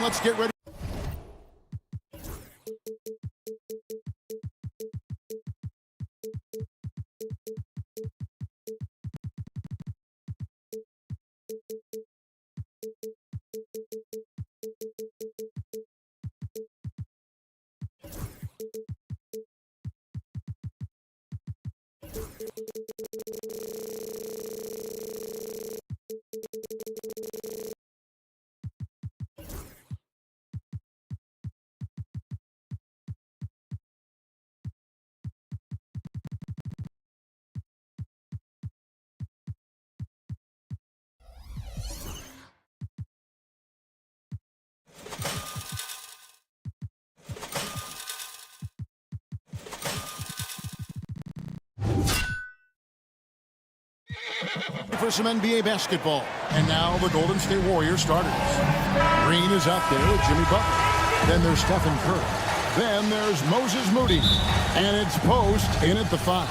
Let's get ready. For some NBA basketball. And now the Golden State Warriors starters. Green is out there with Jimmy Butler. Then there's Stephen Curry. Then there's Moses Moody. And it's Post in at the 5.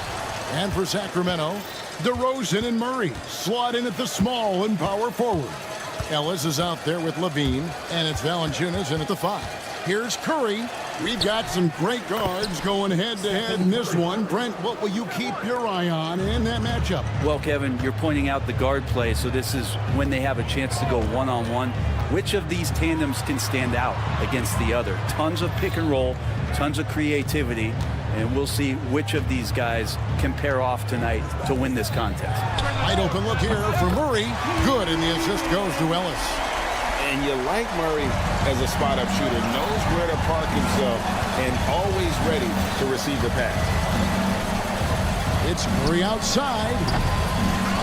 And for Sacramento, DeRozan and Murray slot in at the small and power forward. Ellis is out there with Levine. And it's Valanciunas in at the 5. Here's Curry. We've got some great guards going head-to-head in this one. Brent, what will you keep your eye on in that matchup? Well, Kevin, you're pointing out the guard play, so this is when they have a chance to go one-on-one. Which of these tandems can stand out against the other? Tons of pick and roll, tons of creativity, and we'll see which of these guys can pair off tonight to win this contest. Wide open look here for Murray. Good, and the assist goes to Ellis. And you like Murray as a spot-up shooter, knows where to park himself, and always ready to receive the pass. It's Murray outside.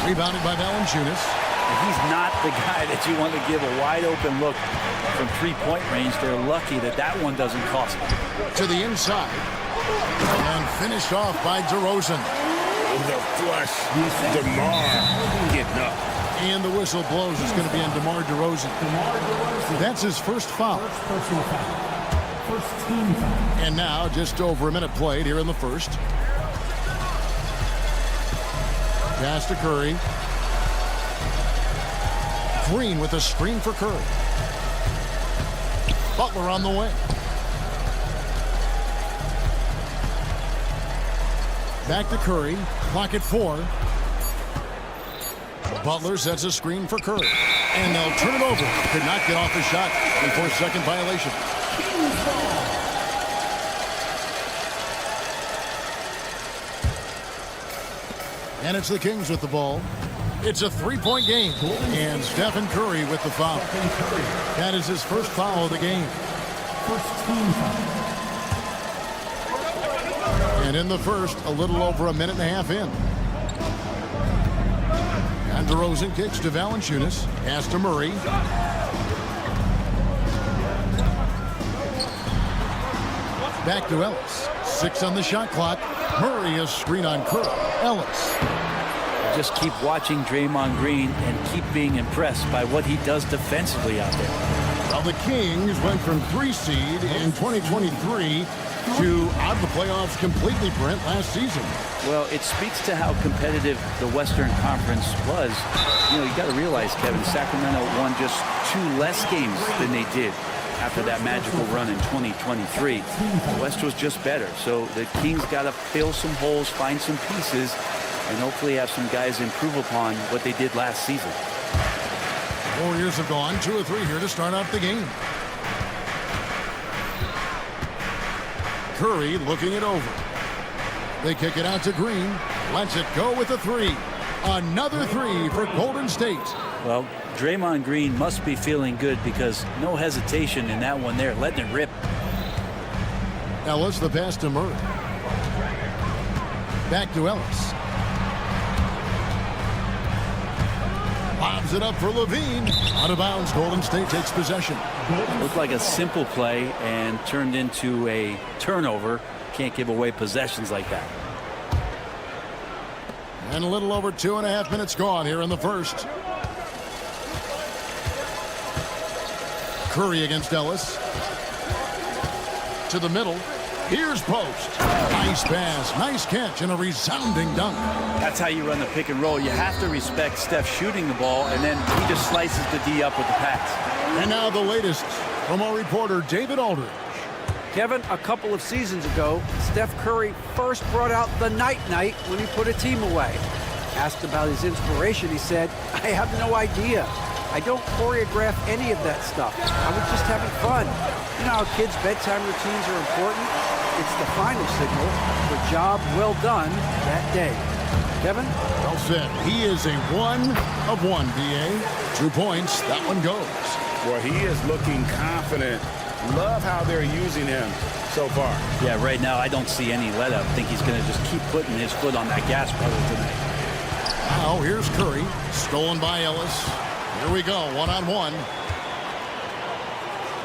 Rebounded by Valanciunas. He's not the guy that you want to give a wide-open look from three-point range. They're lucky that that one doesn't cost them. To the inside. And finished off by DeRozan. In the flush, DeMar getting up. And the whistle blows. It's going to be on DeMar DeRozan. That's his first foul. First team foul. And now just over a minute played here in the first. Pass to Curry. Green with a screen for Curry. Butler on the way. Back to Curry. Clock at 4. Butler sets a screen for Curry. And they'll turn it over. Could not get off the shot before second violation. And it's the Kings with the ball. It's a three-point game. And Stephen Curry with the foul. That is his first foul of the game. First team foul. And in the first, a little over a minute and a half in. And DeRozan kicks to Valanciunas. Pass to Murray. Back to Ellis. 6 on the shot clock. Murray is screen on Curry. Ellis. Just keep watching Draymond Green and keep being impressed by what he does defensively out there. Well, the Kings went from 3 seed in 2023 to out of the playoffs completely, Brent, last season. Well, it speaks to how competitive the Western Conference was. You know, you got to realize, Kevin, Sacramento won just 2 less games than they did after that magical run in 2023. The West was just better. So the Kings got to fill some holes, find some pieces, and hopefully have some guys improve upon what they did last season. Warriors have gone 2 of 3 here to start out the game. Curry looking it over. They kick it out to Green. Lets it go with a 3. Another 3 for Golden State. Well, Draymond Green must be feeling good because no hesitation in that one there, letting it rip. Ellis, the pass to Murray. Back to Ellis. Lobs it up for Levine. Out of bounds. Golden State takes possession. Looked like a simple play and turned into a turnover. Can't give away possessions like that. And a little over 2.5 minutes gone here in the first. Curry against Ellis. To the middle. Here's Post. Nice pass, nice catch, and a resounding dunk. That's how you run the pick and roll. You have to respect Steph shooting the ball, and then he just slices the D up with the pass. And now the latest From our reporter, David Aldridge. Kevin, a couple of seasons ago, Steph Curry first brought out the night-night when he put a team away. Asked about his inspiration, he said, "I have no idea. I don't choreograph any of that stuff. I was just having fun." You know how kids' bedtime routines are important? It's the final signal for job well done that day. Kevin? Well said. He is a 1 of 1, B.A. 2 points. That one goes. Well, he is looking confident. Love how they're using him so far. Yeah, right now I don't see any let-up. I think he's going to just keep putting his foot on that gas pedal tonight. Now here's Curry. Stolen by Ellis. Here we go, one-on-one.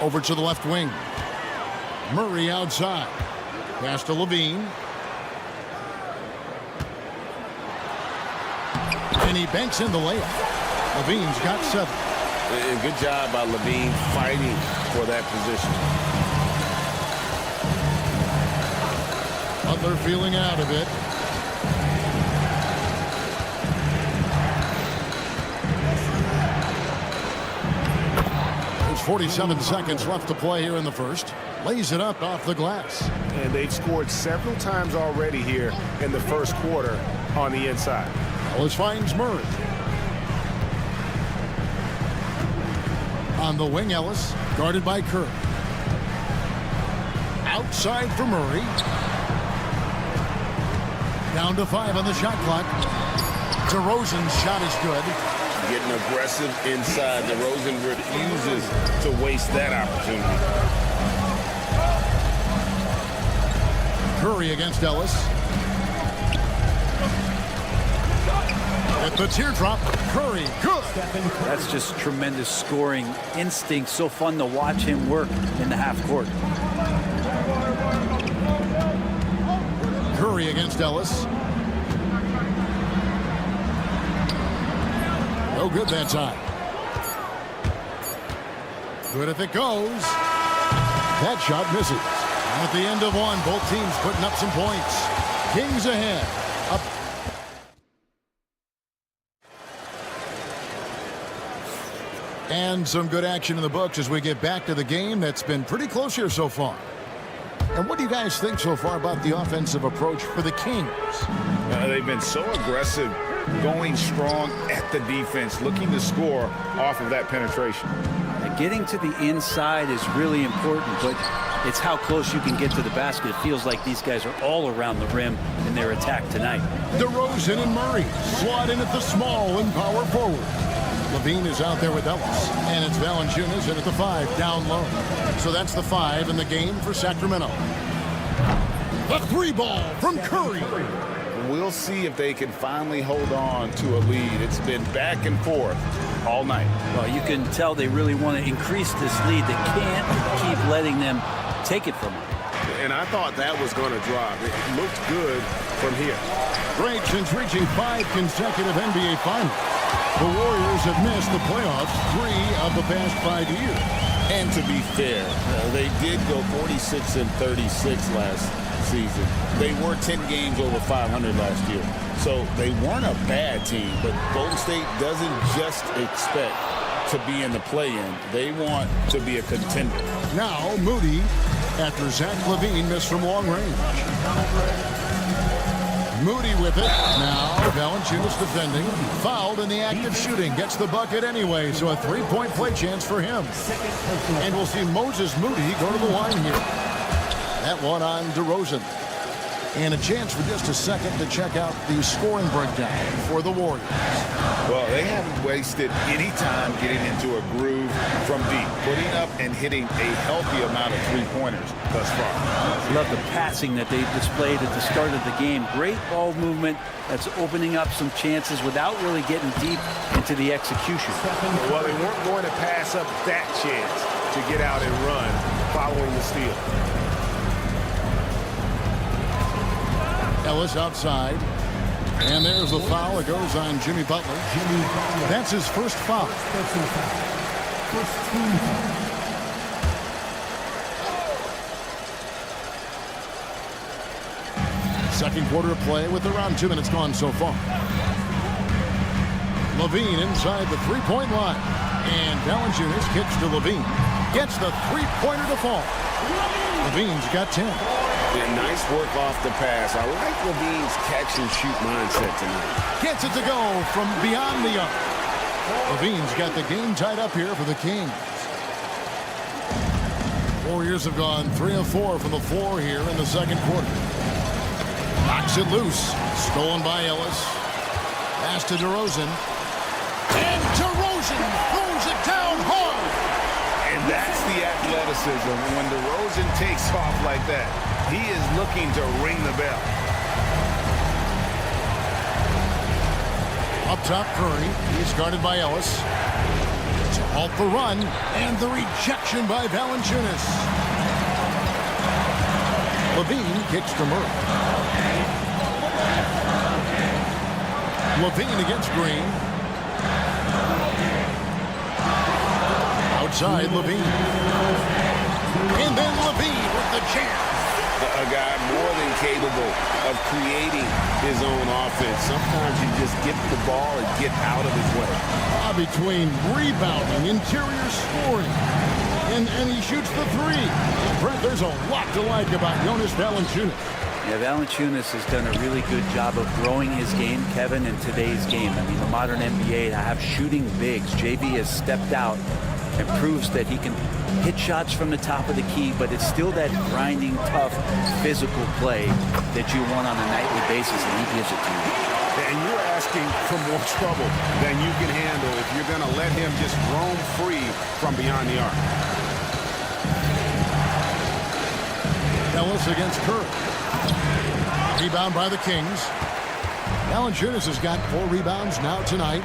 Over to the left wing. Murray outside. Pass to Levine. And he banks in the layup. Levine's got 7. And good job by Levine fighting for that position. Butler feeling out of it. There's 47 seconds left to play here in the first. Lays it up off the glass. And they've scored several times already here in the first quarter on the inside. Ellis finds Murray. On the wing, Ellis, guarded by Curry. Outside for Murray. Down to 5 on the shot clock. DeRozan's shot is good. Getting aggressive inside. DeRozan refuses to waste that opportunity. Curry against Ellis. At the teardrop, Curry, good. That's just tremendous scoring instinct. So fun to watch him work in the half court. Curry against Ellis. No good that time. Good if it goes. That shot misses. And at the end of one, both teams putting up some points. Kings ahead. Up. And some good action in the books as we get back to the game that's been pretty close here so far. And what do you guys think so far about the offensive approach for the Kings? They've been so aggressive, going strong at the defense, looking to score off of that penetration. Getting to the inside is really important, but it's how close you can get to the basket. It feels like these guys are all around the rim in their attack tonight. DeRozan and Murray slot in at the small and power forward. Levine is out there with Ellis, and it's Valanciunas in at the 5, down low. So that's the 5 in the game for Sacramento. The 3 ball from Curry. We'll see if they can finally hold on to a lead. It's been back and forth all night. Well, you can tell they really want to increase this lead. They can't keep letting them take it from them. And I thought that was going to drop. It looked good from here. Great since reaching 5 consecutive NBA Finals. The Warriors have missed the playoffs 3 of the past 5 years. And to be fair, they did go 46-36 last season. They were 10 games over 500 last year. So they weren't a bad team, but Golden State doesn't just expect to be in the play-in. They want to be a contender. Now Moody after Zach LaVine missed from long range. Moody with it. Now Valanciunas defending. Fouled in the act of shooting. Gets the bucket anyway, so a 3-point play chance for him. And we'll see Moses Moody go to the line here. That one on DeRozan. And a chance for just a second to check out the scoring breakdown for the Warriors. Well, they haven't wasted any time getting into a groove from deep, putting up and hitting a healthy amount of three-pointers thus far. Love the passing that they've displayed at the start of the game. Great ball movement that's opening up some chances without really getting deep into the execution. Well, they weren't going to pass up that chance to get out and run following the steal. Ellis outside. And there's the foul. It goes on Jimmy Butler. That's his first foul. First team foul. Second quarter of play with around 2 minutes gone so far. LaVine inside the three-point line. And Valanciunas kicks to LaVine. Gets the three-pointer to fall. Levine's got 10. Yeah, nice work off the pass. I like Levine's catch-and-shoot mindset tonight. Gets it to go from beyond the arc. Levine's got the game tied up here for the Kings. Warriors have gone 3 of 4 from the floor here in the second quarter. Knocks it loose. Stolen by Ellis. Pass to DeRozan. And DeRozan throws it down hard. And that's the athleticism. When DeRozan takes off like that, he is looking to ring the bell. Up top, Curry. He's guarded by Ellis. To halt the run. And the rejection by Valanciunas. Levine kicks to Murray. Levine against Green. Outside, Levine. And then Levine with the jam. A guy more than capable of creating his own offense. Sometimes you just get the ball and get out of his way. Between rebounding, interior scoring, and he shoots the three. Brent, there's a lot to like about Jonas Valanciunas. Yeah, Valanciunas has done a really good job of growing his game, Kevin, in today's game. I mean, the modern NBA, to have shooting bigs. JV has stepped out and proves that he can hit shots from the top of the key, but it's still that grinding, tough, physical play that you want on a nightly basis, and he gives it to you. And you're asking for more trouble than you can handle if you're going to let him just roam free from beyond the arc. Ellis against Curry. Rebound by the Kings. Valanciunas has got 4 rebounds now tonight.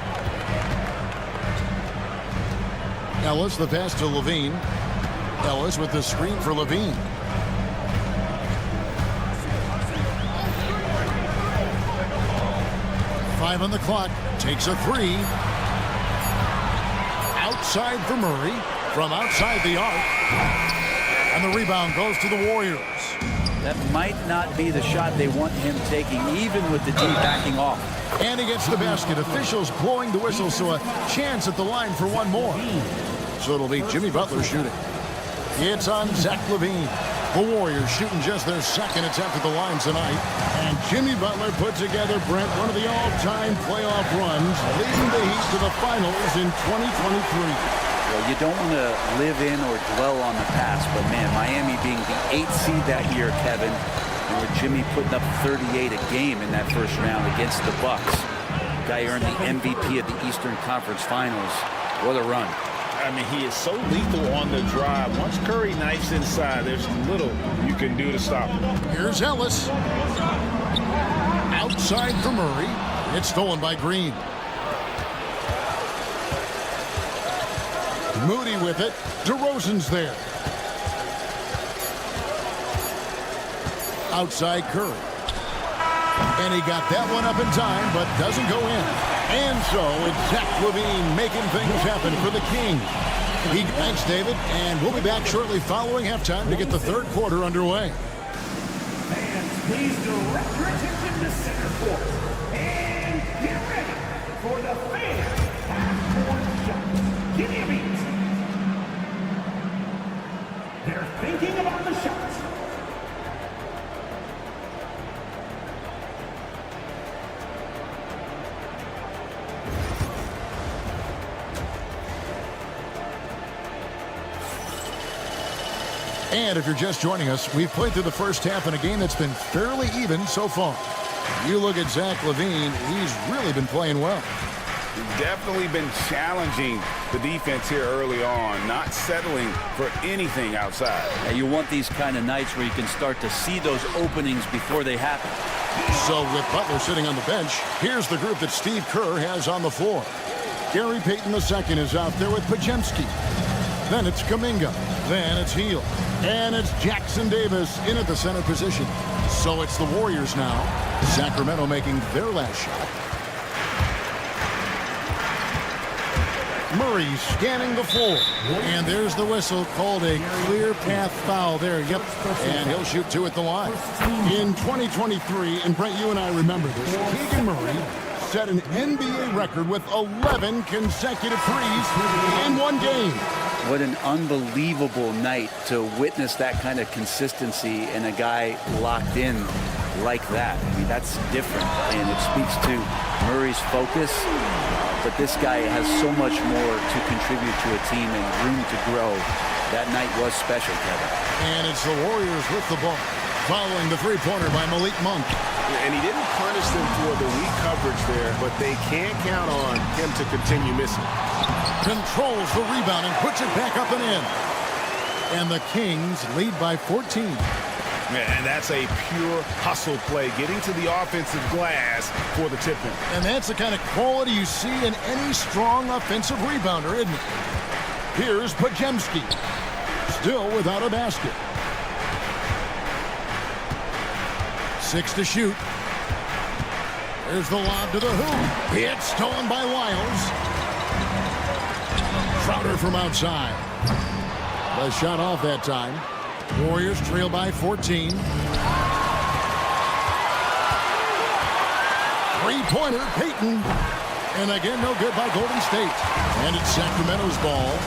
Ellis, the pass to Levine. Ellis with the screen for Levine. Five on the clock. Takes a 3. Outside for Murray. From outside the arc. And the rebound goes to the Warriors. That might not be the shot they want him taking, even with the D backing off. And he gets the basket. Officials blowing the whistle, so a chance at the line for one more. So it'll be Jimmy Butler shooting. It's on Zach LaVine. The Warriors shooting just their second attempt at the line tonight. And Jimmy Butler put together, Brent, one of the all-time playoff runs, leading the Heat to the finals in 2023. Well, you don't want to live in or dwell on the past, but man, Miami being the 8th seed that year, Kevin, and with Jimmy putting up 38 a game in that first round against the Bucks. Guy earned the MVP of the Eastern Conference Finals. What a run. I mean, he is so lethal on the drive. Once Curry knifes inside, there's little you can do to stop him. Here's Ellis. Outside for Murray. It's stolen by Green. Moody with it. DeRozan's there. Outside Curry. And he got that one up in time, but doesn't go in. And so it's Zach LaVine making things happen for the Kings. Thanks, David. And we'll be back shortly following halftime to get the third quarter underway. Fans, please direct your attention to center court. And get ready for the fans half-court shot. Give me a beat. They're thinking about the shots. And if you're just joining us, we've played through the first half in a game that's been fairly even so far. You look at Zach LaVine, he's really been playing well. He's definitely been challenging the defense here early on, not settling for anything outside. And you want these kind of nights where you can start to see those openings before they happen. So with Butler sitting on the bench, here's the group that Steve Kerr has on the floor. Gary Payton II is out there with Podziemski. Then it's Kuminga. Then it's Hield. And it's Jackson Davis in at the center position. So it's the Warriors now. Sacramento making their last shot. Murray scanning the floor. And there's the whistle, called a clear path foul there. Yep. And he'll shoot 2 at the line. In 2023, and Brent, you and I remember this, Keegan Murray set an NBA record with 11 consecutive threes in one game. What an unbelievable night to witness that kind of consistency and a guy locked in like that. I mean, that's different, and it speaks to Murray's focus. But this guy has so much more to contribute to a team and room to grow. That night was special, Kevin. And it's the Warriors with the ball, following the three-pointer by Malik Monk. And he didn't punish them for the weak coverage there, but they can't count on him to continue missing. Controls the rebound and puts it back up and in. And the Kings lead by 14. And that's a pure hustle play, getting to the offensive glass for the tip-in. And that's the kind of quality you see in any strong offensive rebounder, isn't it? Here's Pajemski, still without a basket. 6 to shoot. There's the lob to the hoop. It's stolen by Lyles. Crowder from outside. The shot off that time. Warriors trail by 14. Three-pointer, Payton. And again, no good by Golden State. And it's Sacramento's ball.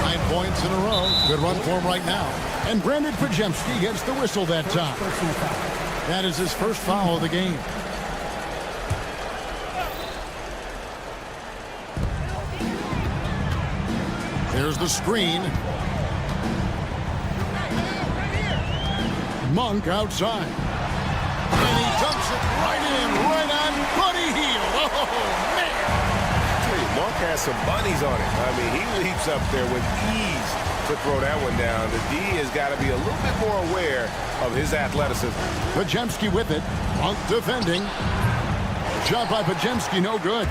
9 points in a row. Good run for him right now. And Brandon Pajemski gets the whistle that time. That is his first foul of the game. There's the screen. Monk outside. And he dumps it right in, right on Buddy Hield. Oh, man. Monk has some bunnies on it. I mean, he leaps up there with ease to throw that one down. The D has got to be a little bit more aware of his athleticism. Pajemski with it. Monk defending. Shot by Pajemski, no good.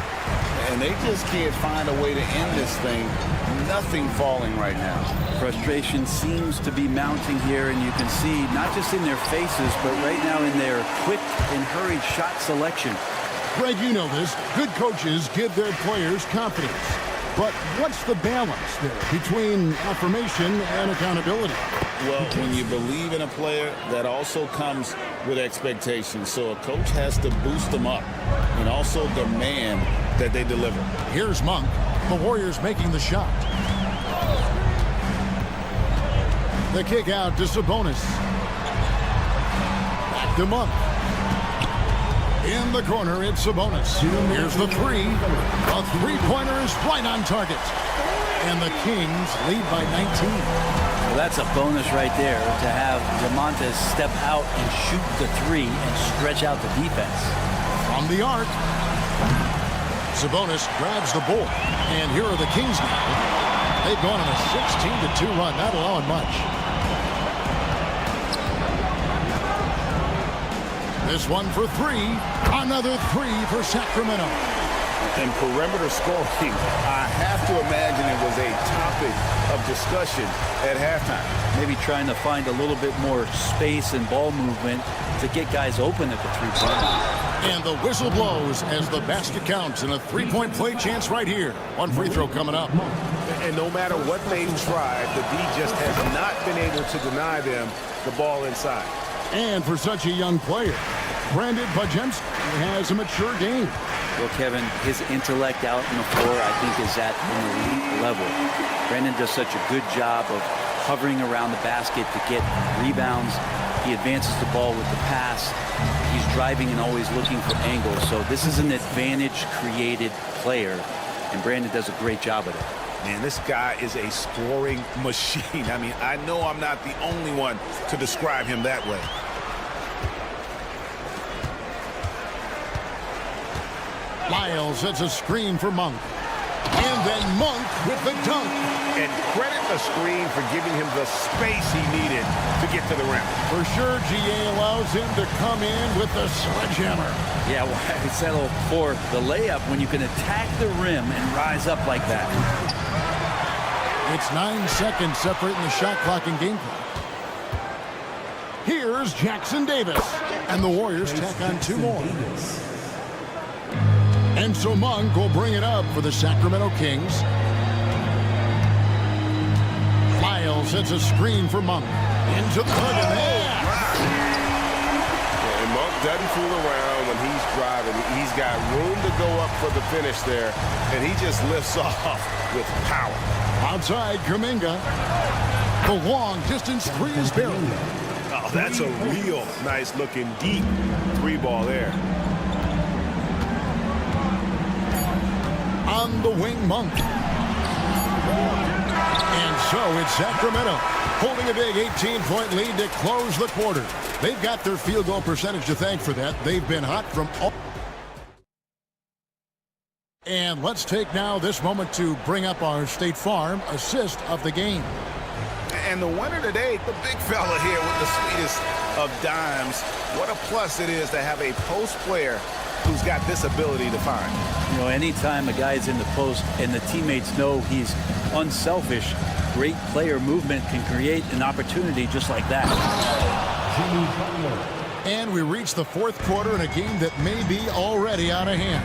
And they just can't find a way to end this thing. Nothing falling right now. Frustration seems to be mounting here, and you can see not just in their faces, but right now in their quick and hurried shot selection. Greg, you know this. Good coaches give their players confidence. But what's the balance there between affirmation and accountability? Well, when you believe in a player, that also comes with expectations. So a coach has to boost them up and also demand that they deliver. Here's Monk. The Warriors making the shot. The kick out to Sabonis. Back to Monk. In the corner, it's Sabonis. Here's the three. A three-pointer is right on target. And the Kings lead by 19. Well, that's a bonus right there to have DeMontis step out and shoot the three and stretch out the defense. From the arc, Sabonis grabs the ball. And here are the Kings now. They've gone on a 16-2 run, not allowing much. This one for three. Another three for Sacramento. And perimeter scoring, I have to imagine it was a topic of discussion at halftime. Maybe trying to find a little bit more space and ball movement to get guys open at the three-point line. And the whistle blows as the basket counts and a three-point play chance right here. One free throw coming up. And no matter what they've tried, the D just has not been able to deny them the ball inside. And for such a young player, Brandon Pajemski has a mature game. Well, Kevin, his intellect out on the floor, I think, is at an elite level. Brandon does such a good job of hovering around the basket to get rebounds. He advances the ball with the pass. He's driving and always looking for angles. So this is an advantage-created player, and Brandon does a great job of it. Man, this guy is a scoring machine. I mean, I know I'm not the only one to describe him that way. Lyles sets a screen for Monk. And then Monk with the dunk. And credit the screen for giving him the space he needed to get to the rim. For sure, GA allows him to come in with the sledgehammer. Yeah, why settle for the layup when you can attack the rim and rise up like that? It's 9 seconds separating the shot clock and game clock. Here's Jackson Davis. And the Warriors tack on two more. And so Monk will bring it up for the Sacramento Kings. Lyles sets a screen for Monk. Into the hood and there. And Monk doesn't fool around when he's driving. He's got room to go up for the finish there, and he just lifts off with power. Outside, Kuminga. The long distance three is buried. Oh, that's a real nice looking deep three ball there. On the wing, Monk. And so it's Sacramento holding a big 18-point lead to close the quarter. They've got their field goal percentage to thank for that. They've been hot from all. And let's take now this moment to bring up our State Farm assist of the game. And the winner today, the big fella here with the sweetest of dimes. What a plus it is to have a post player who's got this ability to find. You know, anytime a guy's in the post and the teammates know he's unselfish, great player movement can create an opportunity just like that. And we reach the fourth quarter in a game that may be already out of hand.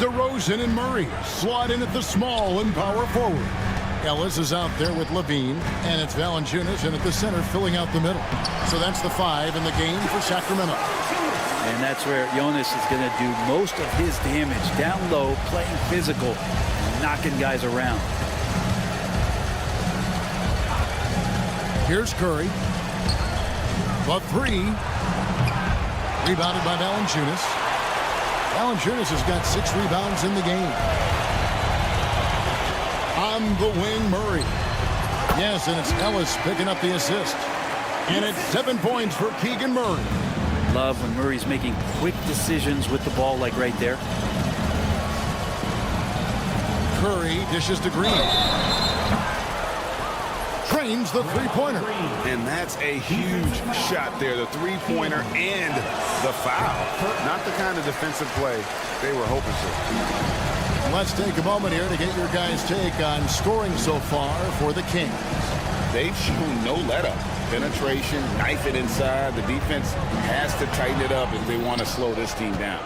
DeRozan and Murray slot in at the small and power forward. Ellis is out there with Levine, and it's Valanciunas in at the center filling out the middle. So that's the 5 in the game for Sacramento. And that's where Jonas is going to do most of his damage. Down low, playing physical, knocking guys around. Here's Curry. The 3. Rebounded by Valanciunas. Valanciunas has got 6 rebounds in the game. On the wing, Murray. Yes, and it's Ellis picking up the assist. And it's 7 points for Keegan Murray. Love when Murray's making quick decisions with the ball like right there. Curry dishes to Green. Trains the three-pointer. And that's a huge shot there, the three-pointer and the foul. Not the kind of defensive play they were hoping for. Let's take a moment here to get your guys' take on scoring so far for the Kings. They've shown no let-up. Penetration, knife it inside. The defense has to tighten it up if they want to slow this team down.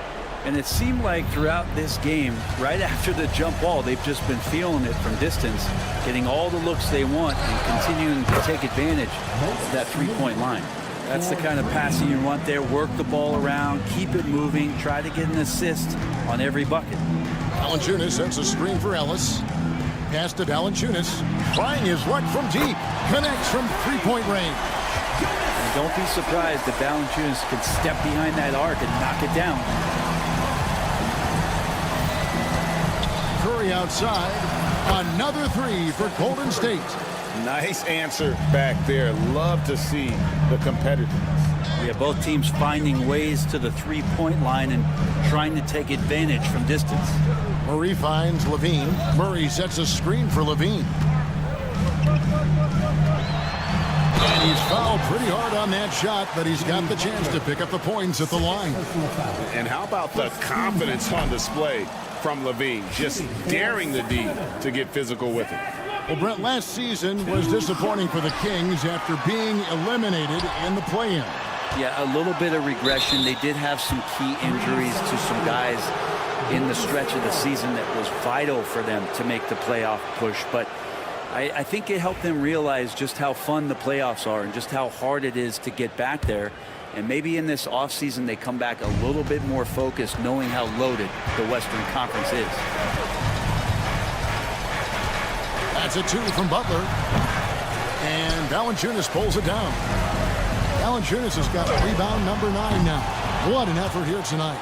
And it seemed like throughout this game, right after the jump ball, they've just been feeling it from distance, getting all the looks they want and continuing to take advantage of that three-point line. That's the kind of passing you want there. Work the ball around, keep it moving, try to get an assist on every bucket. Valanciunas sets a screen for Ellis. Pass to Valanciunas. Trying his luck from deep. Connects from three-point range. And don't be surprised if Valanciunas can step behind that arc and knock it down. Curry outside. Another 3 for Golden State. Nice answer back there. Love to see the competitiveness. Yeah, both teams finding ways to the three-point line and trying to take advantage from distance. Murray finds Levine. Murray sets a screen for Levine. And he's fouled pretty hard on that shot, but he's got the chance to pick up the points at the line. And how about the confidence on display from Levine, just daring the D to get physical with it. Well, Brent, last season was disappointing for the Kings after being eliminated in the play-in. Yeah, a little bit of regression. They did have some key injuries to some guys in the stretch of the season that was vital for them to make the playoff push. But I think it helped them realize just how fun the playoffs are and just how hard it is to get back there. And maybe in this offseason they come back a little bit more focused, knowing how loaded the Western Conference is. That's a 2 from Butler. And Valanciunas pulls it down. Valanciunas has got rebound number 9 now. What an effort here tonight.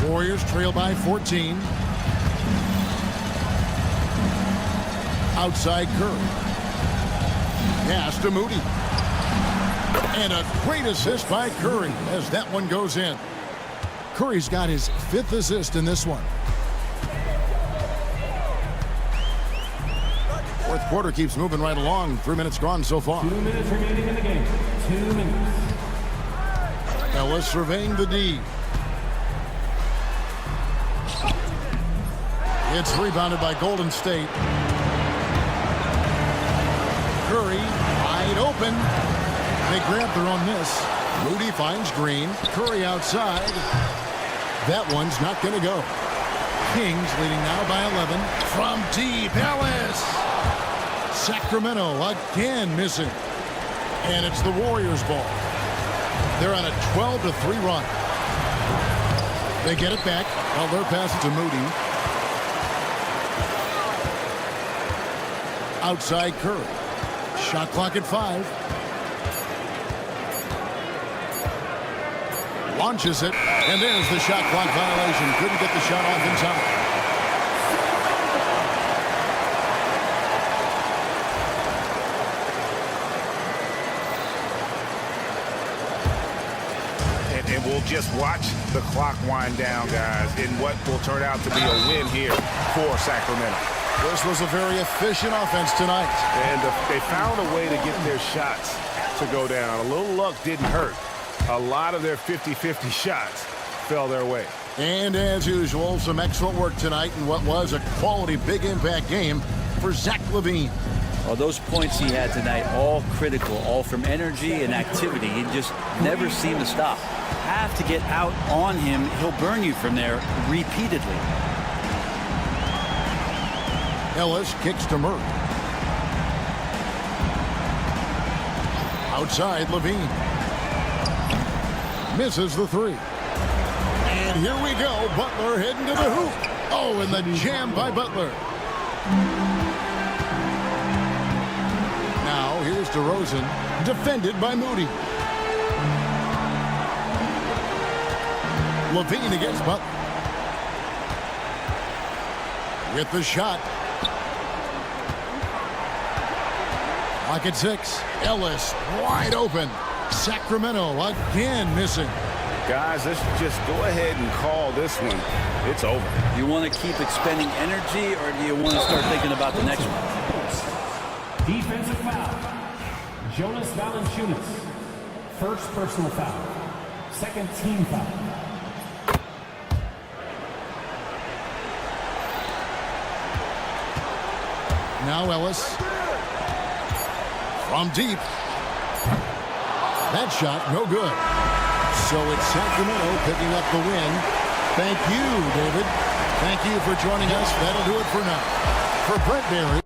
Warriors trail by 14. Outside Curry. Pass to Moody. And a great assist by Curry as that one goes in. Curry's got his 5th assist in this one. Fourth quarter keeps moving right along. 3 minutes gone so far. 2 minutes remaining in the game. 2 minutes. Ellis surveying the D. It's rebounded by Golden State. Curry wide open. They grab their own miss. Moody finds Green. Curry outside. That one's not going to go. Kings leading now by 11. From deep, Ellis. Sacramento again missing. And it's the Warriors' ball. They're on a 12-3 run. They get it back. Well, they're passing to Moody. Outside Curry. Shot clock at 5. Launches it, and there's the shot clock violation. Couldn't get the shot off in time. And we'll just watch the clock wind down, guys, in what will turn out to be a win here for Sacramento. This was a very efficient offense tonight. And they found a way to get their shots to go down. A little luck didn't hurt. A lot of their 50-50 shots fell their way. And as usual, some excellent work tonight in what was a quality big impact game for Zach LaVine. Well, those points he had tonight, all critical, all from energy and activity. He just never seemed to stop. Have to get out on him. He'll burn you from there repeatedly. Ellis kicks to Murray. Outside, LaVine. Misses the 3. And here we go. Butler heading to the hoop. Oh, and the jam by Butler. Now, here's DeRozan. Defended by Moody. LaVine against Butler. With the shot. Clock at 6. Ellis wide open. Sacramento again missing. Guys, let's just go ahead and call this one. It's over. Do you want to keep expending energy, or do you want to start thinking about the next one? Defensive foul. Jonas Valanciunas. First personal foul. Second team foul. Now Ellis. From deep. That shot, no good. So it's Sacramento picking up the win. Thank you, David. Thank you for joining us. That'll do it for now. For Brent Barry.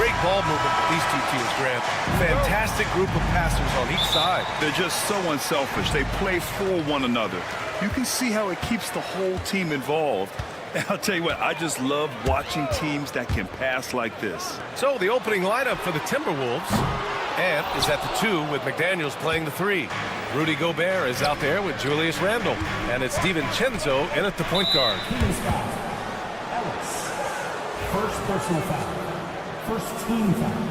Great ball movement with these two teams, Grant. Fantastic group of passers on each side. They're just so unselfish. They play for one another. You can see how it keeps the whole team involved. And I'll tell you what, I just love watching teams that can pass like this. So the opening lineup for the Timberwolves. Ant is at the 2 with McDaniels playing the 3. Rudy Gobert is out there with Julius Randle. And it's DiVincenzo in at the point guard. Team foul. Ellis. First personal foul. First team foul.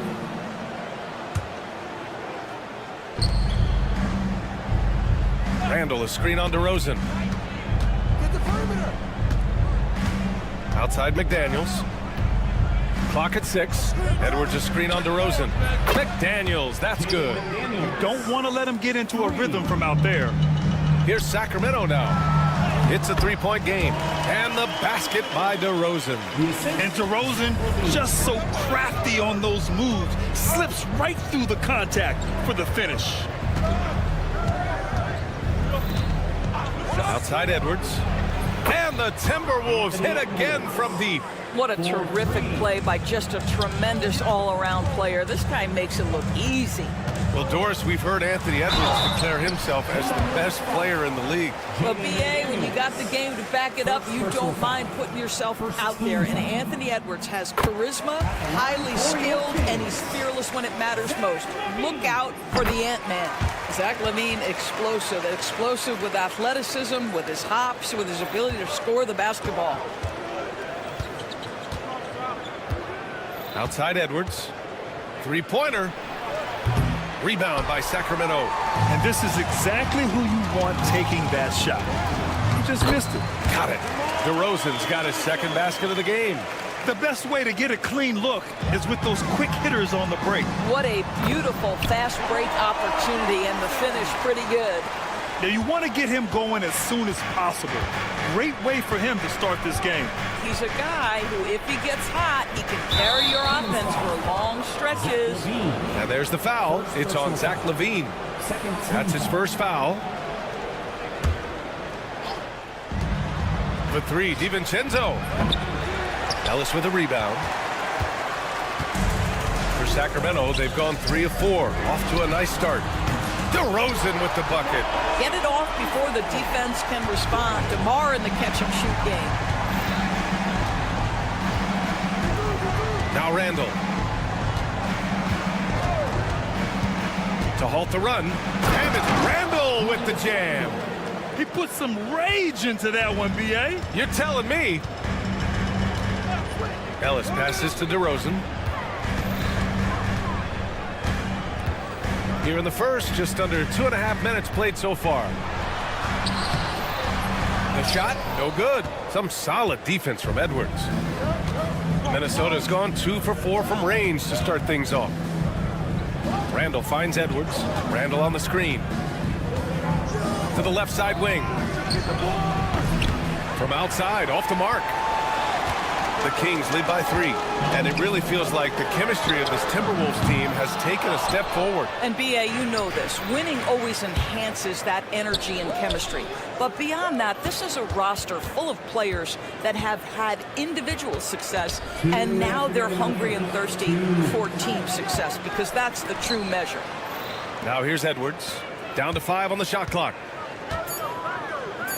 Randle, a screen on DeRozan. Get the perimeter. Outside McDaniels. Clock at 6. Edwards a screen on DeRozan. McDaniels, that's good. You don't want to let them get into a rhythm from out there. Here's Sacramento now. It's a three-point game. And the basket by DeRozan. And DeRozan, just so crafty on those moves, slips right through the contact for the finish. Outside Edwards. And the Timberwolves hit again from deep. What a terrific play by just a tremendous all-around player. This guy makes it look easy. Well, Doris, we've heard Anthony Edwards declare himself as the best player in the league. Well, BA, when you got the game to back it up, you don't mind putting yourself out there. And Anthony Edwards has charisma, highly skilled, and he's fearless when it matters most. Look out for the Ant-Man. Zach LaVine, explosive with athleticism, with his hops, with his ability to score the basketball. Outside Edwards. Three-pointer. Rebound by Sacramento. And this is exactly who you want taking that shot. He just missed it. Got it. DeRozan's got his second basket of the game. The best way to get a clean look is with those quick hitters on the break. What a beautiful fast break opportunity, and the finish pretty good. Now you want to get him going as soon as possible. Great way for him to start this game. He's a guy who, if he gets hot, he can carry your offense for long stretches. And there's the foul. It's on Zach LaVine. That's his first foul. The 3, DiVincenzo. Ellis with a rebound. For Sacramento, they've gone 3 of 4. Off to a nice start. DeRozan with the bucket. Get it off before the defense can respond. DeMar in the catch-and-shoot game. Now Randle. To halt the run. And it's Randle with the jam. He put some rage into that one, B.A. You're telling me. Ellis passes to DeRozan. Here in the first, just under 2.5 minutes played so far. The shot, no good. Some solid defense from Edwards. Minnesota's gone 2 for 4 from range to start things off. Randle finds Edwards. Randle on the screen. To the left side wing. From outside, off the mark. The Kings lead by 3. And it really feels like the chemistry of this Timberwolves team has taken a step forward. And B.A., you know this. Winning always enhances that energy and chemistry. But beyond that, this is a roster full of players that have had individual success, and now they're hungry and thirsty for team success, because that's the true measure. Now here's Edwards. Down to 5 on the shot clock.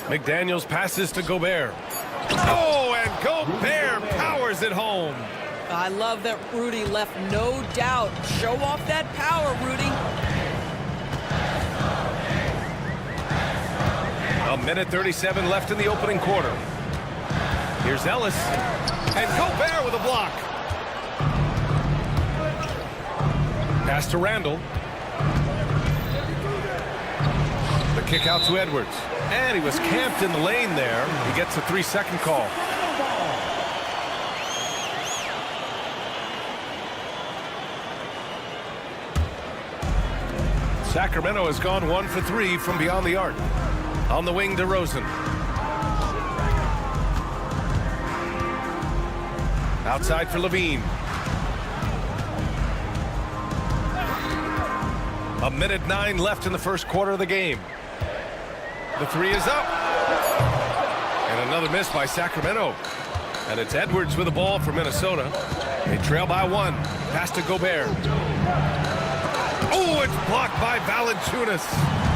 McDaniels passes to Gobert. Oh, and Gobert powers it home. I love that Rudy left no doubt. Show off that power, Rudy. A minute 37 left in the opening quarter. Here's Ellis. And Gobert with a block. Pass to Randle. The kick out to Edwards. And he was camped in the lane there. He gets a 3-second call. Sacramento has gone 1 for 3 from beyond the arc. On the wing, DeRozan. Outside for LaVine. A minute 9 left in the first quarter of the game. The 3 is up. And another miss by Sacramento. And it's Edwards with the ball for Minnesota. They trail by 1. Pass to Gobert. Oh, it's blocked by Valanciunas.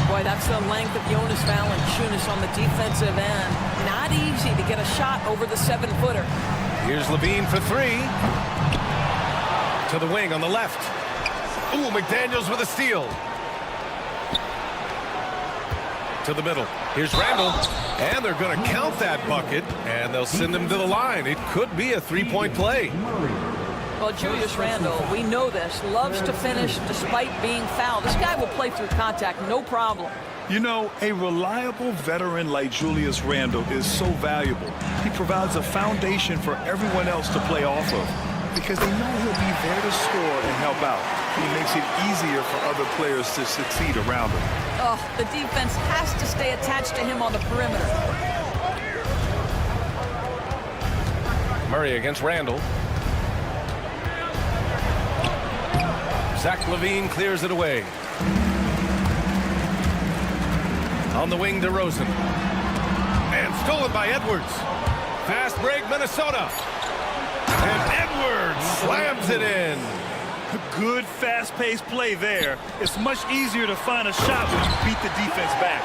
Boy, that's the length of Jonas Valanciunas on the defensive end. Not easy to get a shot over the 7-footer. Here's Levine for 3. To the wing on the left. Ooh, McDaniels with a steal. To the middle. Here's Randall. And they're going to count that bucket. And they'll send him to the line. It could be a 3-point play. Well, Julius Randle, we know this, loves to finish despite being fouled. This guy will play through contact, no problem. You know, a reliable veteran like Julius Randle is so valuable. He provides a foundation for everyone else to play off of because they know he'll be there to score and help out. He makes it easier for other players to succeed around him. Oh, the defense has to stay attached to him on the perimeter. Murray against Randall. Zach LaVine clears it away. On the wing to Rosen. And stolen by Edwards. Fast break, Minnesota. And Edwards slams it in. Good fast-paced play there. It's much easier to find a shot when you beat the defense back.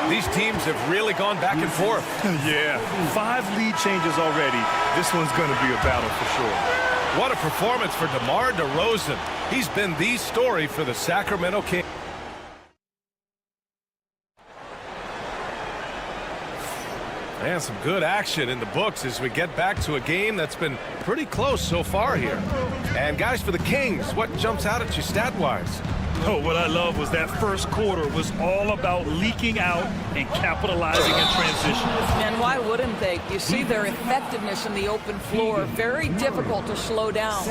These teams have really gone back and forth. Yeah, 5 lead changes already. This one's going to be a battle for sure. What a performance for DeMar DeRozan. He's been the story for the Sacramento Kings. And some good action in the books as we get back to a game that's been pretty close so far here. And guys, for the Kings, what jumps out at you stat-wise? Oh, what I love was that first quarter was all about leaking out and capitalizing in transition. And why wouldn't they? You see their effectiveness in the open floor. Very difficult to slow down.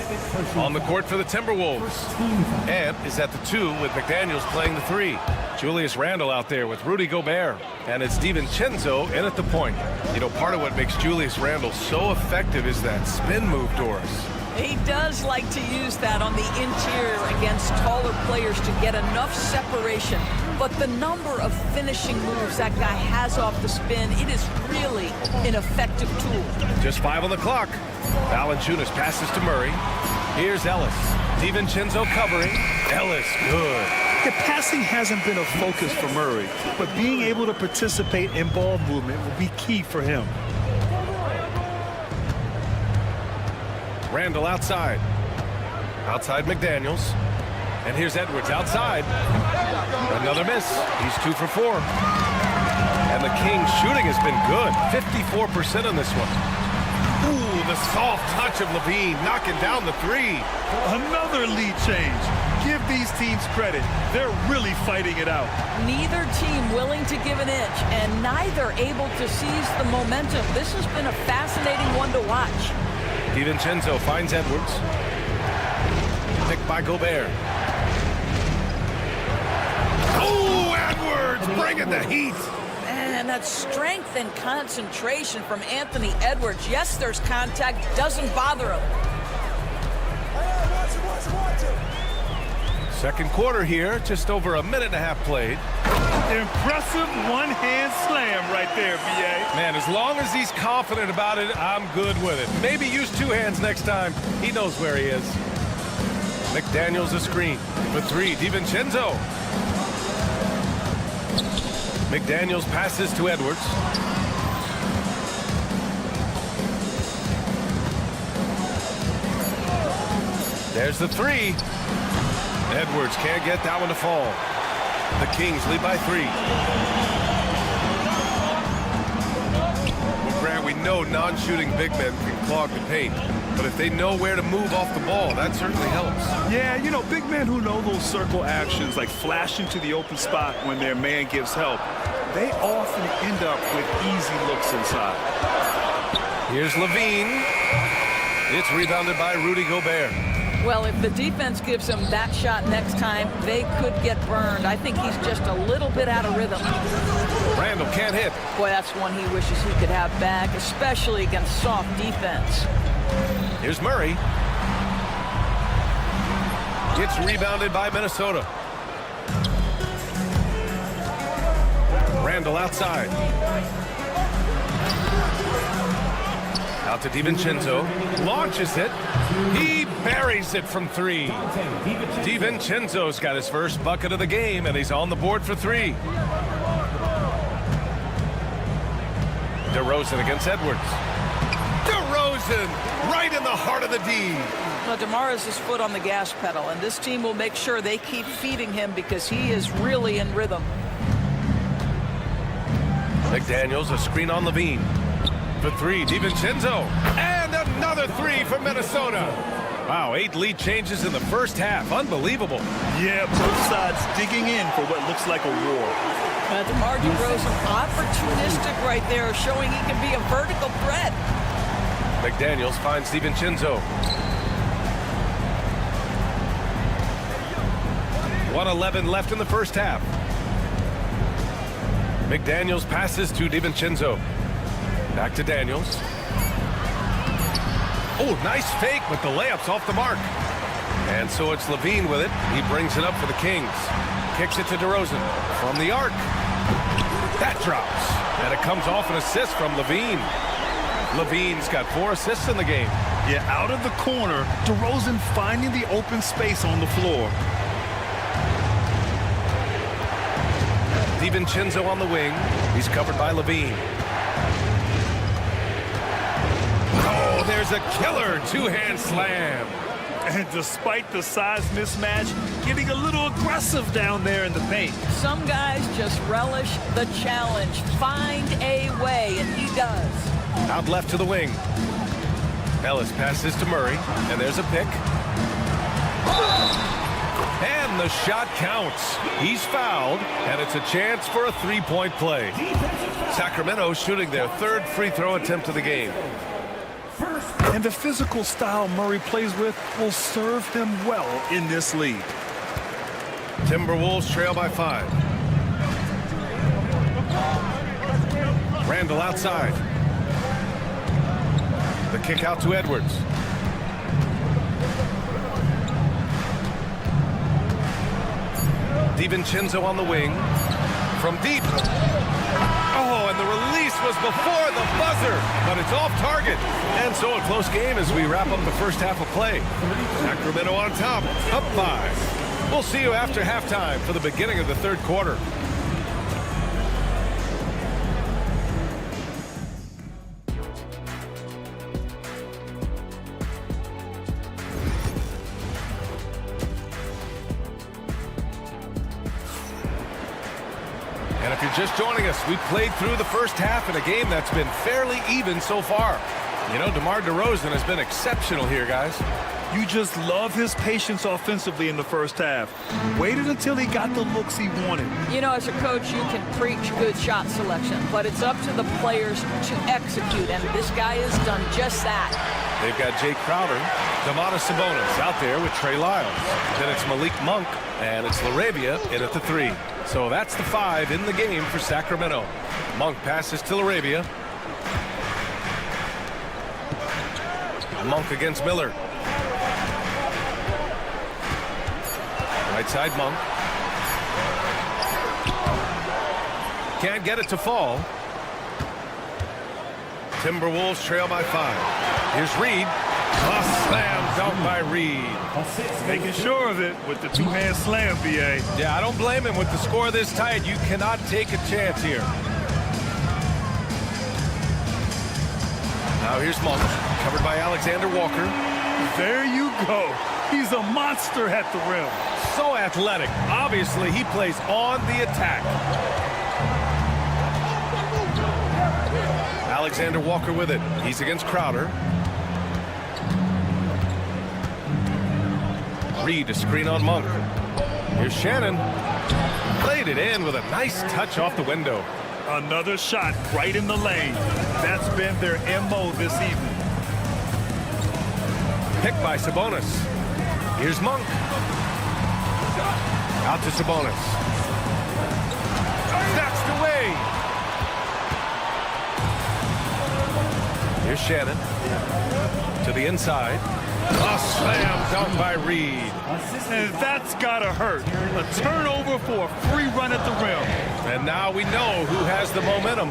On the court for the Timberwolves. And is at the 2 with McDaniels playing the 3. Julius Randle out there with Rudy Gobert. And it's DiVincenzo in at the point. You know, part of what makes Julius Randle so effective is that spin move, Doris. He does like to use that on the interior against taller players to get enough separation. But the number of finishing moves that guy has off the spin, it is really an effective tool. Just 5 on the clock. Valanciunas passes to Murray. Here's Ellis. DiVincenzo covering. Ellis, good. The passing hasn't been a focus for Murray, but being able to participate in ball movement will be key for him. Randall outside. Outside McDaniels. And here's Edwards outside. Another miss. He's 2 for 4. And the Kings shooting has been good. 54% on this one. Ooh, the soft touch of Levine knocking down the 3. Another lead change. Give these teams credit. They're really fighting it out. Neither team willing to give an inch and neither able to seize the momentum. This has been a fascinating one to watch. DiVincenzo finds Edwards. Picked by Gobert. Oh, Edwards bringing the heat. Man, that strength and concentration from Anthony Edwards. Yes, there's contact. Doesn't bother him. Second quarter here. Just over a minute and a half played. Impressive one-hand slam right there, B.A. Man, as long as he's confident about it, I'm good with it. Maybe use 2 hands next time. He knows where he is. McDaniels a screen for 3. DiVincenzo. McDaniels passes to Edwards. There's the 3. Edwards can't get that one to fall. The Kings lead by 3. Well, Grant, we know non-shooting big men can clog the paint, but if they know where to move off the ball, that certainly helps. Yeah, you know, big men who know those circle actions, like flashing to the open spot when their man gives help, they often end up with easy looks inside. Here's Levine. It's rebounded by Rudy Gobert. Well, if the defense gives him that shot next time, they could get burned. I think he's just a little bit out of rhythm. Randall can't hit. Boy, that's one he wishes he could have back, especially against soft defense. Here's Murray. Gets rebounded by Minnesota. Randall outside. Out to DiVincenzo. Launches it. He buries it from 3. DiVincenzo's got his first bucket of the game, and he's on the board for 3. DeRozan against Edwards. DeRozan right in the heart of the D. Well, DeMar has his foot on the gas pedal, and this team will make sure they keep feeding him because he is really in rhythm. McDaniels, a screen on Levine. For 3, DiVincenzo. And another 3 for Minnesota. Wow, 8 lead changes in the first half. Unbelievable. Yeah, both sides digging in for what looks like a war. DeMar DeRozan, opportunistic right there, showing he can be a vertical threat. McDaniels finds DiVincenzo. 1:11 left in the first half. McDaniels passes to DiVincenzo. Back to Daniels. Oh, nice fake, but the layup's off the mark. And so it's Levine with it. He brings it up for the Kings. Kicks it to DeRozan from the arc. That drops. And it comes off an assist from Levine. Levine's got 4 assists in the game. Yeah, out of the corner, DeRozan finding the open space on the floor. DiVincenzo on the wing. He's covered by Levine. Oh, there's a killer 2-hand slam. And despite the size mismatch, getting a little aggressive down there in the paint. Some guys just relish the challenge. Find a way, and he does. Out left to the wing. Ellis passes to Murray, and there's a pick. And the shot counts. He's fouled, and it's a chance for a 3-point play. Sacramento shooting their 3rd free throw attempt of the game. And the physical style Murray plays with will serve him well in this league. Timberwolves trail by 5. Randall outside. The kick out to Edwards. DiVincenzo on the wing. From deep. Oh, and the release was before the buzzer, but it's off target. And so a close game as we wrap up the first half of play. Sacramento on top, up 5. We'll see you after halftime for the beginning of the 3rd quarter. And if you're just joining us, we played through the first half in a game that's been fairly even so far. You know, DeMar DeRozan has been exceptional here, guys. You just love his patience offensively in the first half. Waited until he got the looks he wanted. You know, as a coach, you can preach good shot selection, but it's up to the players to execute, and this guy has done just that. They've got Jay Crowder, Domantas Sabonis out there with Trey Lyles. Then it's Malik Monk, and it's LaRavia in at the 3. So that's the 5 in the game for Sacramento. Monk passes to LaRavia. Monk against Miller. Right side Monk. Can't get it to fall. Timberwolves trail by 5. Here's Reed. A slam dunk by Reed. Making sure of it with the 2-hand slam, B.A. Yeah, I don't blame him. With the score this tight, you cannot take a chance here. Now here's Monk, covered by Alexander Walker. There you go. He's a monster at the rim. So athletic. Obviously, he plays on the attack. Alexander Walker with it. He's against Crowder. Reed, a screen on Monk. Here's Shannon. Played it in with a nice touch off the window. Another shot right in the lane. That's been their MO this evening. Picked by Sabonis. Here's Monk. Out to Sabonis. That's the way. Here's Shannon. To the inside. A Slam dunk by Reed. And that's gotta hurt. A turnover for a free run at the rim. And now we know who has the momentum.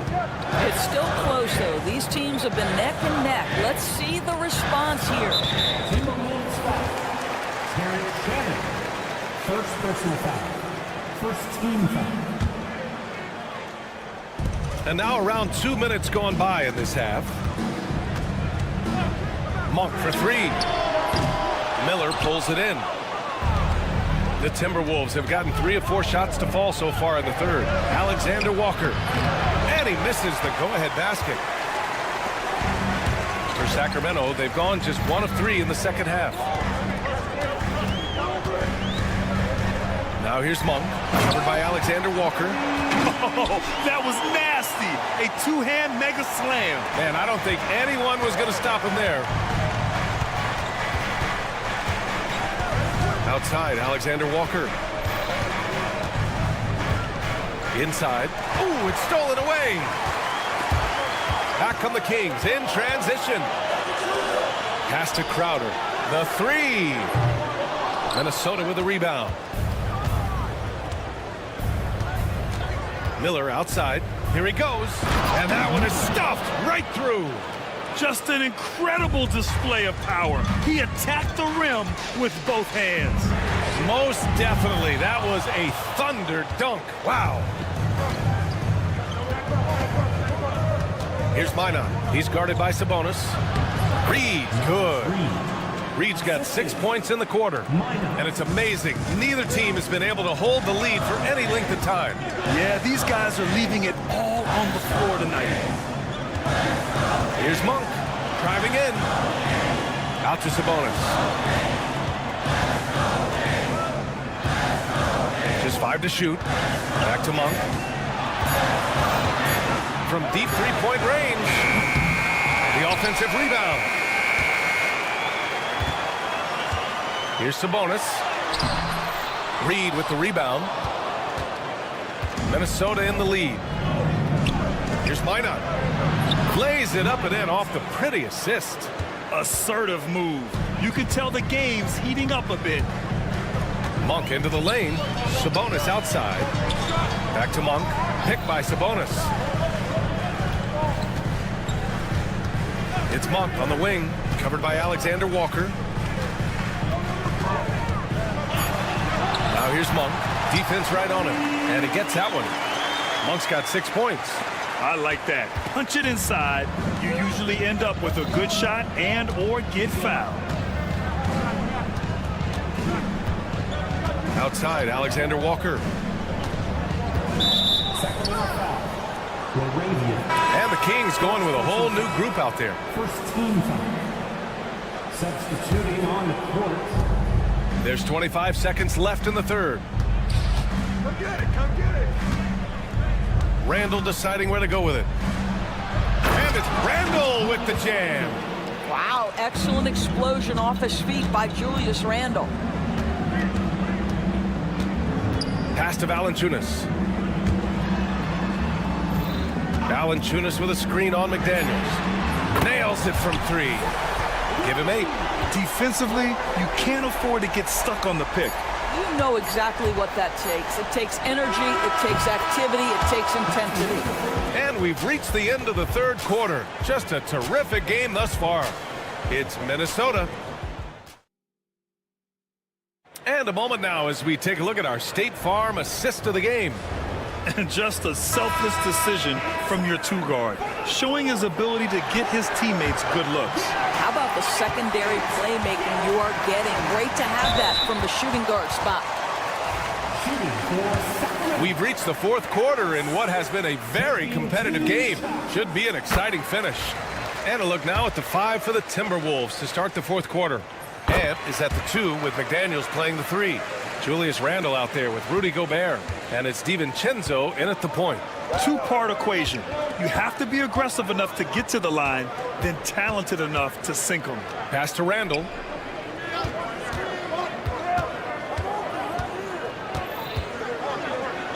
It's still close, though. These teams have been neck and neck. Let's see the response here. Timberwolves foul. Terrence Shannon. First personal foul. First team foul. And now around 2 minutes gone by in this half. Monk for three. Miller pulls it in. The Timberwolves have gotten 3 of 4 shots to fall so far in the third. Alexander Walker. And he misses the go-ahead basket. For Sacramento, they've gone just 1 of 3 in the second half. Now here's Monk, covered by Alexander Walker. Oh, that was nasty. A two-hand mega slam. Man, I don't think anyone was going to stop him there. Outside, Alexander Walker. Inside. Ooh, it's stolen away. Back come the Kings in transition. Pass to Crowder. The three. Minnesota with the rebound. Miller outside. Here he goes. And that one is stuffed right through. Just an incredible display of power. He attacked the rim with both hands. Most definitely. That was a thunder dunk. Wow. Here's Minot. He's guarded by Sabonis. Reed, good. Reed's got 6 points in the quarter. And it's amazing. Neither team has been able to hold the lead for any length of time. Yeah, these guys are leaving it all on the floor tonight. Here's Monk, driving in. Out to Sabonis. Just 5 to shoot. Back to Monk. From deep three-point range. The offensive rebound. Here's Sabonis. Reed with the rebound. Minnesota in the lead. Here's Minot. Plays it up and in off the pretty assist. Assertive move. You can tell the game's heating up a bit. Monk into the lane. Sabonis outside. Back to Monk. Picked by Sabonis. It's Monk on the wing. Covered by Alexander Walker. Now here's Monk. Defense right on him. And he gets that one. Monk's got 6 points. I like that. Punch it inside. You usually end up with a good shot and or get fouled. Outside, Alexander Walker. And the Kings going with a whole new group out there. First team foul. Substituting on the court. There's 25 seconds left in the third. Come get it, come get it. Randall deciding where to go with it. And it's Randall with the jam. Wow, excellent explosion off his feet by Julius Randle. Pass to Valanciunas. Valanciunas with a screen on McDaniels. Nails it from 3. Give him 8. Defensively, you can't afford to get stuck on the pick. You know exactly what that takes. It takes energy, it takes activity, it takes intensity. And we've reached the end of the third quarter. Just a terrific game thus far. It's Minnesota. And a moment now as we take a look at our State Farm assist of the game. And just a selfless decision from your two-guard, showing his ability to get his teammates good looks. How about the secondary playmaking you are getting? Great to have that from the shooting guard spot. We've reached the fourth quarter in what has been a very competitive game. Should be an exciting finish. And a look now at the 5 for the Timberwolves to start the fourth quarter. Ant is at the 2 with McDaniels playing the 3. Julius Randle out there with Rudy Gobert. And it's DiVincenzo in at the point. Two-part equation. You have to be aggressive enough to get to the line, then talented enough to sink them. Pass to Randle.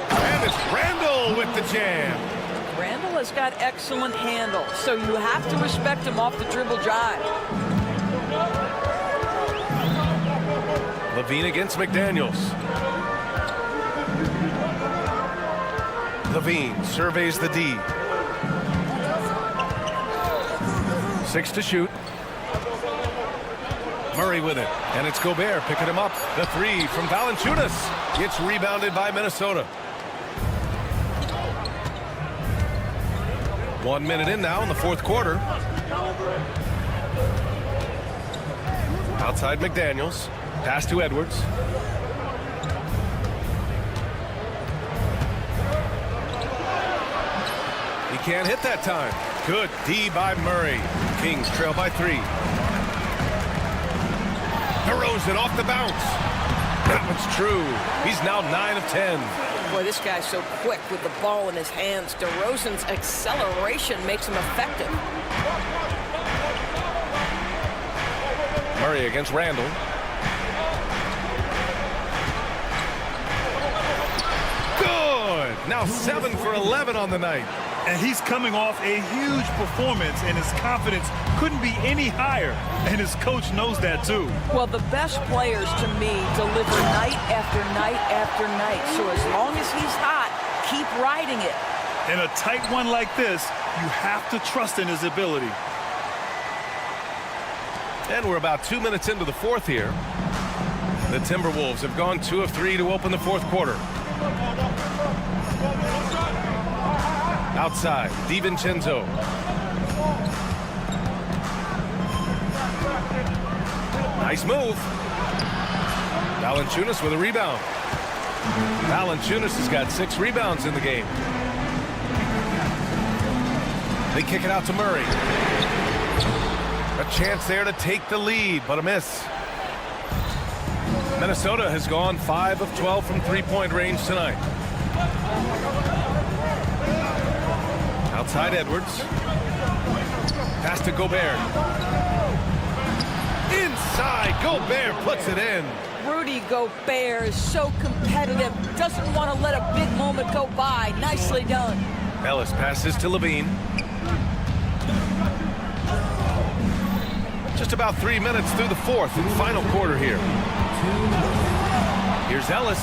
And it's Randle with the jam. Randle has got excellent handle, so you have to respect him off the dribble drive. Levine against McDaniels. Levine surveys the D. 6 to shoot. Murray with it, and it's Gobert picking him up. The 3 from Valanciunas. It's rebounded by Minnesota. 1 minute in now in the fourth quarter. Outside McDaniels. Pass to Edwards. He can't hit that time. Good D by Murray. Kings trail by 3. DeRozan off the bounce. That one's true. He's now 9 of 10. Boy, this guy's so quick with the ball in his hands. DeRozan's acceleration makes him effective. Murray against Randall. Good. Now 7 for 11 on the night. And he's coming off a huge performance, and his confidence couldn't be any higher. And his coach knows that, too. Well, the best players, to me, deliver night after night after night. So as long as he's hot, keep riding it. In a tight one like this, you have to trust in his ability. And we're about 2 minutes into the fourth here. The Timberwolves have gone 2 of 3 to open the fourth quarter. Outside, DiVincenzo. Nice move. Valanciunas with a rebound. Valanciunas has got 6 rebounds in the game. They kick it out to Murray. A chance there to take the lead, but a miss. Minnesota has gone 5 of 12 from three-point range tonight. Outside Edwards. Pass to Gobert. Inside, Gobert puts it in. Rudy Gobert is so competitive. Doesn't want to let a big moment go by. Nicely done. Ellis passes to Levine. Just about 3 minutes through the fourth and final quarter here. Here's Ellis.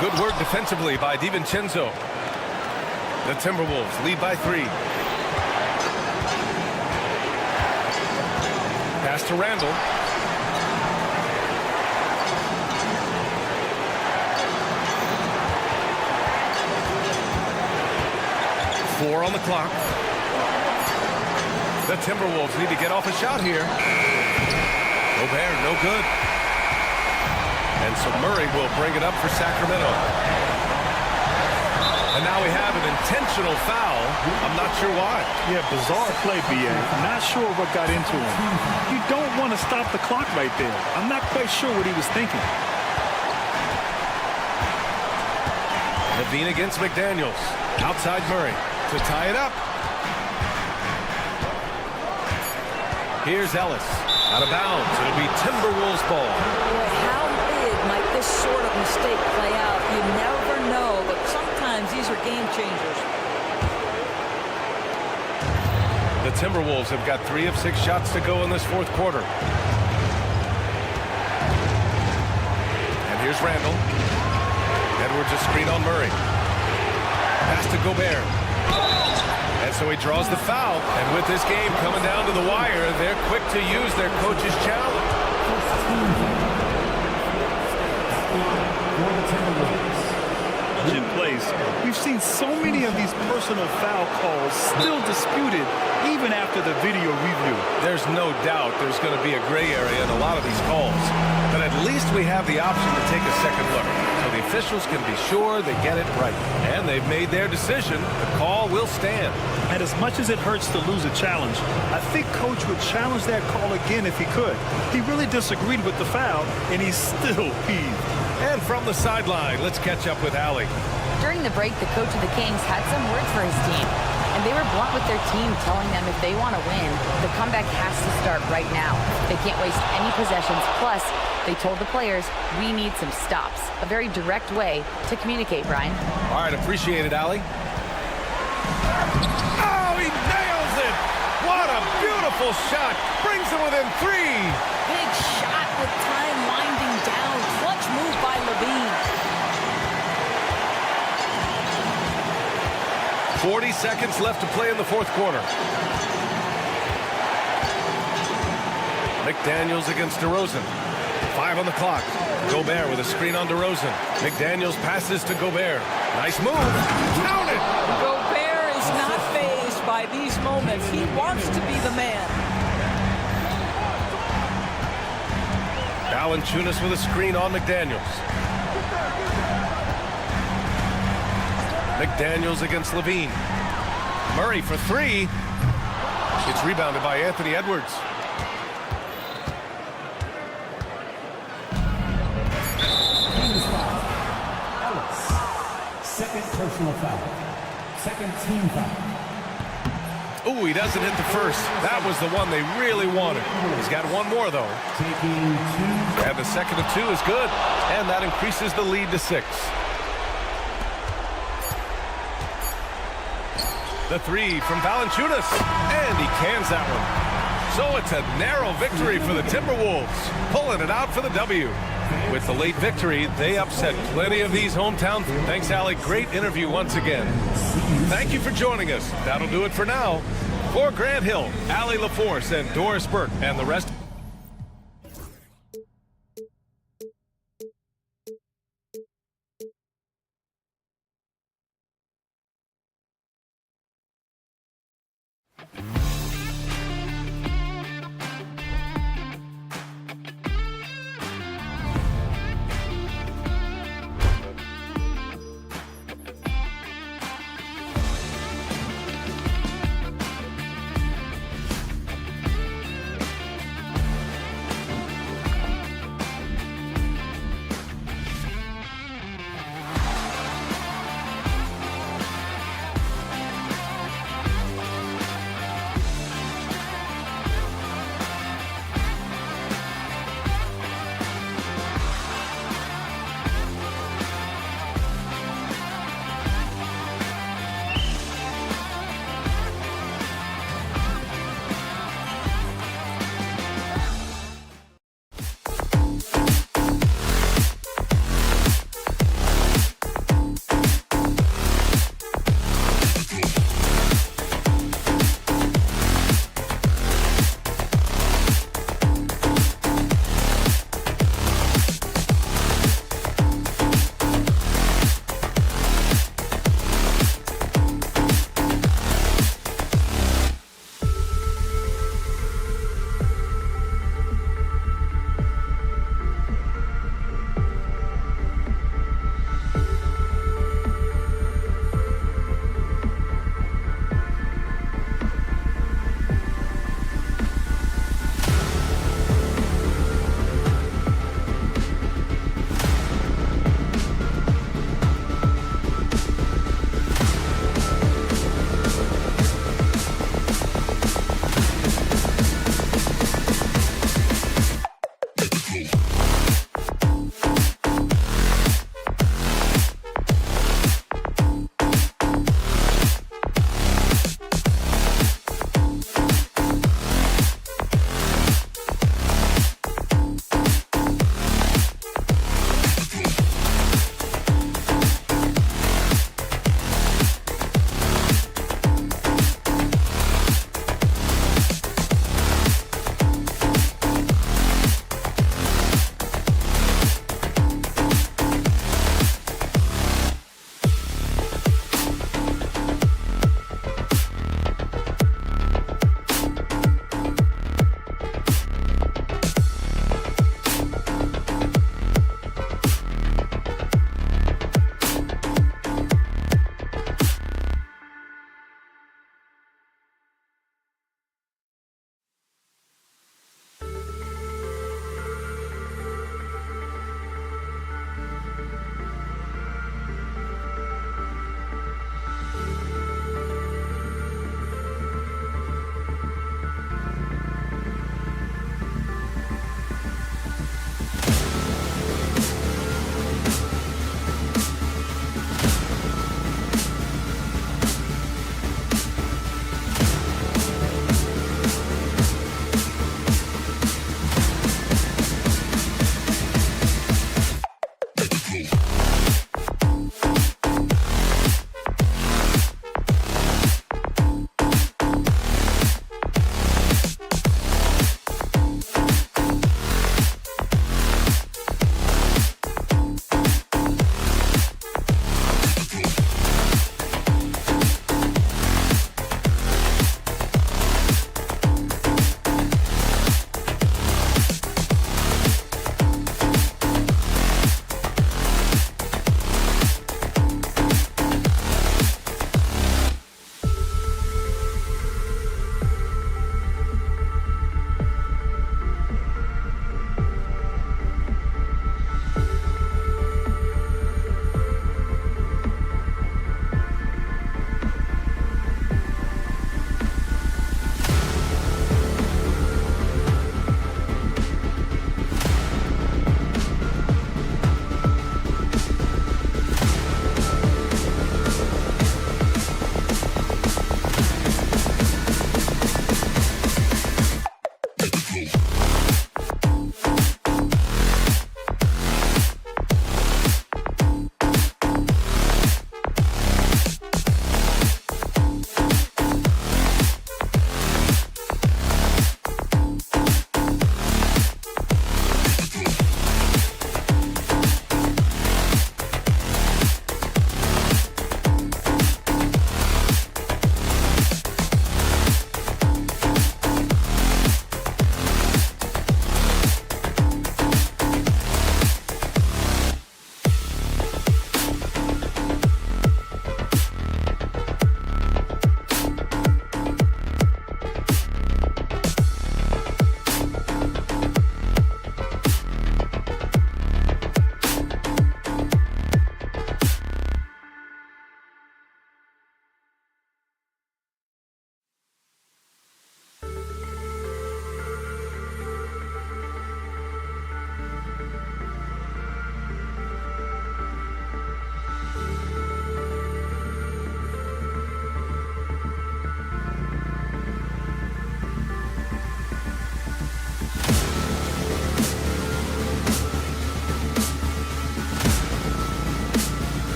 Good work defensively by DiVincenzo. The Timberwolves lead by 3. Pass to Randall. Four on the clock. The Timberwolves need to get off a shot here. Gobert, no good. And so Murray will bring it up for Sacramento. And now we have an intentional foul. I'm not sure why. Yeah, bizarre play, B.A. Not sure what got into him. You don't want to stop the clock right there. I'm not quite sure what he was thinking. Levine against McDaniels. Outside Murray to tie it up. Here's Ellis. Out of bounds. It'll be Timberwolves ball. How big might this sort of mistake play out? You never know, but sometimes these are game changers. The Timberwolves have got 3 of 6 shots to go in this fourth quarter. And here's Randall. Edwards a screen on Murray. Pass to Gobert. And so he draws the foul. And with this game coming down to the wire, they're quick to use their coach's challenge. In place, we've seen so many of these personal foul calls still disputed even after the video review. There's no doubt there's going to be a gray area in a lot of these calls. But at least we have the option to take a second look. So the officials can be sure they get it right. And they've made their decision. The call will stand. And as much as it hurts to lose a challenge, I think Coach would challenge that call again if he could. He really disagreed with the foul, and he's still peeved. And from the sideline, let's catch up with Allie. During the break, the coach of the Kings had some words for his team. And they were blunt with their team, telling them if they want to win, the comeback has to start right now. They can't waste any possessions. Plus, they told the players, we need some stops. A very direct way to communicate, Brian. All right, appreciate it, Allie. Oh, he nails it! What a beautiful shot! Brings them within 3! Big shot with time 40 seconds left to play in the fourth quarter. McDaniels against DeRozan. 5 on the clock. Gobert with a screen on DeRozan. McDaniels passes to Gobert. Nice move. Count it! Gobert is not fazed by these moments. He wants to be the man. Valanciunas with a screen on McDaniels. McDaniels against Levine. Murray for 3. It's rebounded by Anthony Edwards. Second personal foul. Second team foul. Ooh, he doesn't hit the first. That was the one they really wanted. He's got one more, though. Taking 2. And the second of 2 is good. And that increases the lead to 6. The 3 from Valanciunas. And he cans that one. So it's a narrow victory for the Timberwolves, pulling it out for the W. With the late victory, they upset plenty of these hometown. Thanks, Allie. Great interview once again. Thank you for joining us. That'll do it for now. For Grant Hill, Allie LaForce, and Doris Burke, and the rest.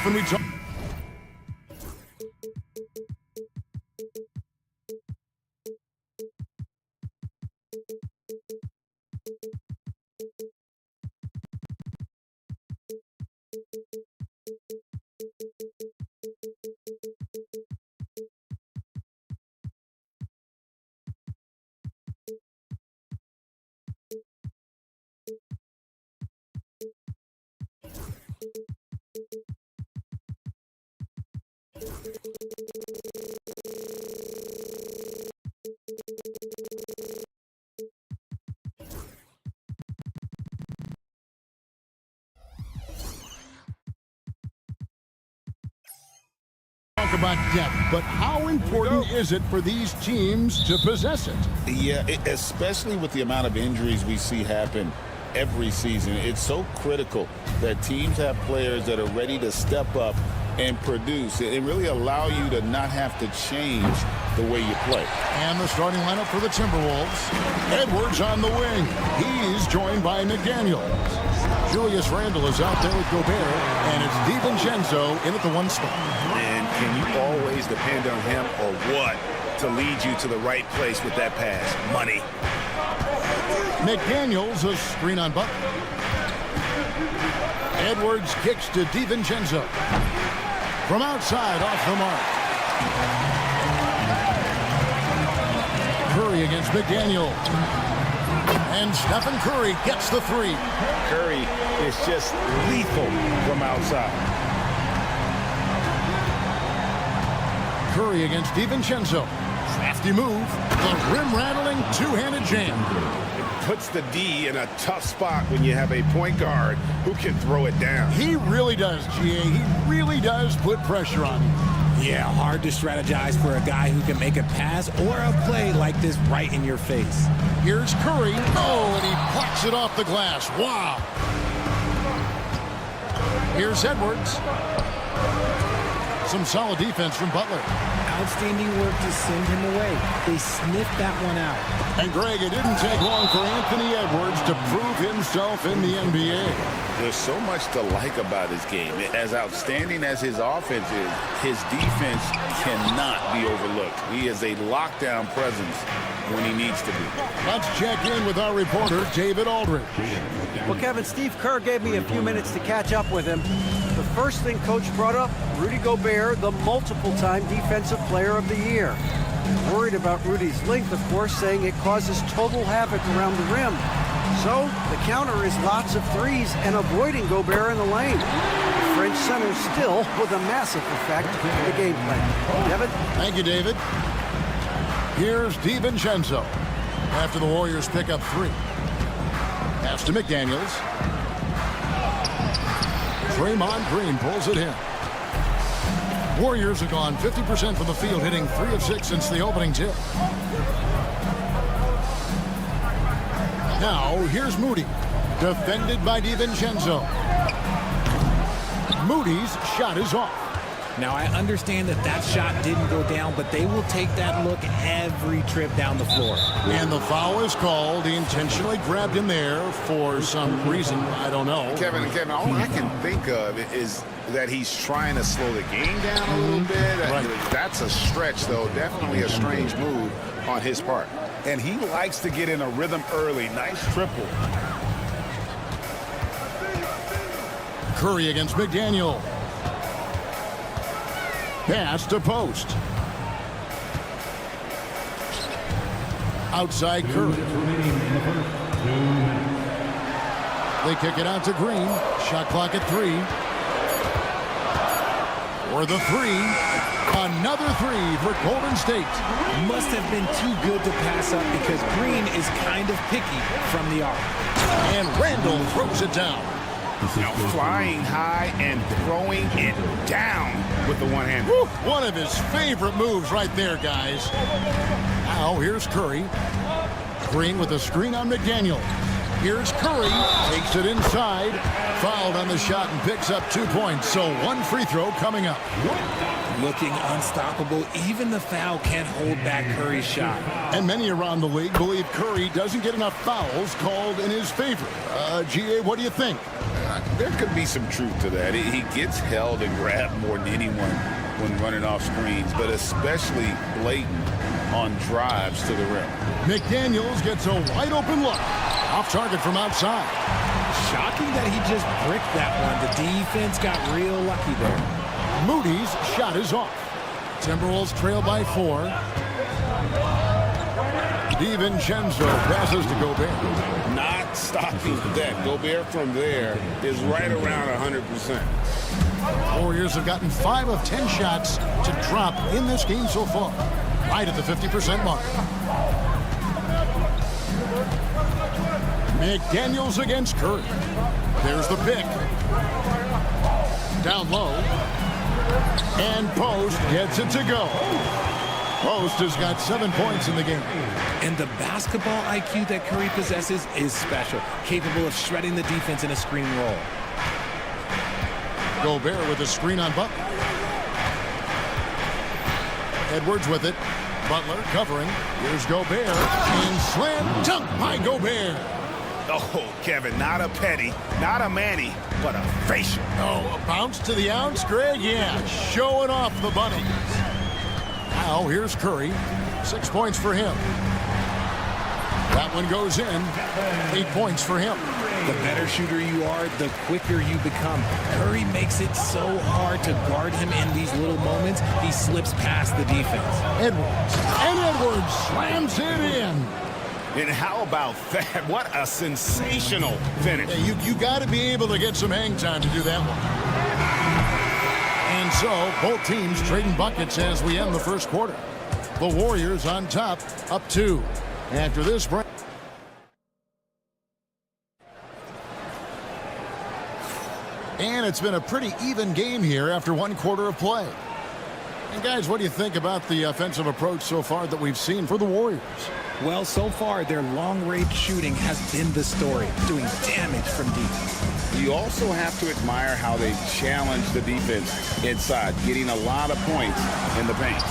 when we talk. About depth, but how important is it for these teams to possess it? Yeah, especially with the amount of injuries we see happen every season. It's so critical that teams have players that are ready to step up and produce and really allow you to not have to change the way you play. And the starting lineup for the Timberwolves. Edwards on the wing. He's joined by McDaniel. Julius Randle is out there with Gobert, and it's DiVincenzo in at the 1 spot. And can you always depend on him or what to lead you to the right place with that pass? Money. McDaniels a screen on Butler. Edwards kicks to DiVincenzo. From outside, off the mark. Curry against McDaniel. And Stephen Curry gets the 3. Curry is just lethal from outside. Curry against DiVincenzo. Crafty move. The rim-rattling two-handed jam. Puts the D in a tough spot when you have a point guard who can throw it down. He really does, GA. He really does put pressure on him. Yeah, hard to strategize for a guy who can make a pass or a play like this right in your face. Here's Curry. Oh, and he plucks it off the glass. Wow. Here's Edwards. Some solid defense from Butler. Outstanding work to send him away. They sniffed that one out. And Greg, it didn't take long for Anthony Edwards to prove himself in the NBA. There's so much to like about his game. As outstanding as his offense is, his defense cannot be overlooked. He is a lockdown presence when he needs to be. Let's check in with our reporter, David Aldridge. Well, Kevin, Steve Kerr gave me a few minutes to catch up with him. The first thing Coach brought up, Rudy Gobert, the multiple-time Defensive Player of the Year. Worried about Rudy's length, of course, saying it causes total havoc around the rim. So the counter is lots of threes and avoiding Gobert in the lane. The French center still with a massive effect in the game plan. Kevin? Thank you, David. Here's DiVincenzo after the Warriors pick up 3. Pass to McDaniels. Draymond Green pulls it in. Warriors have gone 50% from the field, hitting 3 of 6 since the opening tip. Now, here's Moody, defended by DiVincenzo. Moody's shot is off. Now, I understand that that shot didn't go down, but they will take that look every trip down the floor. And the foul is called. He intentionally grabbed him there for some reason. I don't know. Kevin, all I can think of is that he's trying to slow the game down a little bit. Right. That's a stretch, though. Definitely a strange move on his part. And he likes to get in a rhythm early. Nice triple. Curry against McDaniel. Pass to post. Outside Curry. They kick it out to Green. Shot clock at 3. For the 3. Another 3 for Golden State. Must have been too good to pass up because Green is kind of picky from the arc. And Randle throws it down. Now flying high and throwing it down with the one hand. One of his favorite moves right there, guys. Now here's Curry. Green with a screen on McDaniel. Here's Curry. Takes it inside. Fouled on the shot and picks up 2 points. So 1 free throw coming up. Looking unstoppable. Even the foul can't hold back Curry's shot. And many around the league believe Curry doesn't get enough fouls called in his favor. GA, what do you think? There could be some truth to that. He gets held and grabbed more than anyone when running off screens, but especially blatant on drives to the rim. McDaniels gets a wide open look. Off target from outside. Shocking that he just bricked that one. The defense got real lucky there. Moody's shot is off. Timberwolves trail by 4. DiVincenzo passes to Gobert. Not stopping that. Gobert from there is right around 100%. Warriors have gotten 5 of 10 shots to drop in this game so far. Right at the 50% mark. McDaniels against Curry. There's the pick. Down low. And Post gets it to go. Post has got 7 points in the game. And the basketball IQ that Curry possesses is special, capable of shredding the defense in a screen roll. Gobert with a screen on Butler. Edwards with it. Butler covering. Here's Gobert. And slam dunk by Gobert. Oh, Kevin, not a petty, not a Manny, but a facial. Oh, a bounce to the ounce, Greg? Yeah, showing off the bunnies. Now, here's Curry. 6 points for him. That one goes in. 8 points for him. The better shooter you are, the quicker you become. Curry makes it so hard to guard him in these little moments. He slips past the defense. Edwards. And Edwards slams it in. And how about that? What a sensational finish. Yeah, you got to be able to get some hang time to do that one. And so, both teams trading buckets as we end the first quarter. The Warriors on top, up 2. After this break. And it's been a pretty even game here after 1 quarter of play. And guys, what do you think about the offensive approach so far that we've seen for the Warriors? Well, so far, their long-range shooting has been the story, doing damage from deep. You also have to admire how they challenge the defense inside, getting a lot of points in the paint.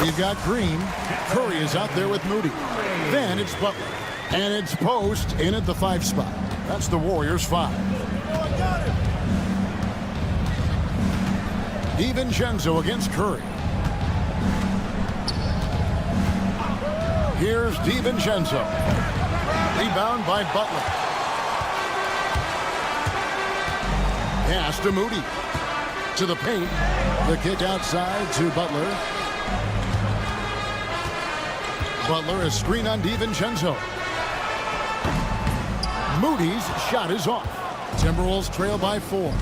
We've got Green. Curry is out there with Moody. Then it's Butler. And it's Post in at the 5 spot. That's the Warriors' 5. DiVincenzo against Curry. Here's DiVincenzo. Rebound by Butler. Pass to Moody. To the paint. The kick outside to Butler. Butler, a screen on DiVincenzo. Moody's shot is off. Timberwolves trail by 4.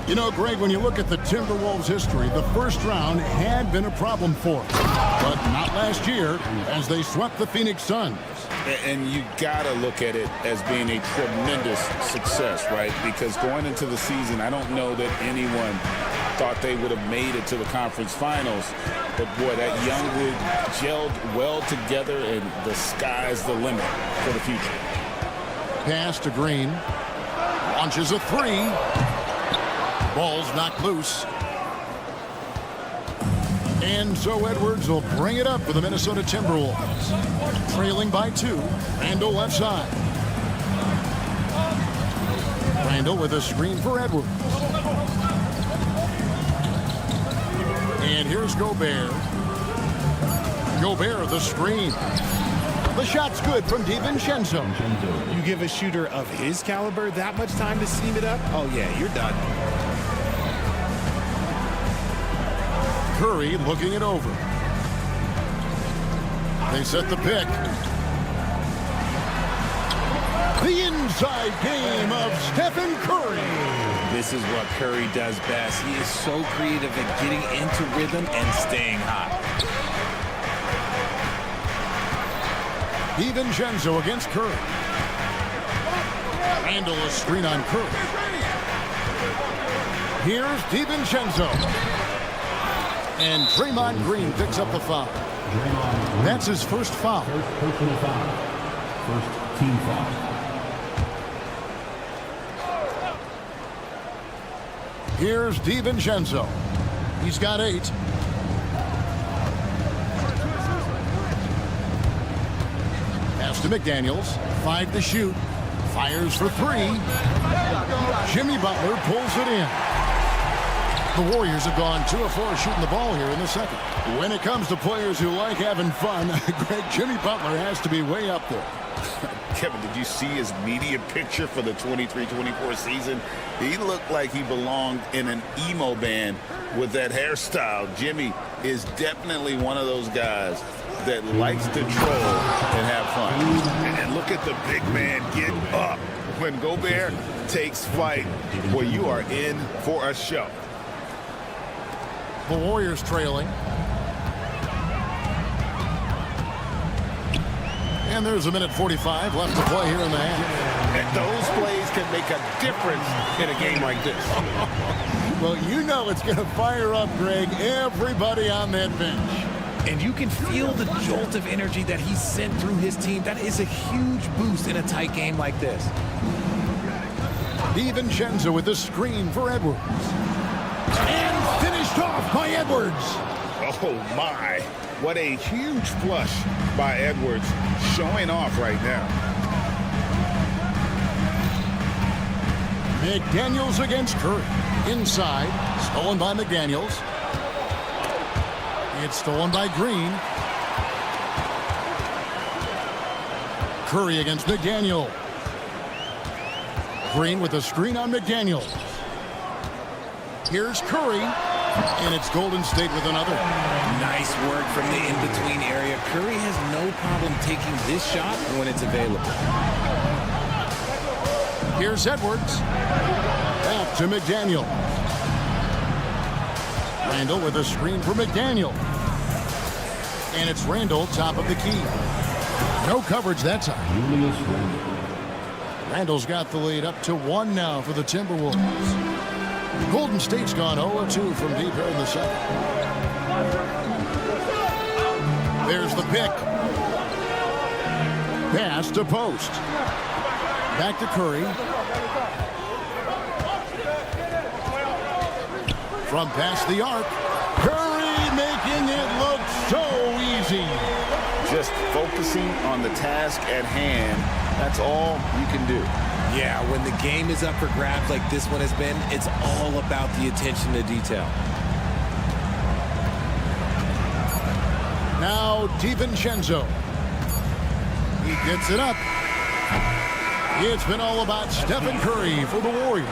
You know, Greg, when you look at the Timberwolves' history, the first round had been a problem for them. But not last year, as they swept the Phoenix Suns. And you got to look at it as being a tremendous success, right? Because going into the season, I don't know that anyone thought they would have made it to the conference finals. But, boy, that young group gelled well together, and the sky's the limit for the future. Pass to Green. Launches a 3. Ball's knocked loose. And so Edwards will bring it up for the Minnesota Timberwolves. Trailing by 2. Randall left side. Randall with a screen for Edwards. And here's Gobert. Gobert, the screen. The shot's good from DiVincenzo. You give a shooter of his caliber that much time to seam it up? Oh, yeah, you're done. Curry looking it over. They set the pick. The inside game of Stephen Curry. This is what Curry does best. He is so creative at getting into rhythm and staying hot. DiVincenzo against Curry. Randall a screen on Curry. Here's DiVincenzo. And Draymond Green picks up the foul. That's his first foul. First personal foul. First team foul. Here's DiVincenzo. He's got 8. Pass to McDaniels. 5 to shoot. Fires for 3. Jimmy Butler pulls it in. The Warriors have gone 2 of 4 shooting the ball here in the second. When it comes to players who like having fun, Greg, Jimmy Butler has to be way up there. Kevin, did you see his media picture for the 23-24 season? He looked like he belonged in an emo band with that hairstyle. Jimmy is definitely one of those guys that likes to troll and have fun. And look at the big man get up. When Gobert takes flight, well, you are in for a show. The Warriors trailing. And there's a minute 45 left to play here in the half. And those plays can make a difference in a game like this. Well, you know it's going to fire up, Greg, everybody on that bench. And you can feel the jolt of energy that he sent through his team. That is a huge boost in a tight game like this. DiVincenzo with the screen for Edwards. And finished off by Edwards. Oh, my. What a huge flush by Edwards, showing off right now. McDaniels against Curry. Inside, stolen by McDaniels. It's stolen by Green. Curry against McDaniel. Green with a screen on McDaniel. Here's Curry. And it's Golden State with another. Nice work from the in-between area. Curry has no problem taking this shot when it's available. Here's Edwards. Back to McDaniel. Randall with a screen for McDaniel. And it's Randall, top of the key. No coverage that time. Randall's got the lead up to 1 now for the Timberwolves. Golden State's gone 0-2 from deep here in the second. There's the pick. Pass to post. Back to Curry. From past the arc. Curry making it look so easy. Just focusing on the task at hand. That's all you can do. Yeah, when the game is up for grabs like this one has been, it's all about the attention to detail. Now DiVincenzo. He gets it up. It's been all about Stephen Curry for the Warriors.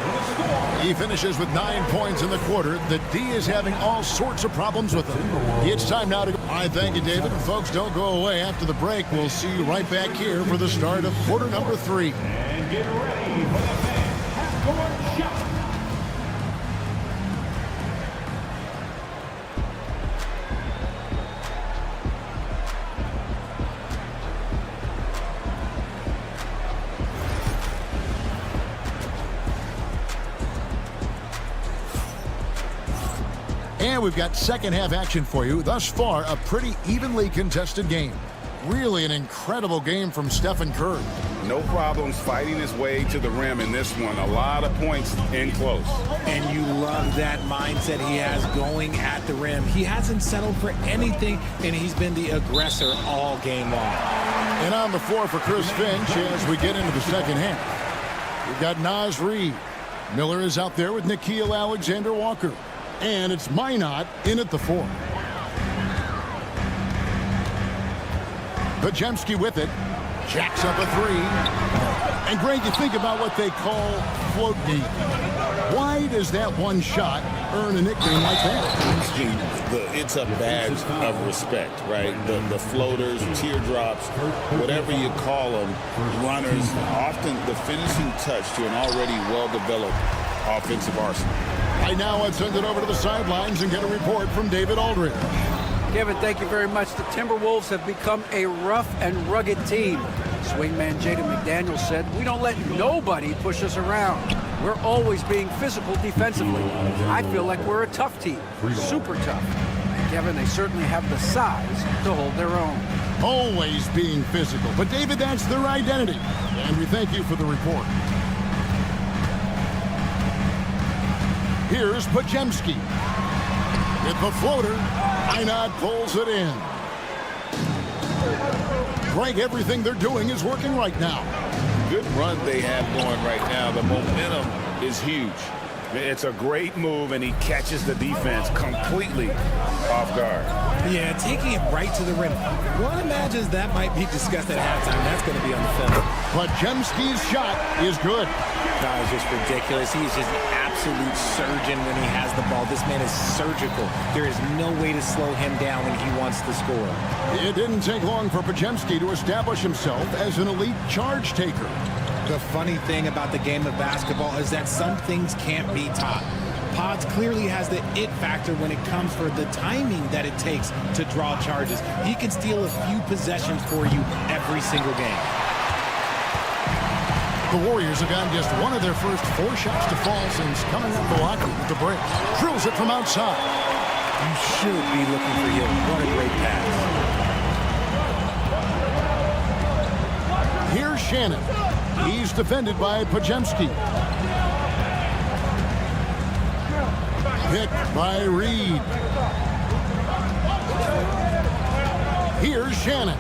He finishes with 9 points in the quarter. The D is having all sorts of problems with him. It's time now to go. I thank you, David. And folks, don't go away after the break. We'll see you right back here for the start of quarter number 3. And get ready for the fans half-court shot. And we've got second half action for you. Thus far, a pretty evenly contested game. Really an incredible game from Stephen Curry. No problems fighting his way to the rim in this one. A lot of points in close. And you love that mindset he has going at the rim. He hasn't settled for anything, and he's been the aggressor all game long. And on the floor for Chris Finch as we get into the second half. We've got Naz Reid. Miller is out there with Nickeil Alexander-Walker. And it's Minot in at the 4. Podziemski with it. Jacks up a 3. And Greg, you think about what they call float D. Why does that one shot earn a nickname like that? It's a badge of respect, right? The floaters, teardrops, whatever you call them, runners, often the finishing touch to an already well-developed offensive arsenal. Right now, I'd send it over to the sidelines and get a report from David Aldridge. Kevin, thank you very much. The Timberwolves have become a rough and rugged team. Swingman Jaden McDaniels said, "We don't let nobody push us around. We're always being physical defensively. I feel like we're a tough team, super tough." And Kevin, they certainly have the size to hold their own. Always being physical. But David, that's their identity. And we thank you for the report. Here's Podziemski. With the floater, Minot pulls it in. Greg, everything they're doing is working right now. good run they have going right now. The momentum is huge. It's a great move, and he catches the defense completely off guard. Yeah, taking it right to the rim. One imagines that might be discussed at halftime. That's going to be on the film. But Jemski's shot is good. That was just ridiculous. He is just an absolute surgeon when he has the ball. This man is surgical. There is no way to slow him down when he wants to score. It didn't take long for Pajemski to establish himself as an elite charge taker. The funny thing about the game of basketball is that some things can't be taught. Pods clearly has the it factor when it comes for the timing that it takes to draw charges. He can steal a few possessions for you every single game. The Warriors have gotten just one of their first 4 shots to fall since coming up Milwaukee with the break. Drills it from outside. You should be looking for him. What a great pass. Here's Shannon. He's defended by Pajemski. Picked by Reed. Here's Shannon.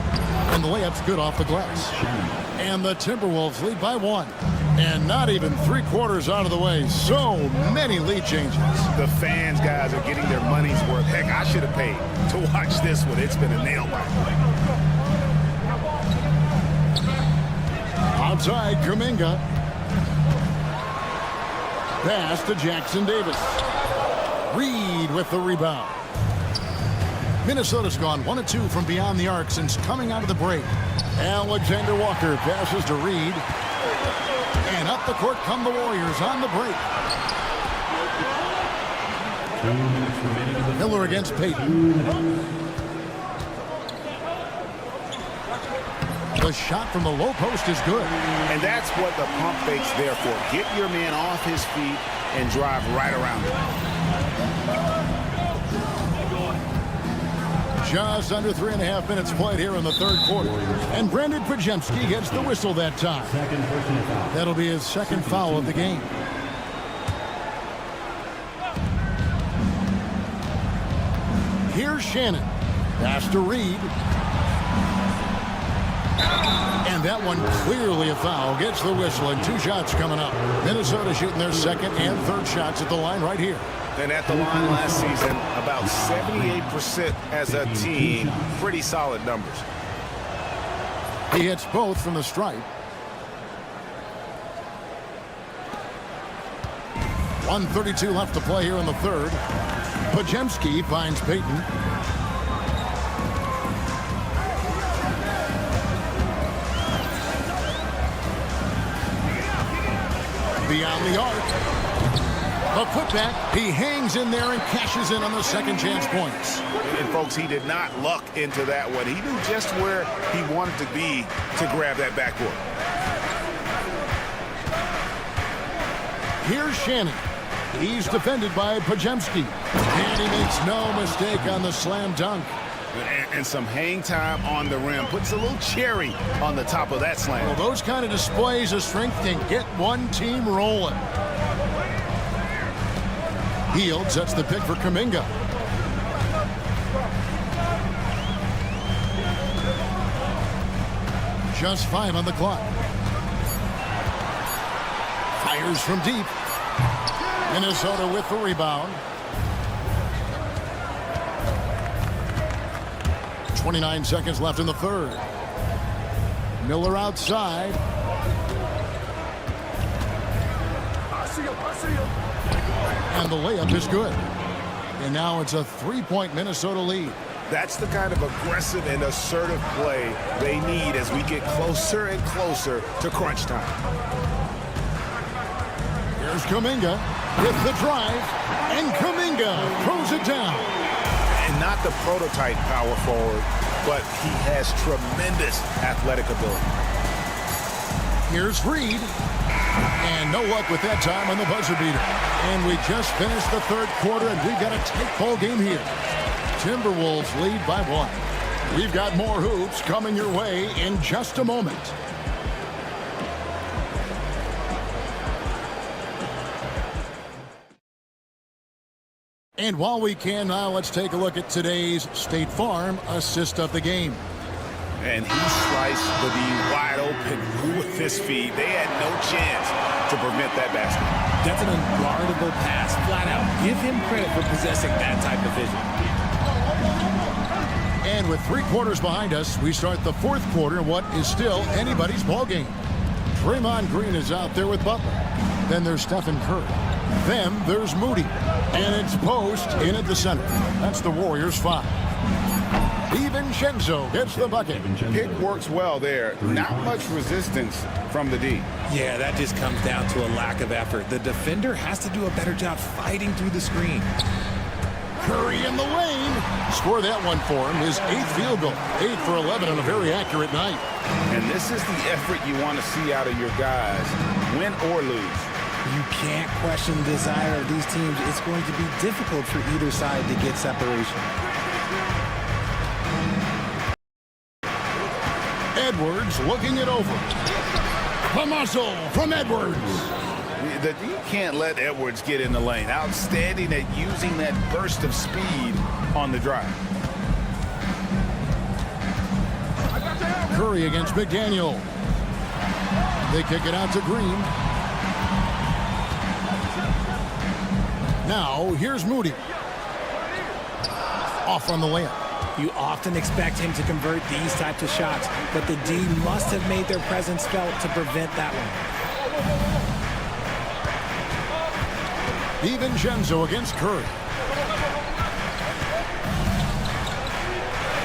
And the layup's good off the glass. And the Timberwolves lead by 1. And not even 3/4 out of the way. So many lead changes. The fans, guys, are getting their money's worth. Heck, I should have paid to watch this one. It's been a nail biter. Outside, Kuminga. Pass to Jackson Davis. Reed with the rebound. Minnesota's gone 1 of 2 from beyond the arc since coming out of the break. Alexander Walker passes to Reed. And up the court come the Warriors on the break. Miller against Payton. The shot from the low post is good. And that's what the pump fake's there for. Get your man off his feet and drive right around him. Just under 3.5 minutes played here in the 3rd quarter. And Brandon Pajemski gets the whistle that time. That'll be his 2nd foul of the game. Here's Shannon. Pass to Reed. And that one clearly a foul. Gets the whistle and 2 shots coming up. Minnesota shooting their 2nd and 3rd shots at the line right here. And at the line last season, about 78% as a team. Pretty solid numbers. He hits both from the stripe. 1:32 left to play here in the 3rd. Pajemski finds Payton. Beyond the arc. A putback. He hangs in there and cashes in on the 2nd chance points. And folks, he did not luck into that one. He knew just where he wanted to be to grab that backboard. Here's Shannon. He's defended by Pajemski. And he makes no mistake on the slam dunk. And some hang time on the rim. Puts a little cherry on the top of that slam. Well, those kind of displays of strength can get one team rolling. Hield sets the pick for Kuminga. Just 5 on the clock. Fires from deep. Minnesota with the rebound. 29 seconds left in the 3rd. Miller outside. And the layup is good. And now it's a 3-point Minnesota lead. That's the kind of aggressive and assertive play they need as we get closer and closer to crunch time. Here's Kuminga with the drive. And Kuminga throws it down. And not the prototype power forward, but he has tremendous athletic ability. Here's Reed. And no luck with that time on the buzzer beater. And we just finished the 3rd quarter, and we've got a tight ball game here. Timberwolves lead by 1. We've got more hoops coming your way in just a moment. And while we can now, let's take a look at today's State Farm assist of the game. And he sliced the D wide open with his feet. They had no chance to prevent that basket. That's an unguardable pass, flat out. Give him credit for possessing that type of vision. And with 3 quarters behind us, we start the 4th quarter in what is still anybody's ballgame. Draymond Green is out there with Butler. Then there's Stephen Curry. Then there's Moody. And it's Post in at the center. That's the Warriors' 5. DiVincenzo gets the bucket. Pick works well there. Not much resistance from the D. Yeah, that just comes down to a lack of effort. The defender has to do a better job fighting through the screen. Curry in the lane. Score that one for him. His 8th field goal. 8 for 11 on a very accurate night. And this is the effort you want to see out of your guys, win or lose. You can't question the desire of these teams. It's going to be difficult for either side to get separation. Edwards looking it over. The muscle from Edwards. You can't let Edwards get in the lane. Outstanding at using that burst of speed on the drive. Curry against McDaniel. They kick it out to Green. Now, here's Moody. Off on the layup. You often expect him to convert these types of shots, but the D must have made their presence felt to prevent that one. DiVincenzo against Curry.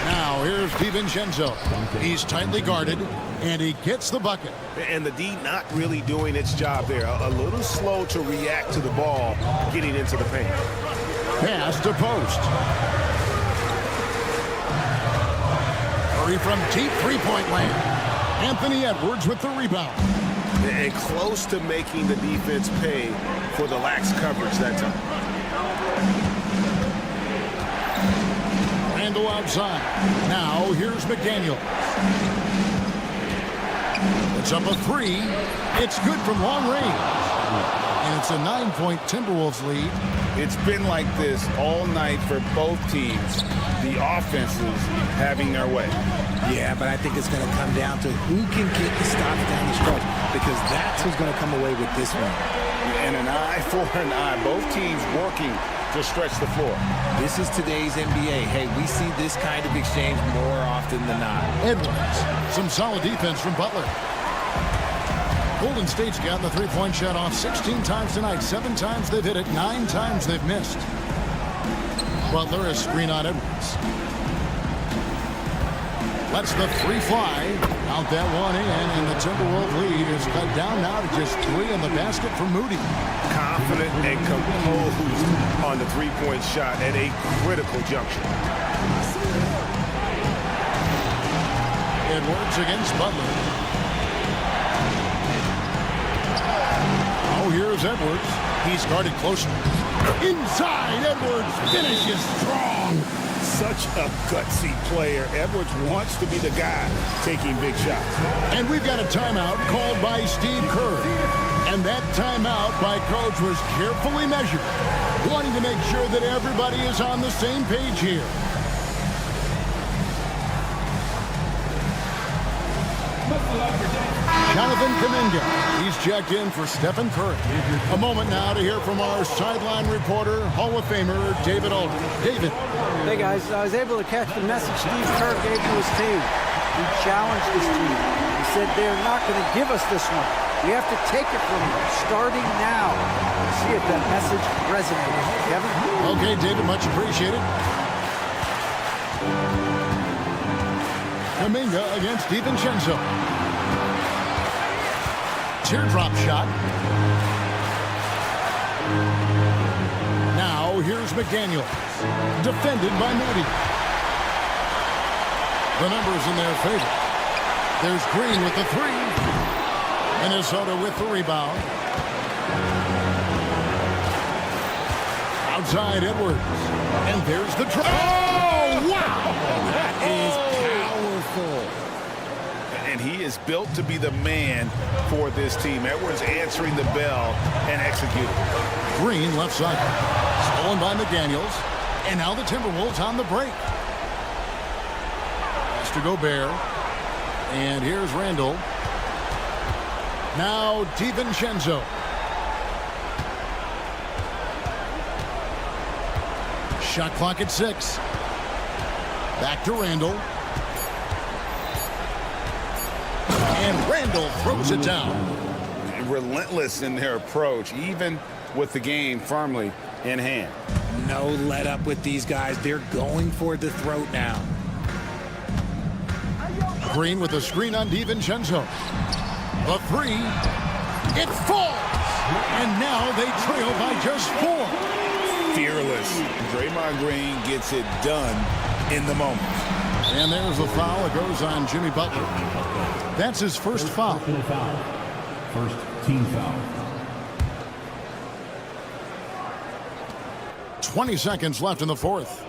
Now, here's DiVincenzo. He's tightly guarded, and he gets the bucket. And the D not really doing its job there. A little slow to react to the ball getting into the paint. Pass to Post. Curry from deep three-point land. Anthony Edwards with the rebound. And close to making the defense pay for the lax coverage that time. Randall outside. Now here's McDaniel. It's up a 3. It's good from long range. And it's a 9-point Timberwolves lead. It's been like this all night for both teams. The offenses having their way. Yeah, but I think it's going to come down to who can get the stops down the stretch, because that's who's going to come away with this one. And an eye for an eye. Both teams working to stretch the floor. This is today's NBA. Hey, we see this kind of exchange more often than not. Edwards. Some solid defense from Butler. Golden State's gotten the three-point shot off 16 times tonight. 7 times they've hit it. 9 times they've missed. Butler has screen on Edwards. Lets the 3 fly. Out that one in, and the Timberwolves lead is cut down now to just 3 in the basket for Moody. Confident and composed on the three-point shot at a critical juncture. Edwards against Butler. Oh, here's Edwards. He's guarded closer. Inside, Edwards finishes strong. Such a gutsy player. Edwards wants to be the guy taking big shots. And we've got a timeout called by Steve Kerr. And that timeout by Coach was carefully measured, wanting to make sure that everybody is on the same page here. Jonathan Kuminga. He's checked in for Stephen Curry. A moment now to hear from our sideline reporter, Hall of Famer David Aldridge. David. Hey, guys. I was able to catch the message Steve Kerr gave to his team. He challenged his team. He said they're not going to give us this one. We have to take it from them, starting now. Let's see if that message resonated. Kevin? Okay, David, much appreciated. Kuminga against DiVincenzo. Teardrop shot. Now here's McDaniel. Defended by Moody. The numbers in their favor. There's Green with the 3. Minnesota with the rebound. Outside Edwards. And there's the try. Oh, wow! That is powerful. And he is built to be the man for this team. Edwards answering the bell and executing. Green left side. Stolen by McDaniels. And now the Timberwolves on the break. Pass to Gobert. And here's Randall. Now DiVincenzo. Shot clock at 6. Back to Randall. And Randall throws it down. Relentless in their approach, even with the game firmly in hand. No let up with these guys. They're going for the throat now. Green with a screen on DiVincenzo. The 3. It falls. And now they trail by just 4. Fearless. Draymond Green gets it done in the moment. And there's the foul. It goes on Jimmy Butler. That's his first foul. First team foul. 20 seconds left in the fourth.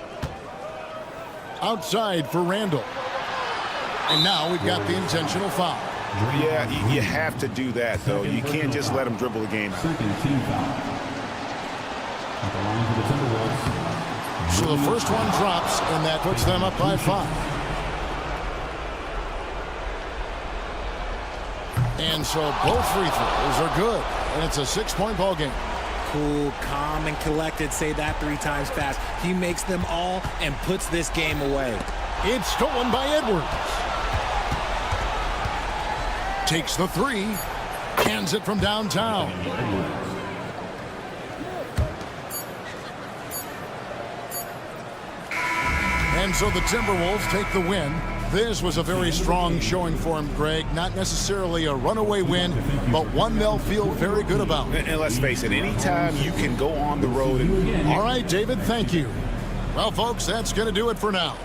Outside for Randall. And now we've got the intentional foul. Yeah, you have to do that, though. You can't just let him dribble the game. Second team foul. At the line for the Timberwolves. So the first one drops, and that puts them up by 5. And so both free throws are good, and it's a 6-point ball game. Cool, calm, and collected. Say that 3 times fast. He makes them all and puts this game away. It's stolen by Edwards. Takes the 3, hands it from downtown. And so the Timberwolves take the win. This was a very strong showing for him, Greg. Not necessarily a runaway win, but one they'll feel very good about. And let's face it, anytime you can go on the road. And all right, David, thank you. Well, folks, that's going to do it for now.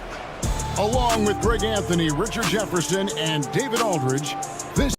Along with Greg Anthony, Richard Jefferson, and David Aldridge, this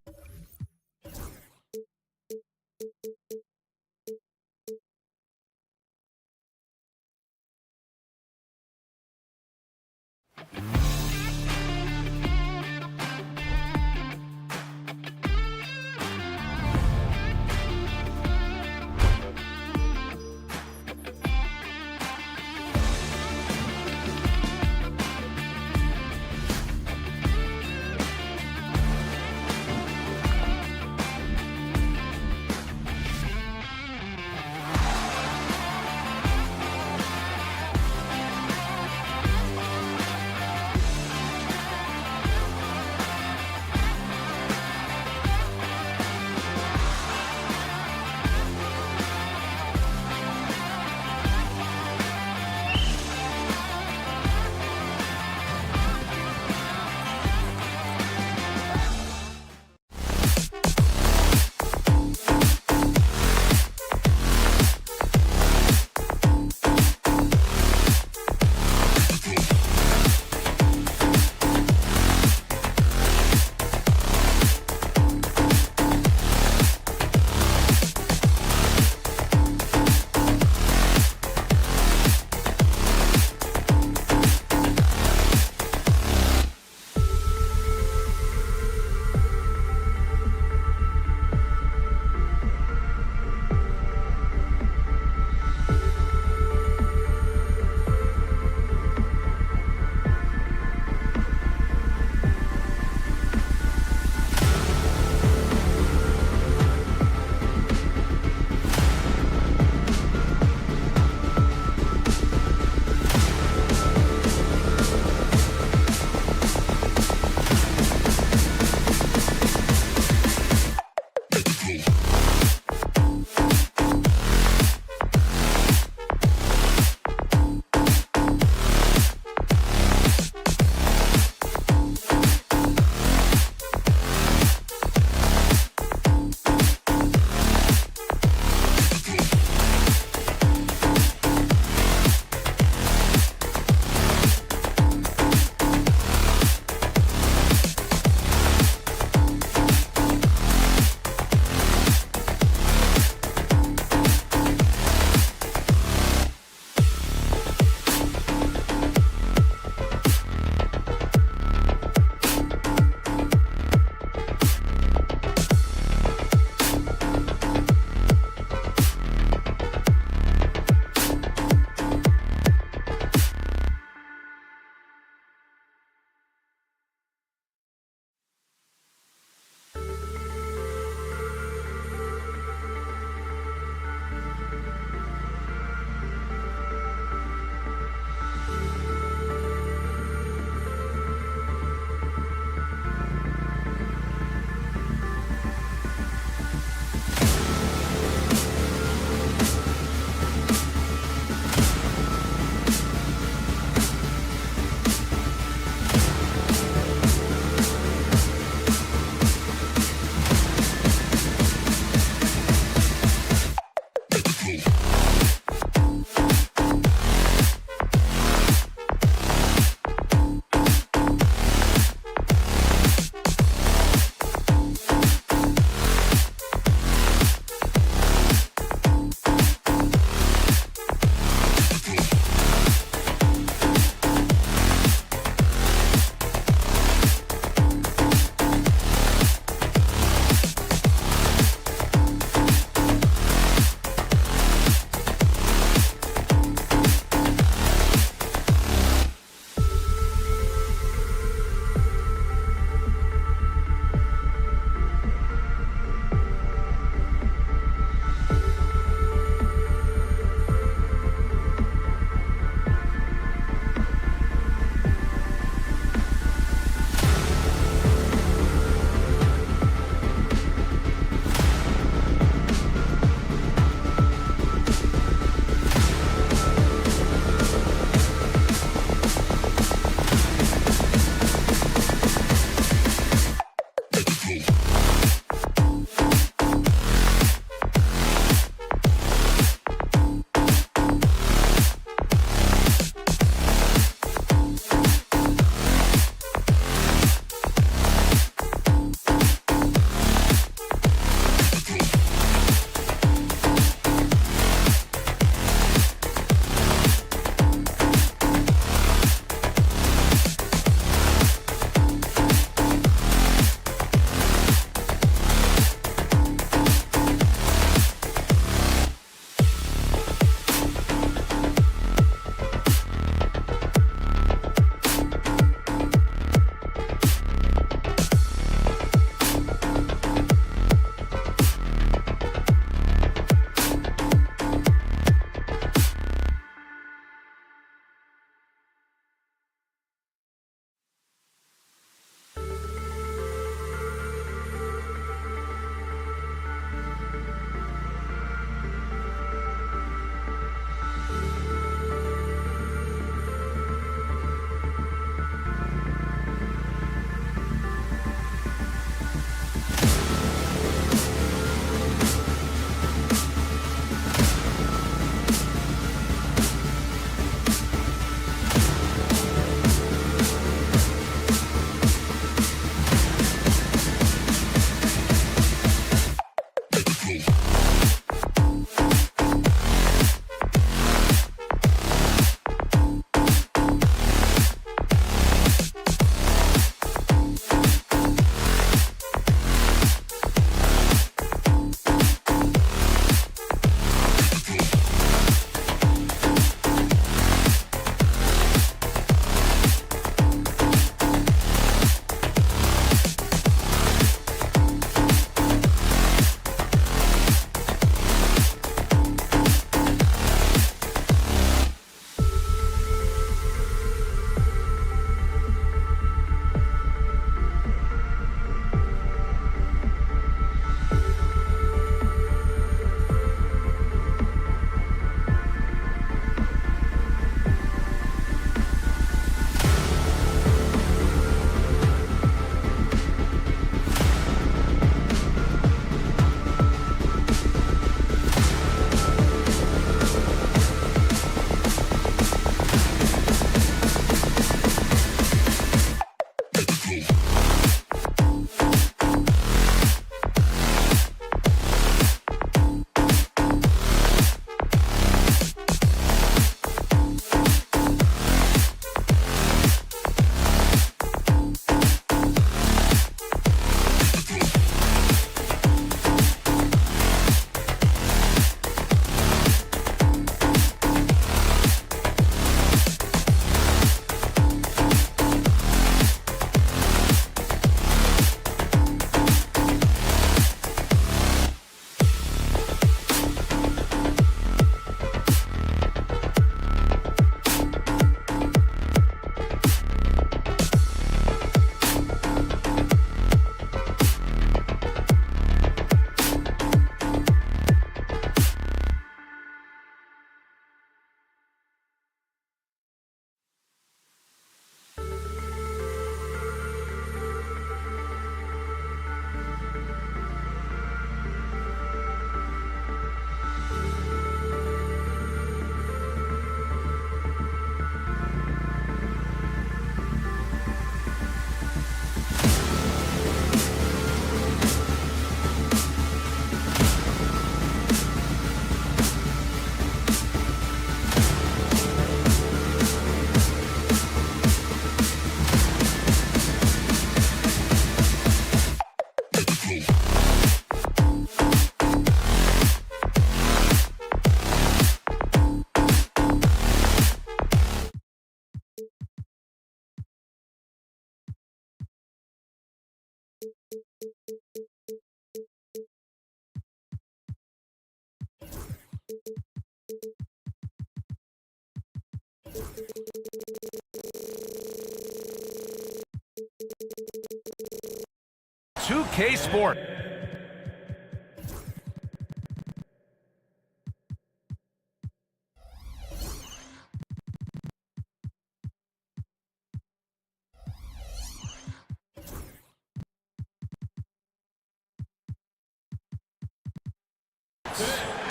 K Sport.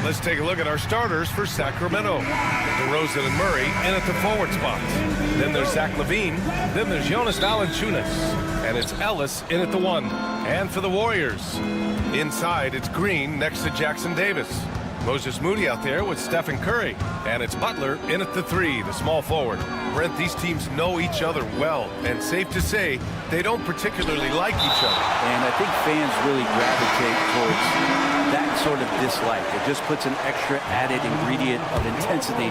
Let's take a look at our starters for Sacramento. DeRozan and Murray in at the forward spots. Then there's Zach LaVine. Then there's Jonas Valanciunas. And it's Ellis in at the 1. And for the Warriors, inside it's Green next to Jackson Davis. Moses Moody out there with Stephen Curry. And it's Butler in at the 3, the small forward. Brent, these teams know each other well. And safe to say, they don't particularly like each other. And I think fans really gravitate towards that sort of dislike. It just puts an extra added ingredient of intensity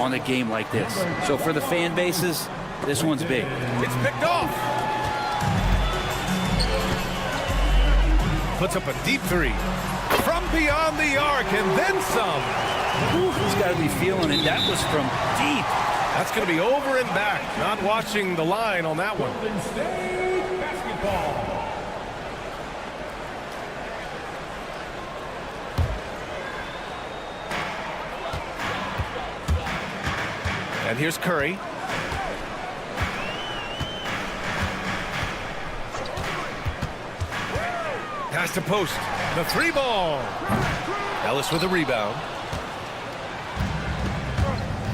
on a game like this. So for the fan bases, this one's big. It's picked off. Puts up a deep 3. From beyond the arc and then some. He's got to be feeling it. That was from deep. That's going to be over and back. Not watching the line on that one. Golden State basketball. And here's Curry. Pass to post. The 3 ball. Ellis with a rebound.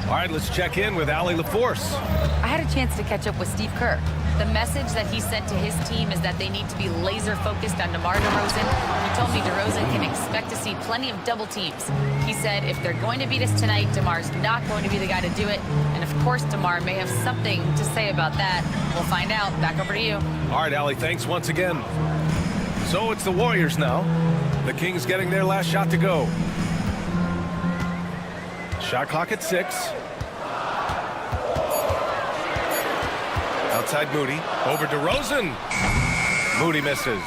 All right, let's check in with Allie LaForce. I had a chance to catch up with Steve Kerr. The message that he sent to his team is that they need to be laser focused on DeMar DeRozan. He told me DeRozan can expect to see plenty of double teams. He said if they're going to beat us tonight, DeMar's not going to be the guy to do it. And of course, DeMar may have something to say about that. We'll find out. Back over to you. All right, Allie, thanks once again. So it's the Warriors now. The Kings getting their last shot to go. Shot clock at 6. Outside Moody. Over DeRozan. Moody misses.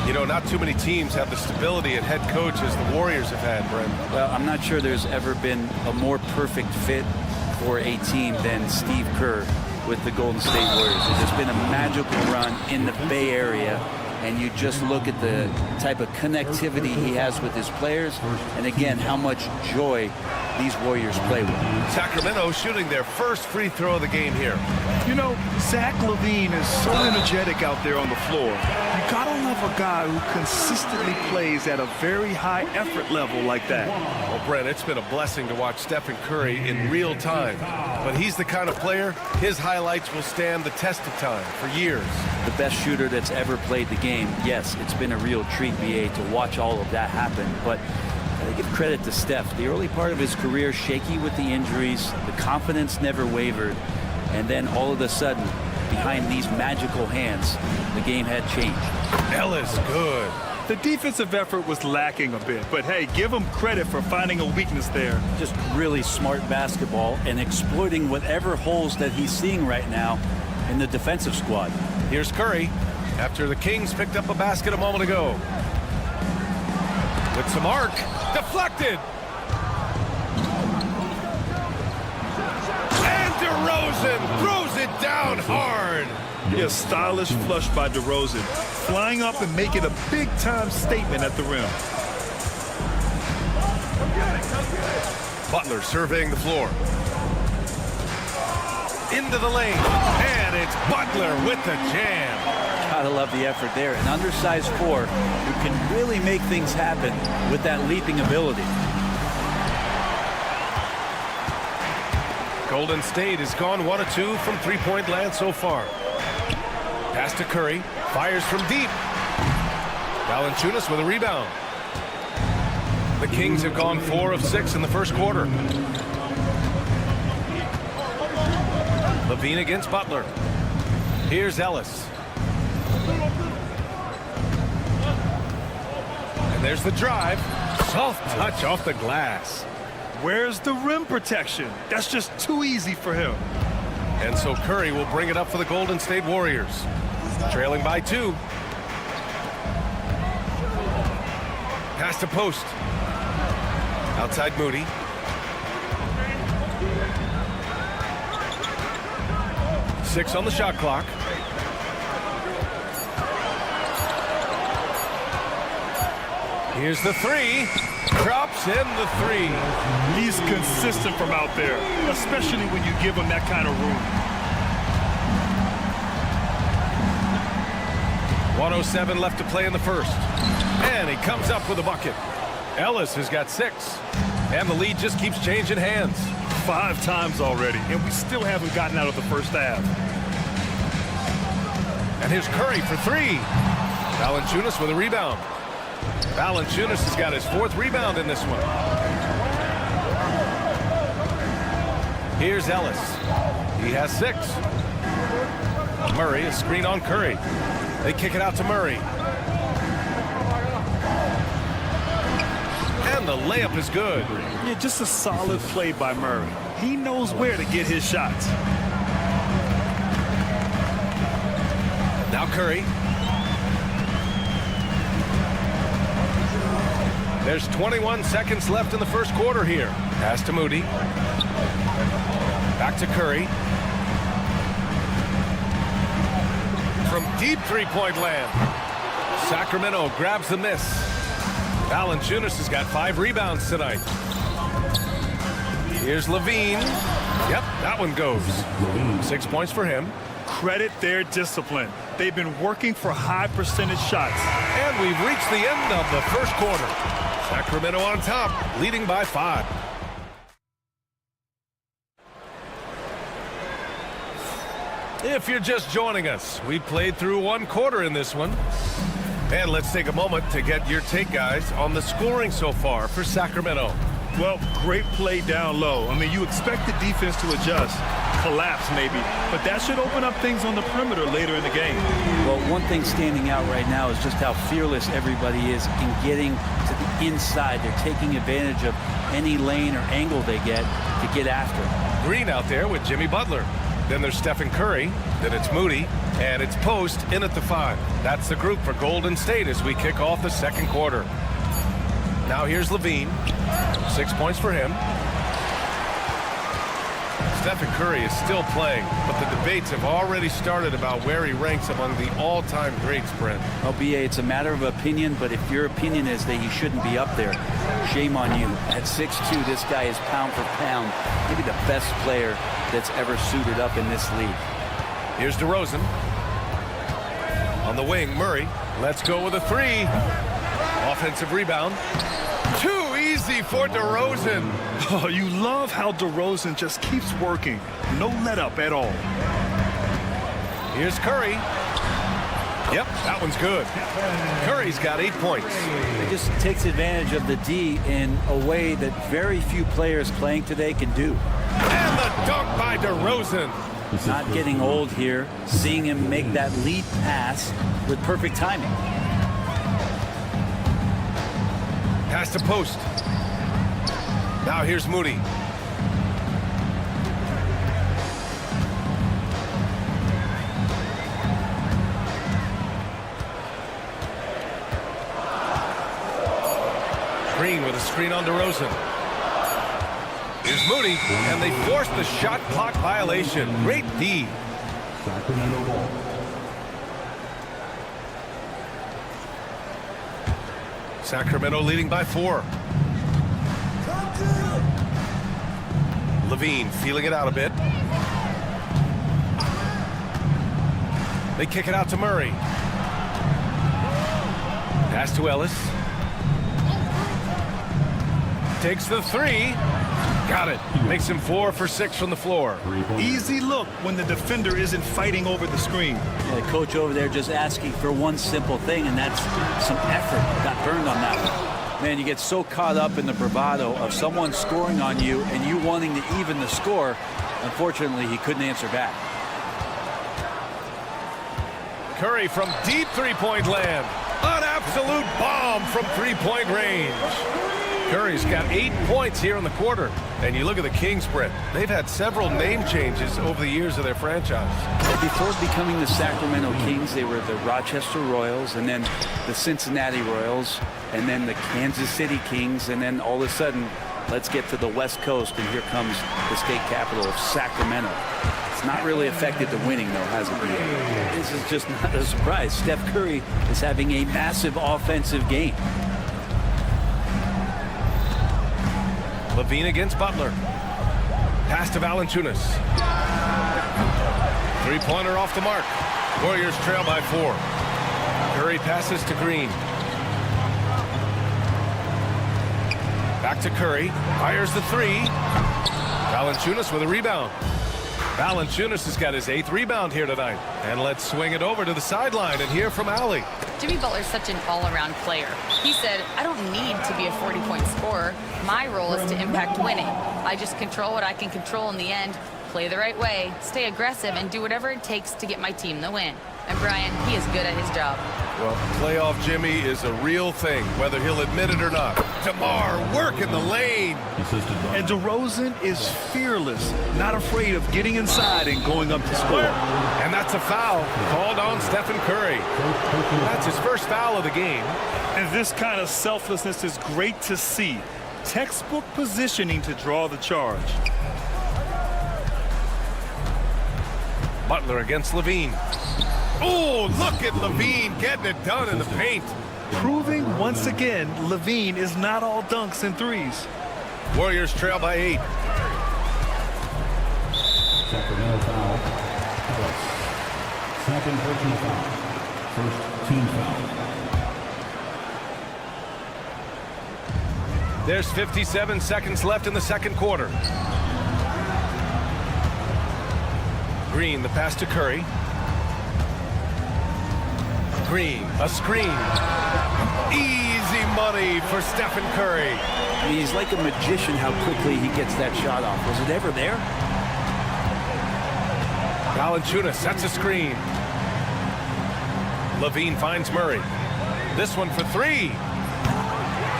You know, not too many teams have the stability at head coach as the Warriors have had, Brent. Well, I'm not sure there's ever been a more perfect fit for a team than Steve Kerr with the Golden State Warriors. It's just been a magical run in the Bay Area. And you just look at the type of connectivity he has with his players. And again, how much joy these Warriors play with. Sacramento shooting their first free throw of the game here. You know, Zach LaVine is so energetic out there on the floor. You gotta love a guy who consistently plays at a very high effort level like that. Well, Brent, it's been a blessing to watch Stephen Curry in real time. But he's the kind of player, his highlights will stand the test of time for years. The best shooter that's ever played the game. Yes, it's been a real treat, BA, to watch all of that happen. But I give credit to Steph. The early part of his career, shaky with the injuries, the confidence never wavered, and then all of a sudden, behind these magical hands, the game had changed. Ellis, good. The defensive effort was lacking a bit, but hey, give him credit for finding a weakness there. Just really smart basketball and exploiting whatever holes that he's seeing right now in the defensive squad. Here's Curry after the Kings picked up a basket a moment ago. With some arc. Deflected. And DeRozan throws it down hard. Yeah, stylish flush by DeRozan. Flying up and making a big-time statement at the rim. Butler surveying the floor. Into the lane. And it's Butler with the jam. Gotta love the effort there. An undersized 4 who can really make things happen with that leaping ability. Golden State has gone 1 of 2 from three-point land so far. Pass to Curry. Fires from deep. Valanciunas with a rebound. The Kings have gone 4 of 6 in the first quarter. LaVine against Butler. Here's Ellis. And there's the drive. Soft touch off the glass. Where's the rim protection? That's just too easy for him. And so Curry will bring it up for the Golden State Warriors. Trailing by 2. Pass to post. Outside Moody. Here's the three. Drops in the three. He's consistent from out there, especially when you give him that kind of room. 1:07 left to play in the first. And he comes up with a bucket. Ellis has got 6. And the lead just keeps changing hands. 5 times already, and we still haven't gotten out of the first half. And here's Curry for 3. Valanciunas with a rebound. Valanciunas has got his 4th rebound in this one. Here's Ellis. He has 6. Murray, a screen on Curry. They kick it out to Murray. And the layup is good. Yeah, just a solid play by Murray. He knows where to get his shots. Now Curry. There's 21 seconds left in the first quarter here. Pass to Moody. Back to Curry. From deep three-point land. Sacramento grabs the miss. Valanciunas has got 5 rebounds tonight. Here's Levine. Yep, that one goes. 6 points for him. Credit their discipline. They've been working for high percentage shots. And we've reached the end of the first quarter. Sacramento on top, leading by 5. If you're just joining us, we played through 1 quarter in this one. And let's take a moment to get your take, guys, on the scoring so far for Sacramento. Well, great play down low. I mean, you expect the defense to adjust, collapse maybe, but that should open up things on the perimeter later in the game. Well, one thing standing out right now is just how fearless everybody is in getting to the inside. They're taking advantage of any lane or angle they get to get after. Green out there with Jimmy Butler. Then there's Stephen Curry. Then it's Moody. And it's Post in at the 5. That's the group for Golden State as we kick off the second quarter. Now here's Levine. 6 points for him. Stephen Curry is still playing, but the debates have already started about where he ranks among the all-time greats, Brent. Well, BA, it's a matter of opinion, but if your opinion is that he shouldn't be up there, shame on you. At 6'2", this guy is pound for pound, maybe the best player that's ever suited up in this league. Here's DeRozan. On the wing, Murray. Let's go with a 3. Offensive rebound. Too easy for DeRozan. Oh, you love how DeRozan just keeps working. No let up at all. Here's Curry. Yep, that one's good. Curry's got 8 points. He just takes advantage of the D in a way that very few players playing today can do. And the dunk by DeRozan. Not getting old here, seeing him make that lead pass with perfect timing. Pass to Post. Now here's Moody. Green with a screen on DeRozan. Here's Moody, and they force the shot clock violation. Great D. Sacramento leading by 4. Levine feeling it out a bit. They kick it out to Murray. Pass to Ellis. Takes the 3. Got it. Makes him 4 for 6 from the floor. Easy look when the defender isn't fighting over the screen. Yeah, the coach over there just asking for one simple thing, and that's some effort. Got burned on that one. Man, you get so caught up in the bravado of someone scoring on you and you wanting to even the score. Unfortunately, he couldn't answer back. Curry from deep three-point land. An absolute bomb from three-point range. Curry's got 8 points here in the quarter. And you look at the Kings, Brett. They've had several name changes over the years of their franchise. Before becoming the Sacramento Kings, they were the Rochester Royals, and then the Cincinnati Royals, and then the Kansas City Kings, and then all of a sudden, let's get to the West Coast, and here comes the state capital of Sacramento. It's not really affected the winning, though, has it been? This is just not a surprise. Steph Curry is having a massive offensive game. Levine against Butler. Pass to Valanciunas. Three-pointer off the mark. Warriors trail by 4. Curry passes to Green. Back to Curry. Fires the 3. Valanciunas with a rebound. Valanciunas has got his 8th rebound here tonight. And let's swing it over to the sideline and hear from Allie. Jimmy Butler's such an all-around player. He said, I don't need to be a 40-point scorer. My role is to impact winning. I just control what I can control in the end, play the right way, stay aggressive, and do whatever it takes to get my team the win. And Brian, he is good at his job. Well, playoff Jimmy is a real thing, whether he'll admit it or not. DeMar work in the lane. And DeRozan is fearless, not afraid of getting inside and going up to score. And that's a foul called on Stephen Curry. That's his first foul of the game. And this kind of selflessness is great to see. Textbook positioning to draw the charge. Butler against Levine. Oh, look at Levine getting it done in the paint. Proving once again, Levine is not all dunks and threes. Warriors trail by 8. Sacramento foul. Second personal foul. First team foul. There's 57 seconds left in the second quarter. Green, the pass to Curry. Green, a screen. Easy money for Stephen Curry. I mean, he's like a magician how quickly he gets that shot off. Was it ever there? Valanciunas sets a screen. Levine finds Murray. This one for 3.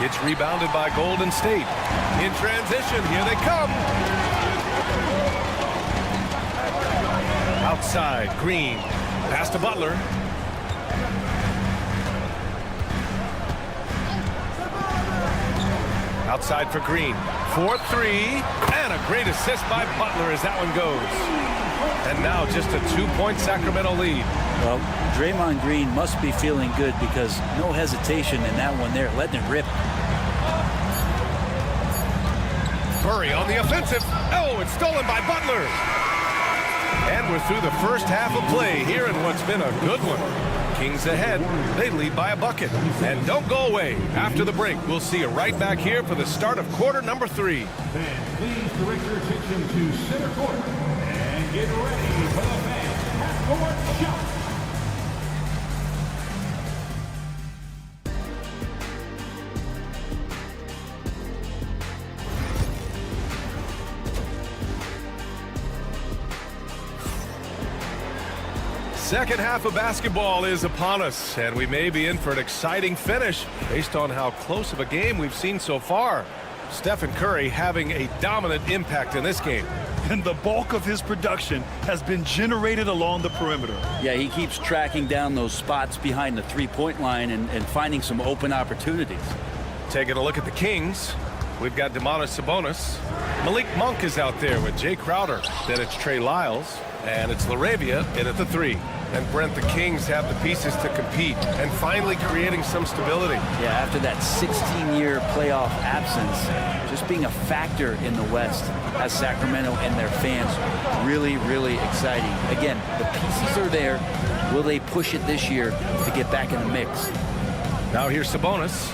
It's rebounded by Golden State. In transition, here they come. Outside, Green. Pass to Butler. Outside for Green. 4-3. And a great assist by Butler as that one goes. And now just a 2-point Sacramento lead. Well, Draymond Green must be feeling good because no hesitation in that one there, letting it rip. Curry on the offensive. Oh, it's stolen by Butler. And we're through the first half of play here in what's been a good one. Kings ahead. They lead by a bucket. And don't go away. After the break, we'll see you right back here for the start of quarter number 3. Then please direct your attention to center court and get ready for the half-court shot. Second half of basketball is upon us, and we may be in for an exciting finish based on how close of a game we've seen so far. Stephen Curry having a dominant impact in this game. And the bulk of his production has been generated along the perimeter. Yeah, he keeps tracking down those spots behind the three-point line and finding some open opportunities. Taking a look at the Kings, we've got Domantas Sabonis. Malik Monk is out there with Jay Crowder. Then it's Trey Lyles, and it's LaRavia in at the 3. And Brent, the Kings have the pieces to compete and finally creating some stability. Yeah, after that 16-year playoff absence, just being a factor in the West has Sacramento and their fans really, really exciting. Again, the pieces are there. Will they push it this year to get back in the mix? Now here's Sabonis.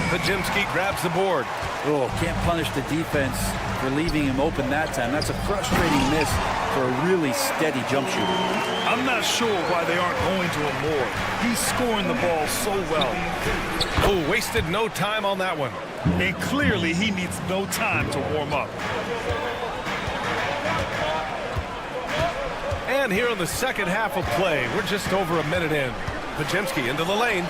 Pajimski grabs the board. Oh, can't punish the defense for leaving him open that time. That's a frustrating miss for a really steady jump shooter. I'm not sure why they aren't going to him more. He's scoring the ball so well. Oh, wasted no time on that one. And clearly he needs no time to warm up. And here in the second half of play, we're just over a minute in. Pajimski into the lane.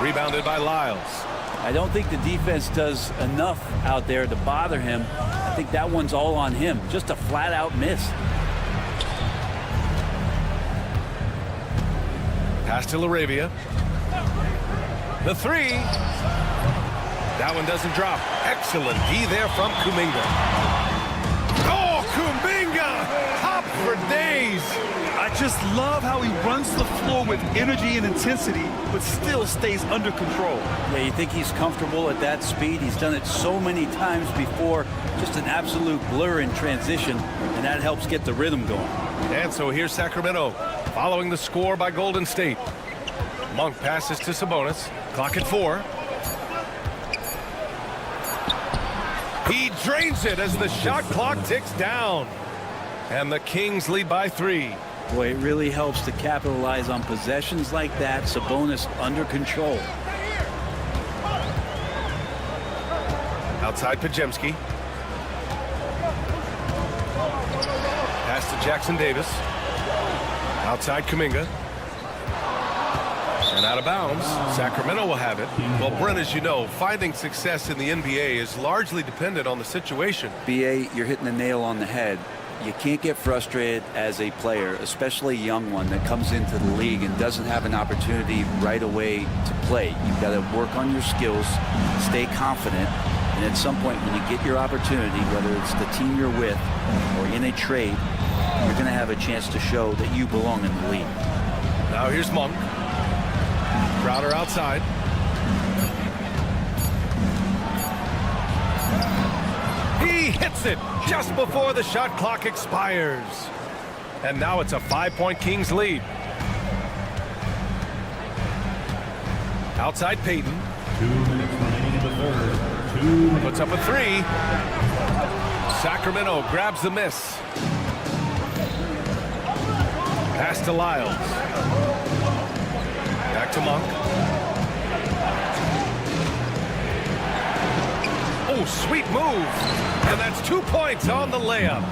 Rebounded by Lyles. I don't think the defense does enough out there to bother him. I think that one's all on him. Just a flat-out miss. Pass to LaRavia. The 3. That one doesn't drop. Excellent D there from Kuminga. Oh, Kuminga! Hop for days! I just love how he runs the floor with energy and intensity, but still stays under control. Yeah, you think he's comfortable at that speed? He's done it so many times before. Just an absolute blur in transition, and that helps get the rhythm going. And so here's Sacramento, following the score by Golden State. Monk passes to Sabonis. Clock at 4. He drains it as the shot clock ticks down. And the Kings lead by 3. Boy, it really helps to capitalize on possessions like that. Sabonis under control. Outside Pajemski. Pass to Jackson Davis. Outside Kuminga. And out of bounds. Sacramento will have it. Well, Brent, as you know, finding success in the NBA is largely dependent on the situation. BA, you're hitting the nail on the head. You can't get frustrated as a player, especially a young one that comes into the league and doesn't have an opportunity right away to play. You've got to work on your skills, stay confident, and at some point when you get your opportunity, whether it's the team you're with or in a trade, you're going to have a chance to show that you belong in the league. Now here's Monk. Crowder outside. He hits it just before the shot clock expires. And now it's a 5-point Kings lead. Outside Payton. 2 minutes remaining in the third. 2 minutes. Puts up a 3. Sacramento grabs the miss. Pass to Lyles. Back to Monk. Oh, sweet move. And that's 2 points on the layup.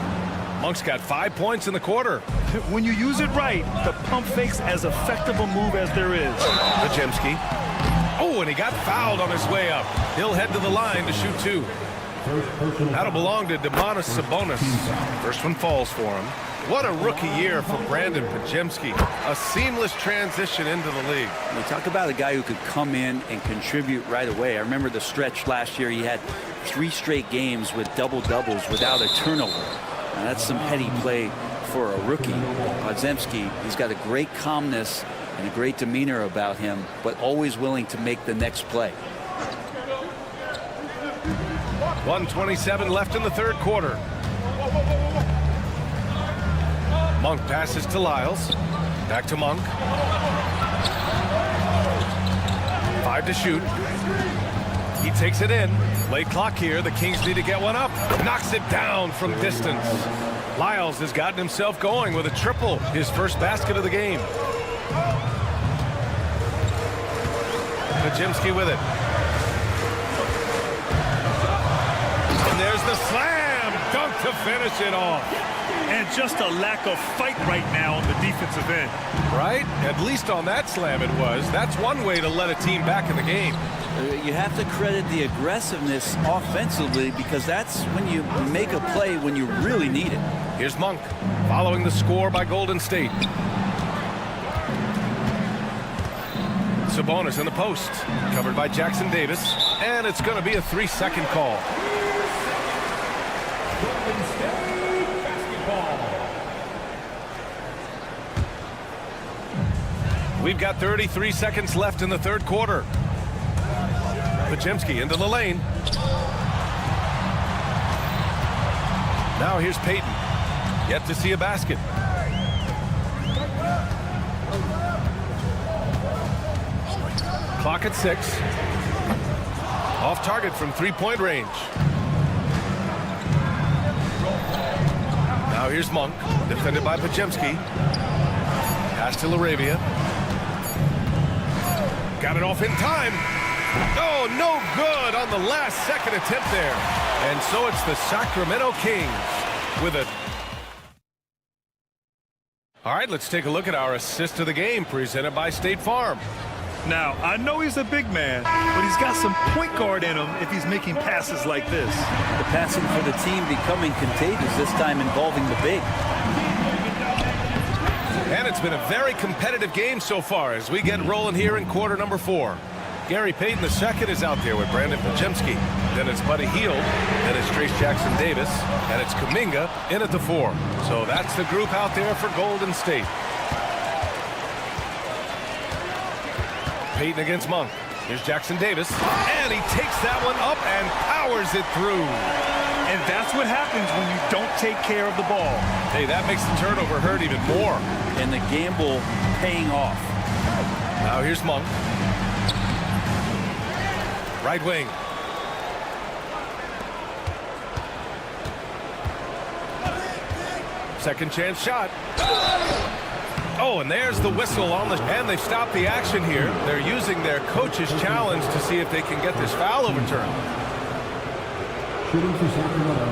Monk's got 5 points in the quarter. When you use it right, the pump fake's as effective a move as there is. Pajemski. Oh, and he got fouled on his way up. He'll head to the line to shoot 2. That'll belong to Domantas Sabonis. First one falls for him. What a rookie year for Brandon Pajemski. A seamless transition into the league. You talk about a guy who could come in and contribute right away. I remember the stretch last year. He had 3 straight games with double-doubles without a turnover. Now, that's some heady play for a rookie. Pajemski, he's got a great calmness and a great demeanor about him, but always willing to make the next play. 1:27 left in the third quarter. Monk passes to Lyles. Back to Monk. 5 to shoot. He takes it in. Late clock here. The Kings need to get one up. Knocks it down from distance. Lyles has gotten himself going with a triple. His first basket of the game. Pajemski with it. And there's the slam. Dunk to finish it off. And just a lack of fight right now on the defensive end. Right? At least on that slam it was. That's one way to let a team back in the game. You have to credit the aggressiveness offensively because that's when you make a play when you really need it. Here's Monk following the score by Golden State. Sabonis in the post. Covered by Jackson Davis. And it's going to be a 3-second call. We've got 33 seconds left in the third quarter. Pajemski into the lane. Now here's Payton. Yet to see a basket. Clock at 6. Off target from 3-point range. Now here's Monk. Defended by Pajemski. Pass to LaRavia. Got it off in time. Oh, no good on the last second attempt there. And so it's the Sacramento Kings with it. All right, let's take a look at our assist of the game presented by State Farm. Now, I know he's a big man, but he's got some point guard in him if he's making passes like this. The passing for the team becoming contagious, this time involving the big. And it's been a very competitive game so far as we get rolling here in quarter number 4. Gary Payton II is out there with Brandon Pajemski. Then it's Buddy Hield. Then it's Trace Jackson-Davis. And it's Kuminga in at the 4. So that's the group out there for Golden State. Payton against Monk. Here's Jackson-Davis. And he takes that one up and powers it through. And that's what happens when you don't take care of the ball. Hey, that makes the turnover hurt even more. And the gamble paying off. Now here's Monk. Right wing. Second chance shot. Oh, and there's the whistle on the... And they've stopped the action here. They're using their coach's challenge to see if they can get this foul overturned. Shooting for Sacramento,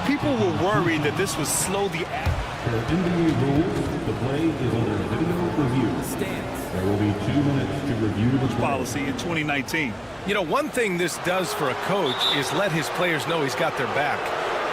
People were worried that this would slow the action. per NBA rules, the play is under video review. There will be 2 minutes to review the play. Policy in 2019. You know, one thing this does for a coach is let his players know he's got their back.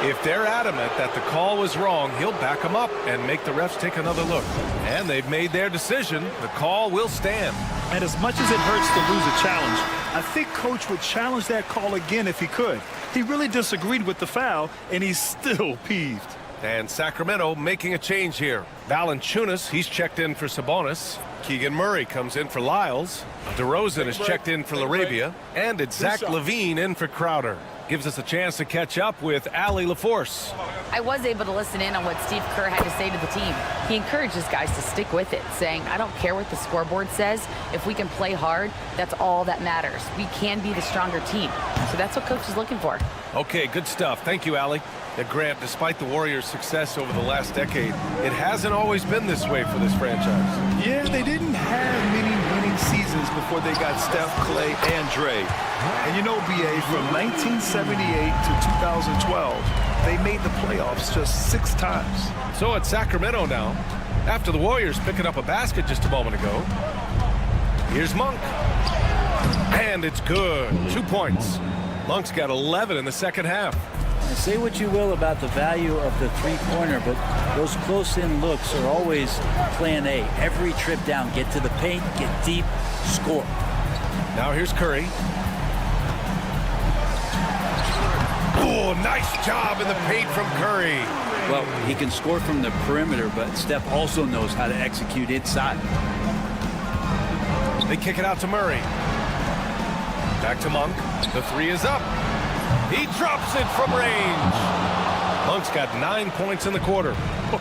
If they're adamant that the call was wrong, he'll back them up and make the refs take another look. And they've made their decision. The call will stand. And as much as it hurts to lose a challenge, I think Coach would challenge that call again if he could. He really disagreed with the foul, and he's still peeved. And Sacramento making a change here. Valanciunas, he's checked in for Sabonis. Keegan Murray comes in for Lyles. DeRozan is checked in for LaRavia. And it's Zach LaVine in for Crowder. Gives us a chance to catch up with Allie LaForce. I was able to listen in on what Steve Kerr had to say to the team. He encourages guys to stick with it, saying, I don't care what the scoreboard says. If we can play hard, that's all that matters. We can be the stronger team. So that's what Coach is looking for. Okay, good stuff. Thank you, Allie. Grant, despite the Warriors' success over the last decade, it hasn't always been this way for this franchise. Yeah, they didn't have many winning seasons before they got Steph, Clay, and Dre. And you know, BA, from 1978 to 2012, they made the playoffs just 6 times. So it's Sacramento now, after the Warriors picking up a basket just a moment ago. Here's Monk. And it's good. 2 points. Monk's got 11 in the second half. Say what you will about the value of the three-pointer, but those close-in looks are always plan A. Every trip down, get to the paint, get deep, score. Now here's Curry. Oh, nice job in the paint from Curry. Well, he can score from the perimeter, but Steph also knows how to execute inside. They kick it out to Murray. Back to Monk. The 3 is up. He drops it from range. Monk's got 9 points in the quarter.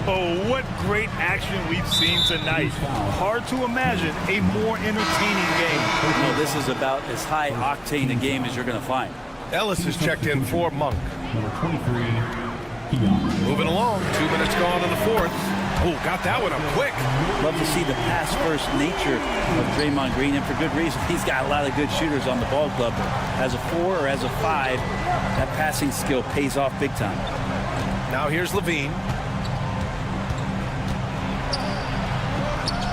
Oh, what great action we've seen tonight. Hard to imagine a more entertaining game. No, this is about as high-octane a game as you're going to find. Ellis is checked in for Monk. Number 23, Moving along. 2 minutes gone in the fourth. Oh, got that one up quick. Love to see the pass-first nature of Draymond Green, and for good reason. He's got a lot of good shooters on the ball club. As a 4 or as a 5, that passing skill pays off big time. Now here's LaVine.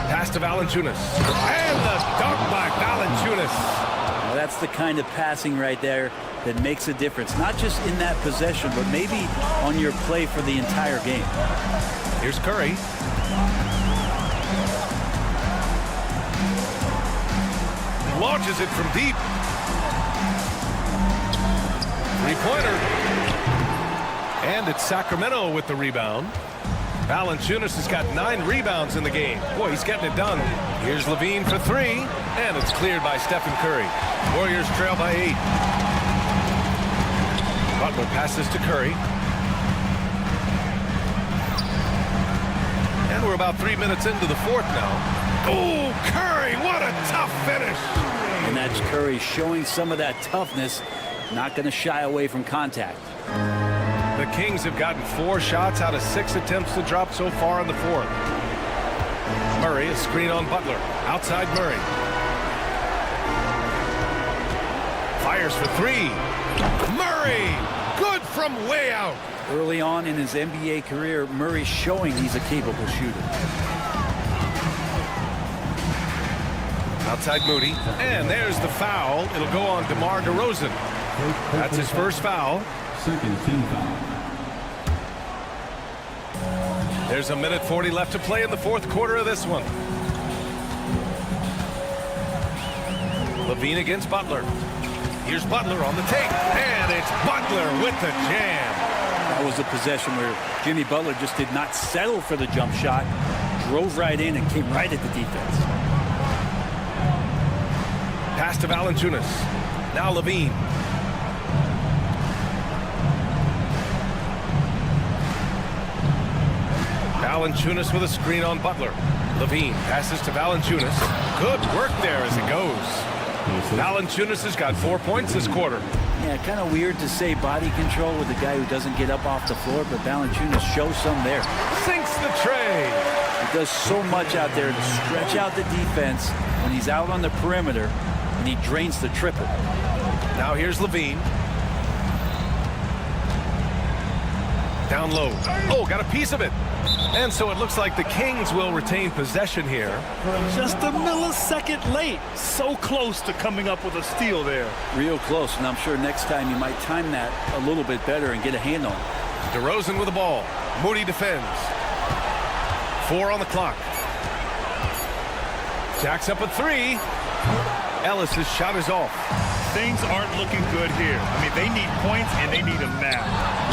Pass to Valanciunas. And the dunk by Valanciunas. Now that's the kind of passing right there that makes a difference. Not just in that possession, but maybe on your play for the entire game. Here's Curry. Launches it from deep. Three-pointer. And it's Sacramento with the rebound. Valanciunas has got 9 rebounds in the game. Boy, he's getting it done. Here's LaVine for 3. And it's cleared by Stephen Curry. Warriors trail by 8. Butler passes to Curry. And we're about 3 minutes into the fourth now. Oh, Curry, what a tough finish. And that's Curry showing some of that toughness, not going to shy away from contact. The Kings have gotten 4 shots out of 6 attempts to drop so far in the fourth. Murray, a screen on Butler. Outside Murray. Fires for 3. Murray, good from way out. Early on in his NBA career, Murray's showing he's a capable shooter. Outside Moody. And there's the foul. It'll go on DeMar DeRozan. That's his first foul. second team foul. There's 1:40 left to play in the fourth quarter of this one. LaVine against Butler. Here's Butler on the take, and it's Butler with the jam. That was a possession where Jimmy Butler just did not settle for the jump shot, drove right in and came right at the defense. Pass to Valanciunas. Now Levine. Valanciunas with a screen on Butler. Levine passes to Valanciunas. Good work there as it goes. Valanciunas has got 4 points this quarter. Yeah, kind of weird to say body control with a guy who doesn't get up off the floor, but Valanciunas shows some there. Sinks the tray. He does so much out there to stretch out the defense when he's out on the perimeter, and he drains the triple. Now here's Levine. Down low. Oh, got a piece of it. And so it looks like the Kings will retain possession here. Just a millisecond late. So close to coming up with a steal there. Real close, and I'm sure next time you might time that a little bit better and get a hand on it. DeRozan with the ball. Moody defends. 4 on the clock. Jacks up a 3. Ellis's shot is off. Things aren't looking good here. I mean, they need points, and they need them now.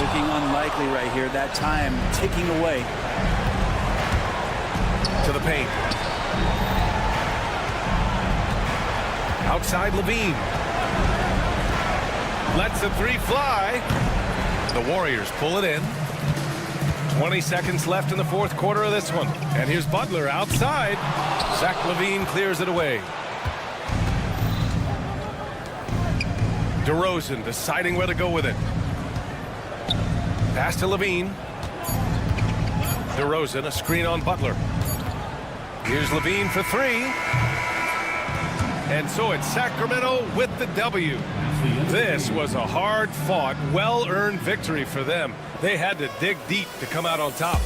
Looking unlikely right here. That time ticking away. To the paint. Outside Levine. Lets the 3 fly. The Warriors pull it in. 20 seconds left in the fourth quarter of this one. And here's Butler outside. Zach LaVine clears it away. DeRozan deciding where to go with it. Pass to Levine. DeRozan, a screen on Butler. Here's Levine for 3. And so it's Sacramento with the W. This was a hard-fought, well-earned victory for them. They had to dig deep to come out on top.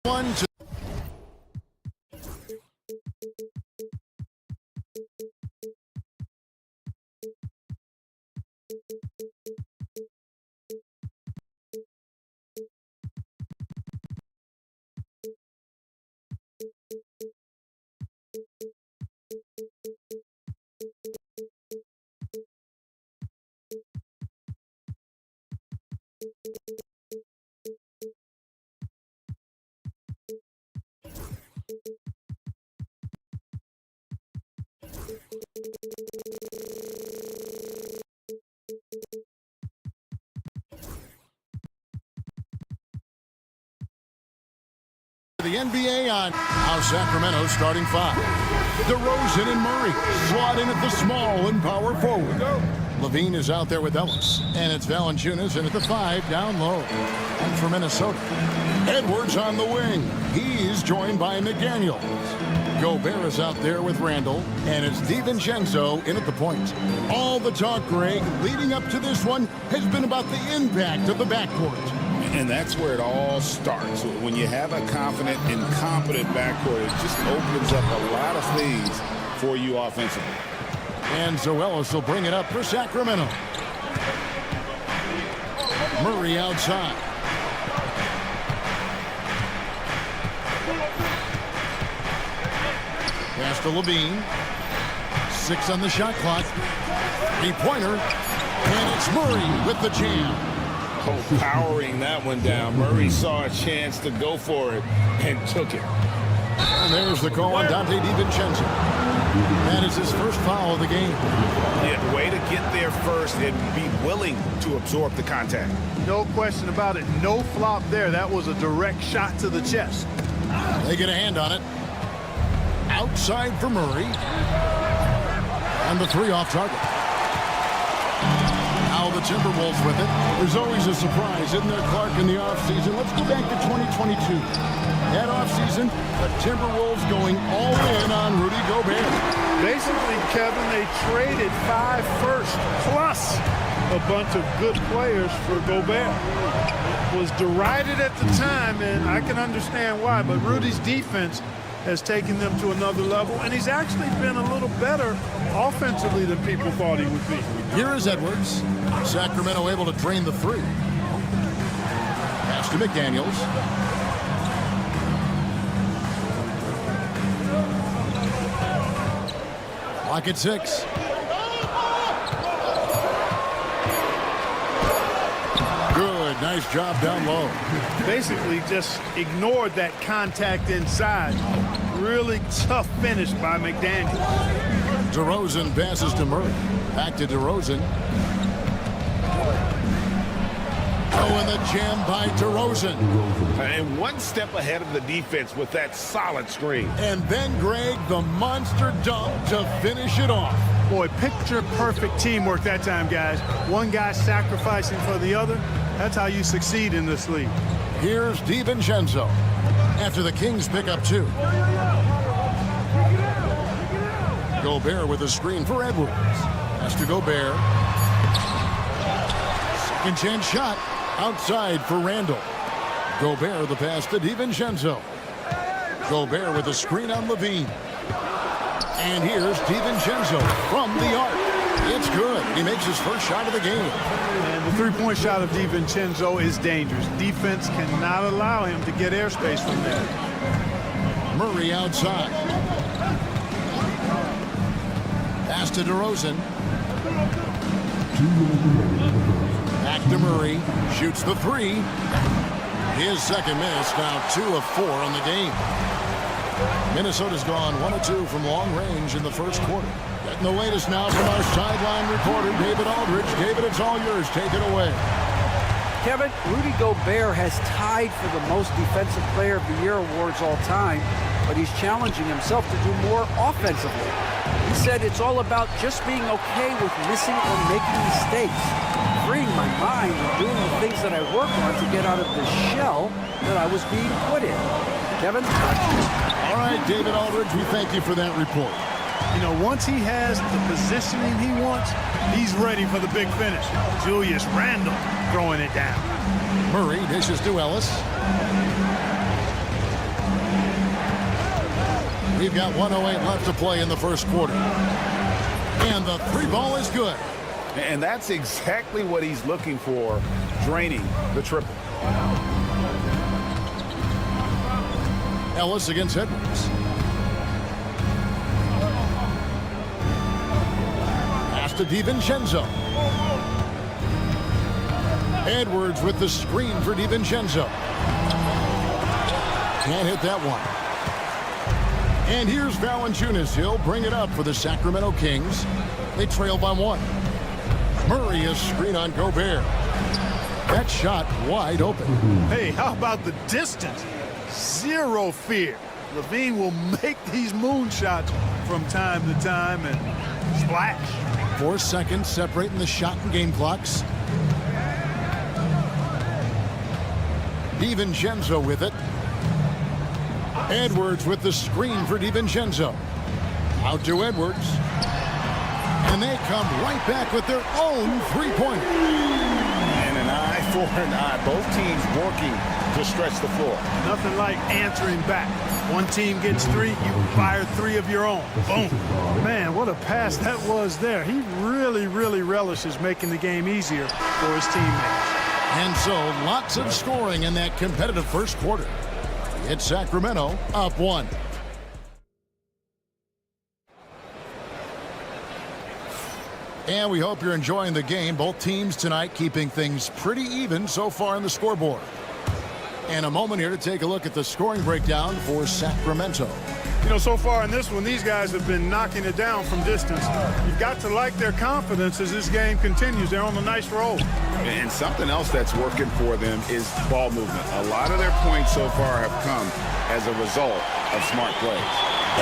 One, two. The NBA on how Sacramento starting five. DeRozan and Murray slot in at the small and power forward. Levine is out there with Ellis, and it's Valanciunas in at the 5 down low. And for Minnesota, Edwards on the wing. He's joined by McDaniels. Gobert is out there with Randall, and it's DiVincenzo in at the point. All the talk, Greg, leading up to this one has been about the impact of the backcourt. And that's where it all starts. When you have a confident and competent backcourt, it just opens up a lot of things for you offensively. And Zoelis will bring it up for Sacramento. Murray outside. Pass to Levine. 6 on the shot clock. 3-pointer. And it's Murray with the jam. Oh, powering that one down. Murray saw a chance to go for it and took it. And there's the call on Dante DiVincenzo. That is his first foul of the game. Yeah, way to get there first and be willing to absorb the contact. No question about it. No flop there. That was a direct shot to the chest. They get a hand on it. Outside for Murray. And the 3 off target. Now the Timberwolves with it. There's always a surprise, isn't there, Clark, in the offseason? Let's go back to 2022. That offseason, the Timberwolves going all in on Rudy Gobert. Basically, Kevin, they traded 5 firsts plus a bunch of good players for Gobert. It was derided at the time, and I can understand why, but Rudy's defense has taken them to another level, and he's actually been a little better offensively than people thought he would be. Here is Edwards. Sacramento able to drain the 3. Pass to McDaniels. Lock at 6. Good, nice job down low. Basically just ignored that contact inside. Really tough finish by McDaniels. DeRozan passes to Murray. Back to DeRozan. Oh, and the jam by DeRozan. And one step ahead of the defense with that solid screen. And then, Greg, the monster dunk to finish it off. Boy, picture-perfect teamwork that time, guys. One guy sacrificing for the other. That's how you succeed in this league. Here's DiVincenzo after the Kings pick up 2. Gobert with a screen for Edwards. Has to Gobert. Second chance shot outside for Randall. Gobert the pass to DiVincenzo. Gobert with a screen on Levine. And here's DiVincenzo from the arc. It's good. He makes his first shot of the game. And the 3-point shot of DiVincenzo is dangerous. Defense cannot allow him to get airspace from there. Murray outside. Pass to DeRozan. Back to Murray. Shoots the 3. His second miss. Now 2 of 4 on the game. Minnesota's gone 1 of 2 from long range in the first quarter. Getting the latest now from our sideline reporter, David Aldridge. David, it's all yours. Take it away. Kevin, Rudy Gobert has tied for the most Defensive Player of the Year awards all time, but he's challenging himself to do more offensively. He said it's all about just being okay with missing or making mistakes, freeing my mind and doing the things that I work on to get out of the shell that I was being put in. Kevin? All right, David Aldridge, we thank you for that report. You know, once he has the positioning he wants, he's ready for the big finish. Julius Randle throwing it down. Murray dishes to Ellis. We've got 1:08 left to play in the first quarter. And the three ball is good. And that's exactly what he's looking for, draining the triple. Ellis against Edwards. Pass to DiVincenzo. Edwards with the screen for DiVincenzo. Can't hit that one. And here's Valanciunas. He'll bring it up for the Sacramento Kings. They trail by 1. Murray is screen on Gobert. That shot wide open. Hey, how about the distance? Zero fear. Levine will make these moon shots from time to time and splash. 4 seconds separating the shot and game clocks. DiVincenzo with it. Edwards with the screen for DiVincenzo. Out to Edwards. And they come right back with their own three-pointer. And an eye for an eye. Both teams working to stretch the floor. Nothing like answering back. One team gets 3, you fire 3 of your own. Boom. Man, what a pass that was there. He really, really relishes making the game easier for his teammates. And so, lots of scoring in that competitive first quarter. It's Sacramento up 1. And we hope you're enjoying the game. Both teams tonight keeping things pretty even so far in the scoreboard. And a moment here to take a look at the scoring breakdown for Sacramento. You know, so far in this one, these guys have been knocking it down from distance. You've got to like their confidence as this game continues. They're on a nice roll. And something else that's working for them is ball movement. A lot of their points so far have come as a result of smart plays.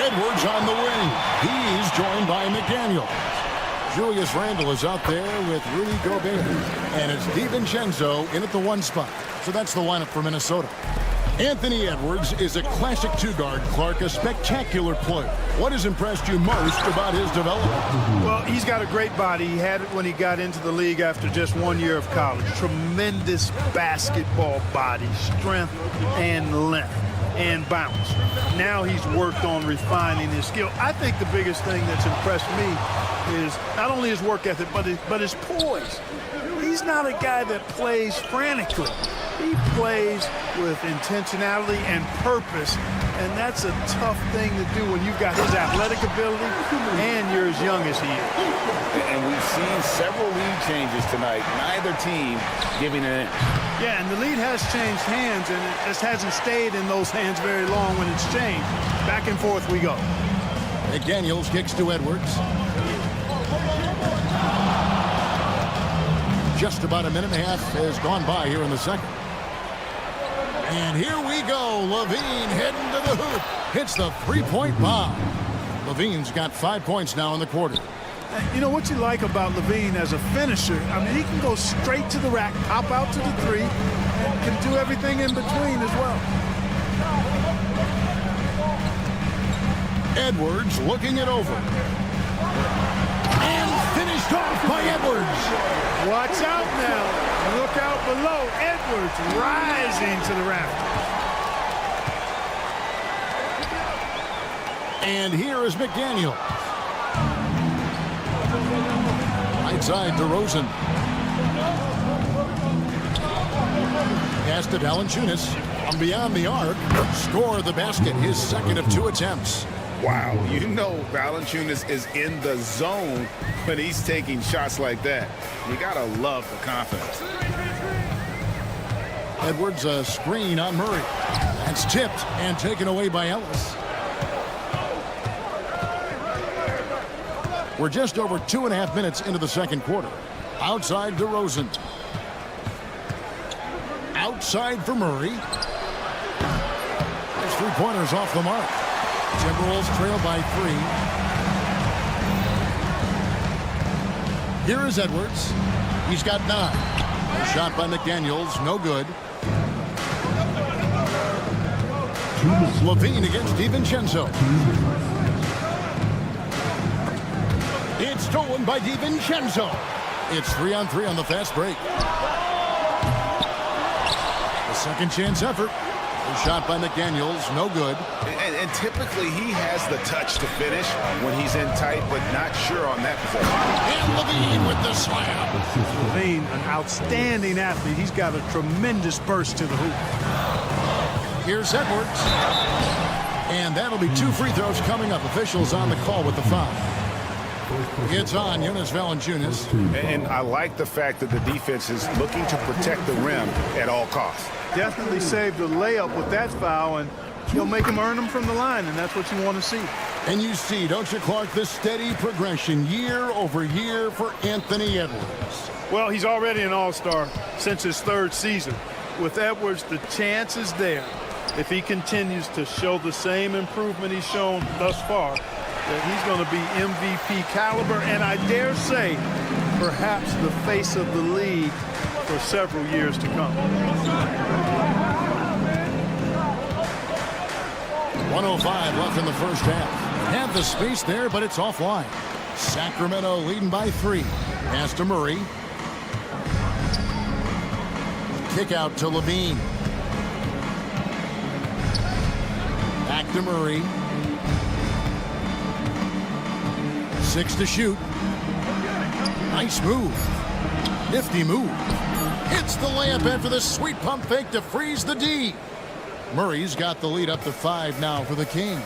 Edwards on the wing. He's joined by McDaniel. Julius Randle is out there with Rudy Gobert. And it's DiVincenzo in at the 1 spot. So that's the lineup for Minnesota. Anthony Edwards is a classic 2-guard. Clark, a spectacular player. What has impressed you most about his development? Well, he's got a great body. He had it when he got into the league after just 1 year of college. Tremendous basketball body, strength and length and bounce. Now he's worked on refining his skill. I think the biggest thing that's impressed me is not only his work ethic, but his poise. He's not a guy that plays frantically. He plays with intentionality and purpose, and that's a tough thing to do when you've got his athletic ability and you're as young as he is. And we've seen several lead changes tonight. Neither team giving an inch. Yeah, and the lead has changed hands, and it just hasn't stayed in those hands very long when it's changed. Back and forth we go. McDaniels kicks to Edwards. Just about a minute and a half has gone by here in the second. And here we go. Levine heading to the hoop. Hits the three-point bomb. Levine's got 5 points now in the quarter. You know what you like about Levine as a finisher? I mean, he can go straight to the rack, pop out to the 3, and can do everything in between as well. Edwards looking it over. And finished off by Edwards. Watch out now. Look out below. Edwards rising to the rafters. And here is McDaniel. Right side to Rosen. Pass to Valanciunas. From beyond the arc. Score the basket. His second of 2 attempts. Wow, you know Valanciunas is in the zone when he's taking shots like that. You gotta love the confidence. Edwards a screen on Murray. That's tipped and taken away by Ellis. We're just over 2.5 minutes into the second quarter. Outside to Rosen. Outside for Murray. His 3-pointers off the mark. Timberwolves trail by 3. Here is Edwards. He's got 9. A shot by McDaniels, no good. Levine against DiVincenzo. It's stolen by DiVincenzo. It's 3-on-3 on the fast break. A second chance effort. The shot by McDaniels, no good. And typically he has the touch to finish when he's in tight, but not sure on that possession. And Levine with the slam. Levine, an outstanding athlete. He's got a tremendous burst to the hoop. Here's Edwards. And that'll be 2 free throws coming up. Officials on the call with the foul. It's on Jonas Valanciunas. And I like the fact that the defense is looking to protect the rim at all costs. Definitely saved the layup with that foul, and he'll make him earn them from the line, and that's what you want to see. And you see, don't you, Clark, the steady progression year over year for Anthony Edwards. Well, he's already an all-star since his 3rd season. With Edwards, the chance is there, if he continues to show the same improvement he's shown thus far, that he's going to be MVP caliber, and I dare say, perhaps the face of the league for several years to come. 1:05 left in the first half. Had the space there, but it's offline. Sacramento leading by 3. Pass to Murray. Kick out to Levine. Back to Murray. 6 to shoot. Nice move. Nifty move. Hits the layup after the sweet pump fake to freeze the D. Murray's got the lead up to 5 now for the Kings.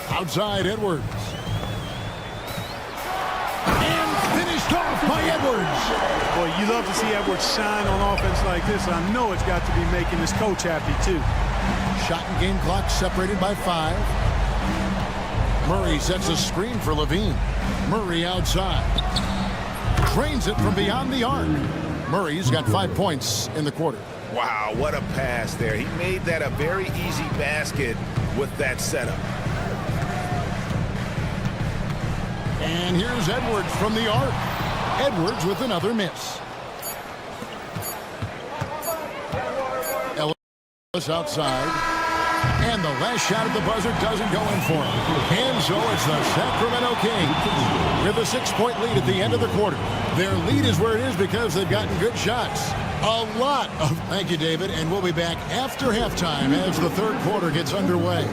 Outside Edwards. And finished off by Edwards. Boy, you love to see Edwards shine on offense like this. I know it's got to be making his coach happy, too. Shot and game clock separated by 5. Murray sets a screen for Levine. Murray outside. Drains it from beyond the arc. Murray's got 5 points in the quarter. Wow, what a pass there. He made that a very easy basket with that setup. And here's Edwards from the arc. Edwards with another miss. Ellis outside. And the last shot at the buzzer doesn't go in for him. And so it's the Sacramento Kings with a 6-point lead at the end of the quarter. Their lead is where it is because they've gotten good shots. A lot of... Thank you, David. And we'll be back after halftime as the 3rd quarter gets underway.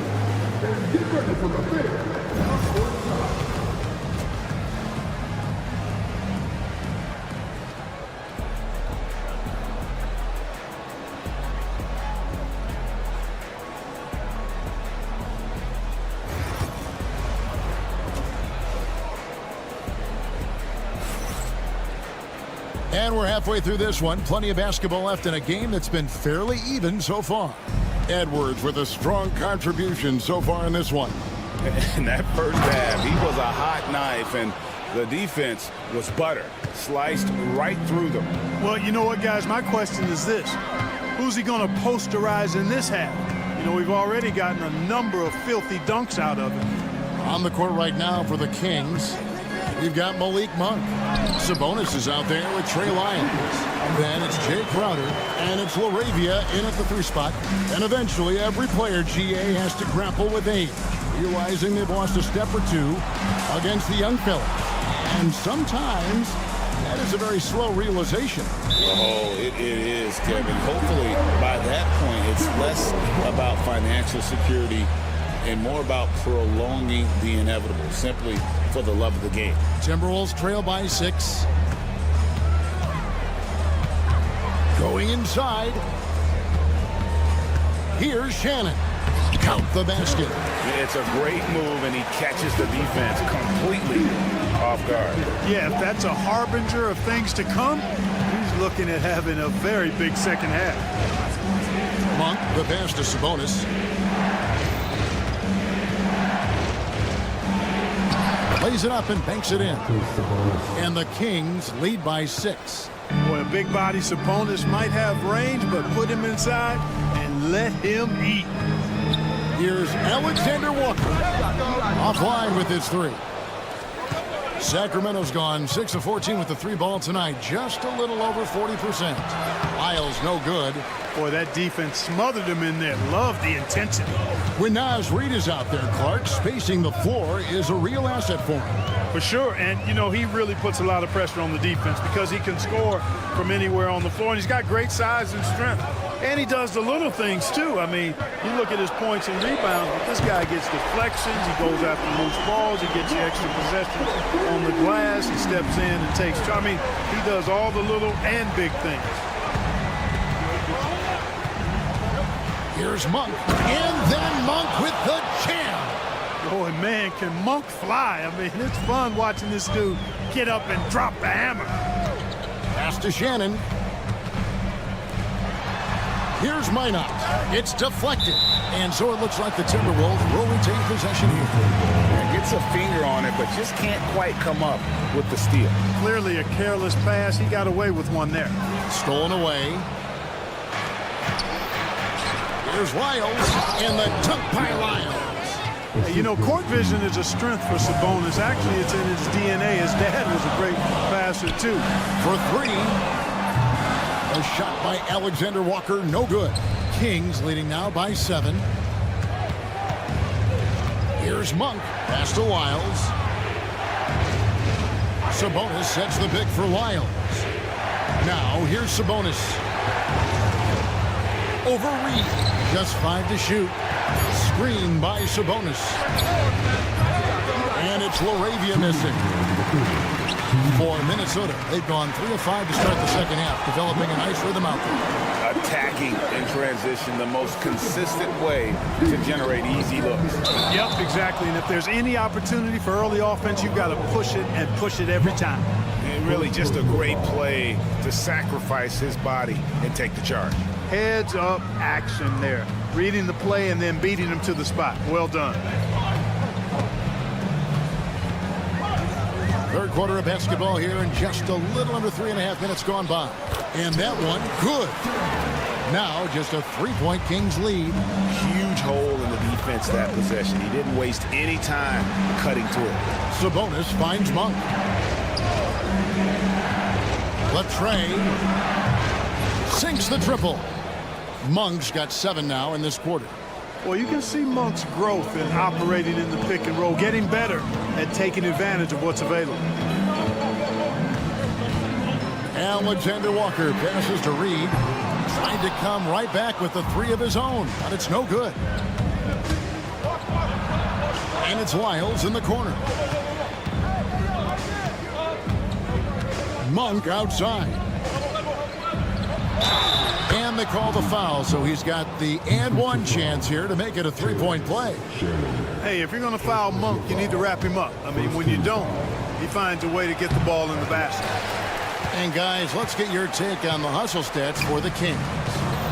And we're halfway through this one. Plenty of basketball left in a game that's been fairly even so far. Edwards with a strong contribution so far in this one. In that first half, he was a hot knife, and the defense was butter. Sliced right through them. Well, you know what, guys? My question is this. Who's he going to posterize in this half? You know, we've already gotten a number of filthy dunks out of him. On the court right now for the Kings, we've got Malik Monk. Sabonis is out there with Trey Lyons. Then it's Jay Crowder, and it's LaRavia in at the 3 spot. And eventually, every player, GA, has to grapple with age, realizing they've lost a step or 2 against the young fellas. And sometimes, that is a very slow realization. Oh, it is, Kevin. Hopefully, by that point, it's less about financial security and more about prolonging the inevitable, simply for the love of the game. Timberwolves trail by 6. Going inside. Here's Shannon. Count the basket. It's a great move, and he catches the defense completely off guard. Yeah, if that's a harbinger of things to come, he's looking at having a very big second half. Monk, the pass to Sabonis. Lays it up and banks it in. And the Kings lead by 6. Boy, a big body Sabonis might have range, but put him inside and let him eat. Here's Alexander Walker. Offline with his 3. Sacramento's gone 6 of 14 with the 3 ball tonight. Just a little over 40%. Lyles no good. Boy, that defense smothered him in there. Love the intensity. When Naz Reid is out there, Clark, spacing the floor is a real asset for him. For sure, and you know, he really puts a lot of pressure on the defense because he can score from anywhere on the floor, and he's got great size and strength. And he does the little things too. I mean, you look at his points and rebounds, but this guy gets deflections, he goes after loose balls, he gets the extra possessions on the glass, he steps in and takes. I mean, he does all the little and big things. Here's Monk, and then Monk with the jam. Boy, man, can Monk fly? I mean, it's fun watching this dude get up and drop the hammer. Pass to Shannon. Here's Minot. It's deflected. And so it looks like the Timberwolves will retain possession here. Gets a finger on it, but just can't quite come up with the steal. Clearly a careless pass. He got away with one there. Stolen away. Here's Lyles, and the dunk by Lyles. Hey, you know, court vision is a strength for Sabonis. Actually, it's in his DNA. His dad was a great passer, too. For three. A shot by Alexander Walker, no good. Kings leading now by 7. Here's Monk, pass to Lyles. Sabonis sets the pick for Lyles. Now here's Sabonis. Over Reed, just 5 to shoot. Screen by Sabonis. And it's LaRavia missing. For Minnesota, they've gone 3 of 5 to start the second half, developing a nice rhythm out there. Attacking in transition, the most consistent way to generate easy looks. Yep, exactly. And if there's any opportunity for early offense, you've got to push it and push it every time. And really just a great play to sacrifice his body and take the charge. Heads up action there. Reading the play and then beating him to the spot. Well done. Third quarter of basketball here, and just a little under 3.5 minutes gone by. And that one, good. Now just a 3-point Kings lead. Huge hole in the defense that possession. He didn't waste any time cutting to it. Sabonis finds Monk. Latrey sinks the triple. Monk's got 7 now in this quarter. Well, you can see Monk's growth in operating in the pick and roll, getting better at taking advantage of what's available. Alexander Walker passes to Reed. Trying to come right back with the 3 of his own, but it's no good. And it's Lyles in the corner. Monk outside. And they call the foul, so he's got the and one chance here to make it a 3-point play. Hey, if you're going to foul Monk, you need to wrap him up. I mean, when you don't, he finds a way to get the ball in the basket. And guys, let's get your take on the hustle stats for the Kings.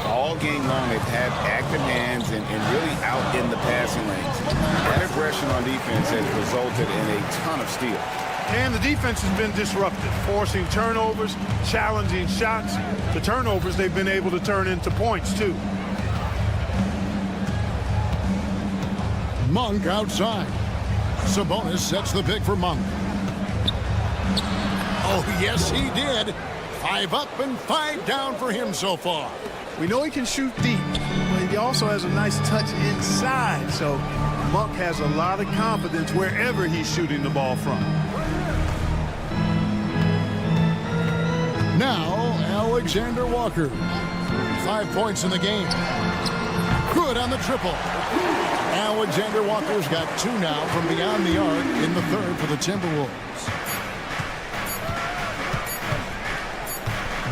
All game long, they've had active hands and really out in the passing lanes. That aggression on defense has resulted in a ton of steals. And the defense has been disruptive, forcing turnovers, challenging shots. The turnovers they've been able to turn into points, too. Monk outside. Sabonis sets the pick for Monk. Oh, yes, he did. 5 up and 5 down for him so far. We know he can shoot deep, but he also has a nice touch inside. So Monk has a lot of confidence wherever he's shooting the ball from. Now, Alexander Walker. 5 points in the game. Good on the triple. Alexander Walker's got 2 now from beyond the arc in the third for the Timberwolves.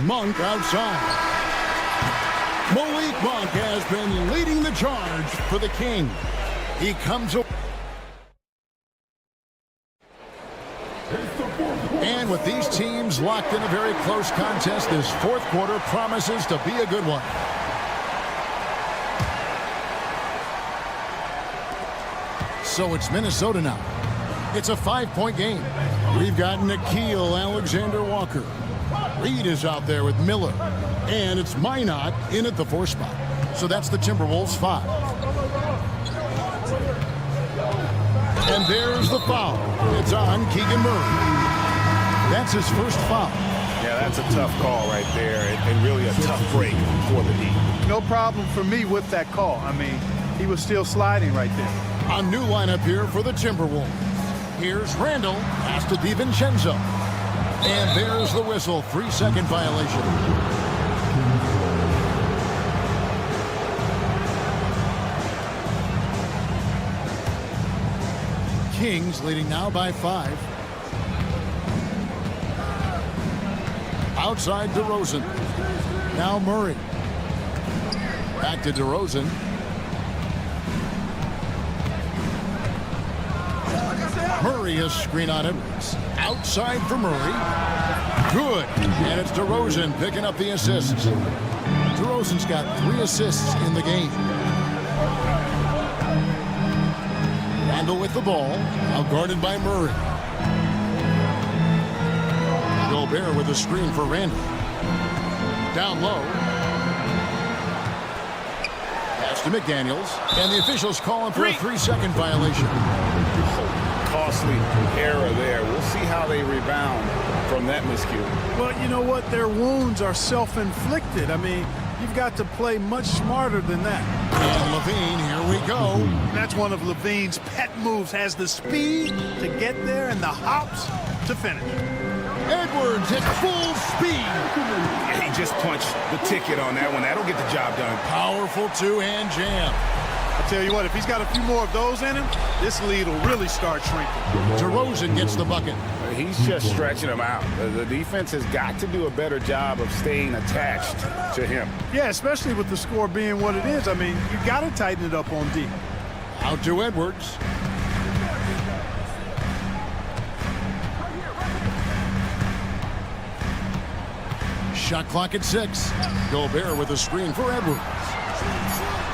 Monk outside. Malik Monk has been leading the charge for the King. He comes away. And with these teams locked in a very close contest, this fourth quarter promises to be a good one. So it's Minnesota now. It's a 5-point game. We've got Nickeil Alexander-Walker. Reed is out there with Miller. And it's Minot in at the 4 spot. So that's the Timberwolves 5. And there's the foul. It's on Keegan Murray. That's his first foul. Yeah, Yeah, that's a tough call right there, and really a tough break for the D. No problem for me with that call. I mean, he was still sliding right there. A new lineup here for the Timberwolves. Here's Randall, pass to DiVincenzo. And there's the whistle, 3-second violation. Kings leading now by 5. Outside DeRozan. Now Murray. Back to DeRozan. Murray has screen on Edwards. Outside for Murray. Good. And it's DeRozan picking up the assists. DeRozan's got 3 assists in the game. Randall with the ball. Now guarded by Murray. Gobert with a screen for Randall. Down low. Pass to McDaniels. And the officials calling for a 3-second violation. Costly error there. We'll see how they rebound from that miscue. Well, you know what? Their wounds are self-inflicted. I mean, you've got to play much smarter than that. And Levine, here we go. That's one of Levine's pet moves. Has the speed to get there and the hops to finish. Edwards at full speed. He just punched the ticket on that one. That'll get the job done. Powerful two-hand jam. I tell you what, if he's got a few more of those in him, this lead will really start shrinking. DeRozan gets the bucket. He's just stretching him out. The defense has got to do a better job of staying attached to him. Yeah, especially with the score being what it is. I mean, you got to tighten it up on D. Out to Edwards. Shot clock at 6. Gobert with a screen for Edwards.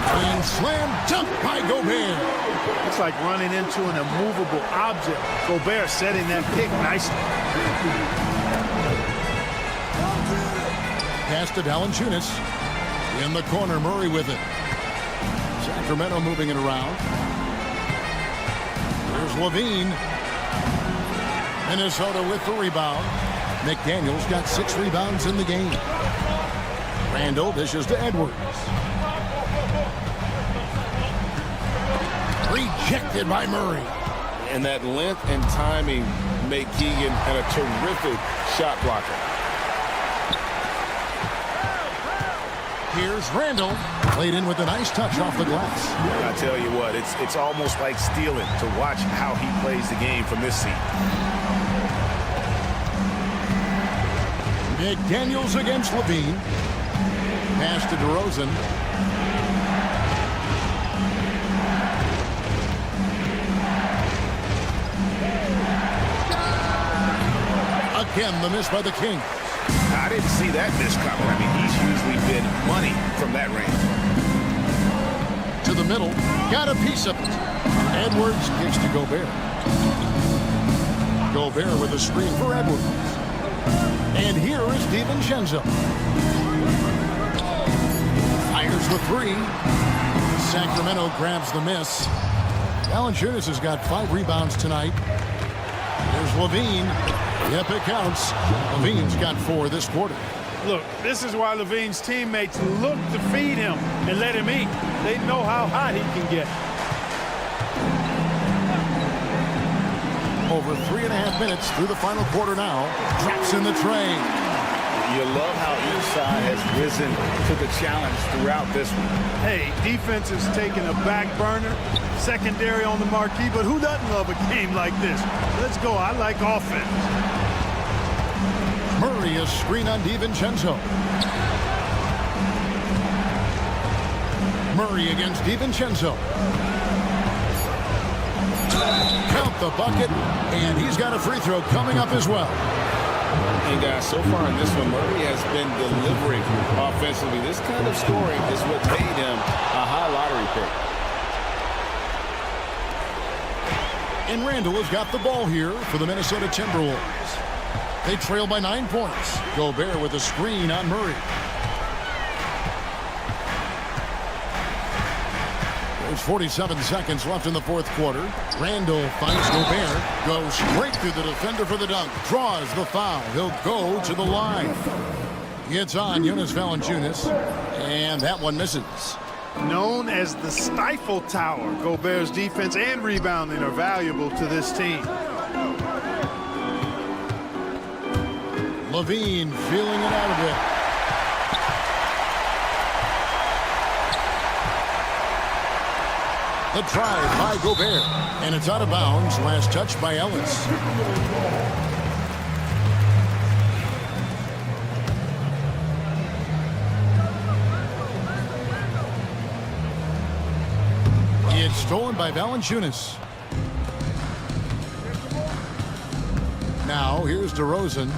And slam dunk by Gobert. It's like running into an immovable object. Gobert setting that pick nicely. Pass to Valanciunas. In the corner, Murray with it. Sacramento moving it around. Here's Levine. Minnesota with the rebound. McDaniels got 6 rebounds in the game. Randall dishes to Edwards. Rejected by Murray. And that length and timing make Keegan a terrific shot blocker. Here's Randall. Played in with a nice touch off the glass. I tell you what, it's almost like stealing to watch how he plays the game from this seat. McDaniels against Levine. Pass to DeRozan. Again, the miss by the Kings. I didn't see that miss coming. I mean, he's usually been money from that range. To the middle. Got a piece of it. Edwards gives to Gobert. Gobert with a screen for Edwards. And here is DiVincenzo. Fires the 3. Sacramento grabs the miss. Valanciunas has got 5 rebounds tonight. There's Levine. Yep, it counts. Levine's got 4 this quarter. Look, this is why Levine's teammates look to feed him and let him eat. They know how hot he can get. Over 3.5 minutes through the final quarter now. Drops in the tray. You love how each side has risen to the challenge throughout this one. Hey, defense is taking a back burner, secondary on the marquee, but who doesn't love a game like this? Let's go. I like offense. Murray is screen on DiVincenzo. Murray against DiVincenzo. Count the bucket, and he's got a free throw coming up as well. And guys, so far in this one, Murray has been delivering offensively. This kind of scoring is what made him a high lottery pick. And Randall has got the ball here for the Minnesota Timberwolves. They trail by 9 points. Gobert with a screen on Murray. There's 47 seconds left in the fourth quarter. Randall finds Gobert. Goes straight through the defender for the dunk. Draws the foul. He'll go to the line. It's on Jonas Valanciunas. And that one misses. Known as the Stifle Tower, Gobert's defense and rebounding are valuable to this team. Levine feeling it out a bit. The drive by Gobert. And it's out of bounds. Last touch by Ellis. It's stolen by Valanciunas. Now here's DeRozan.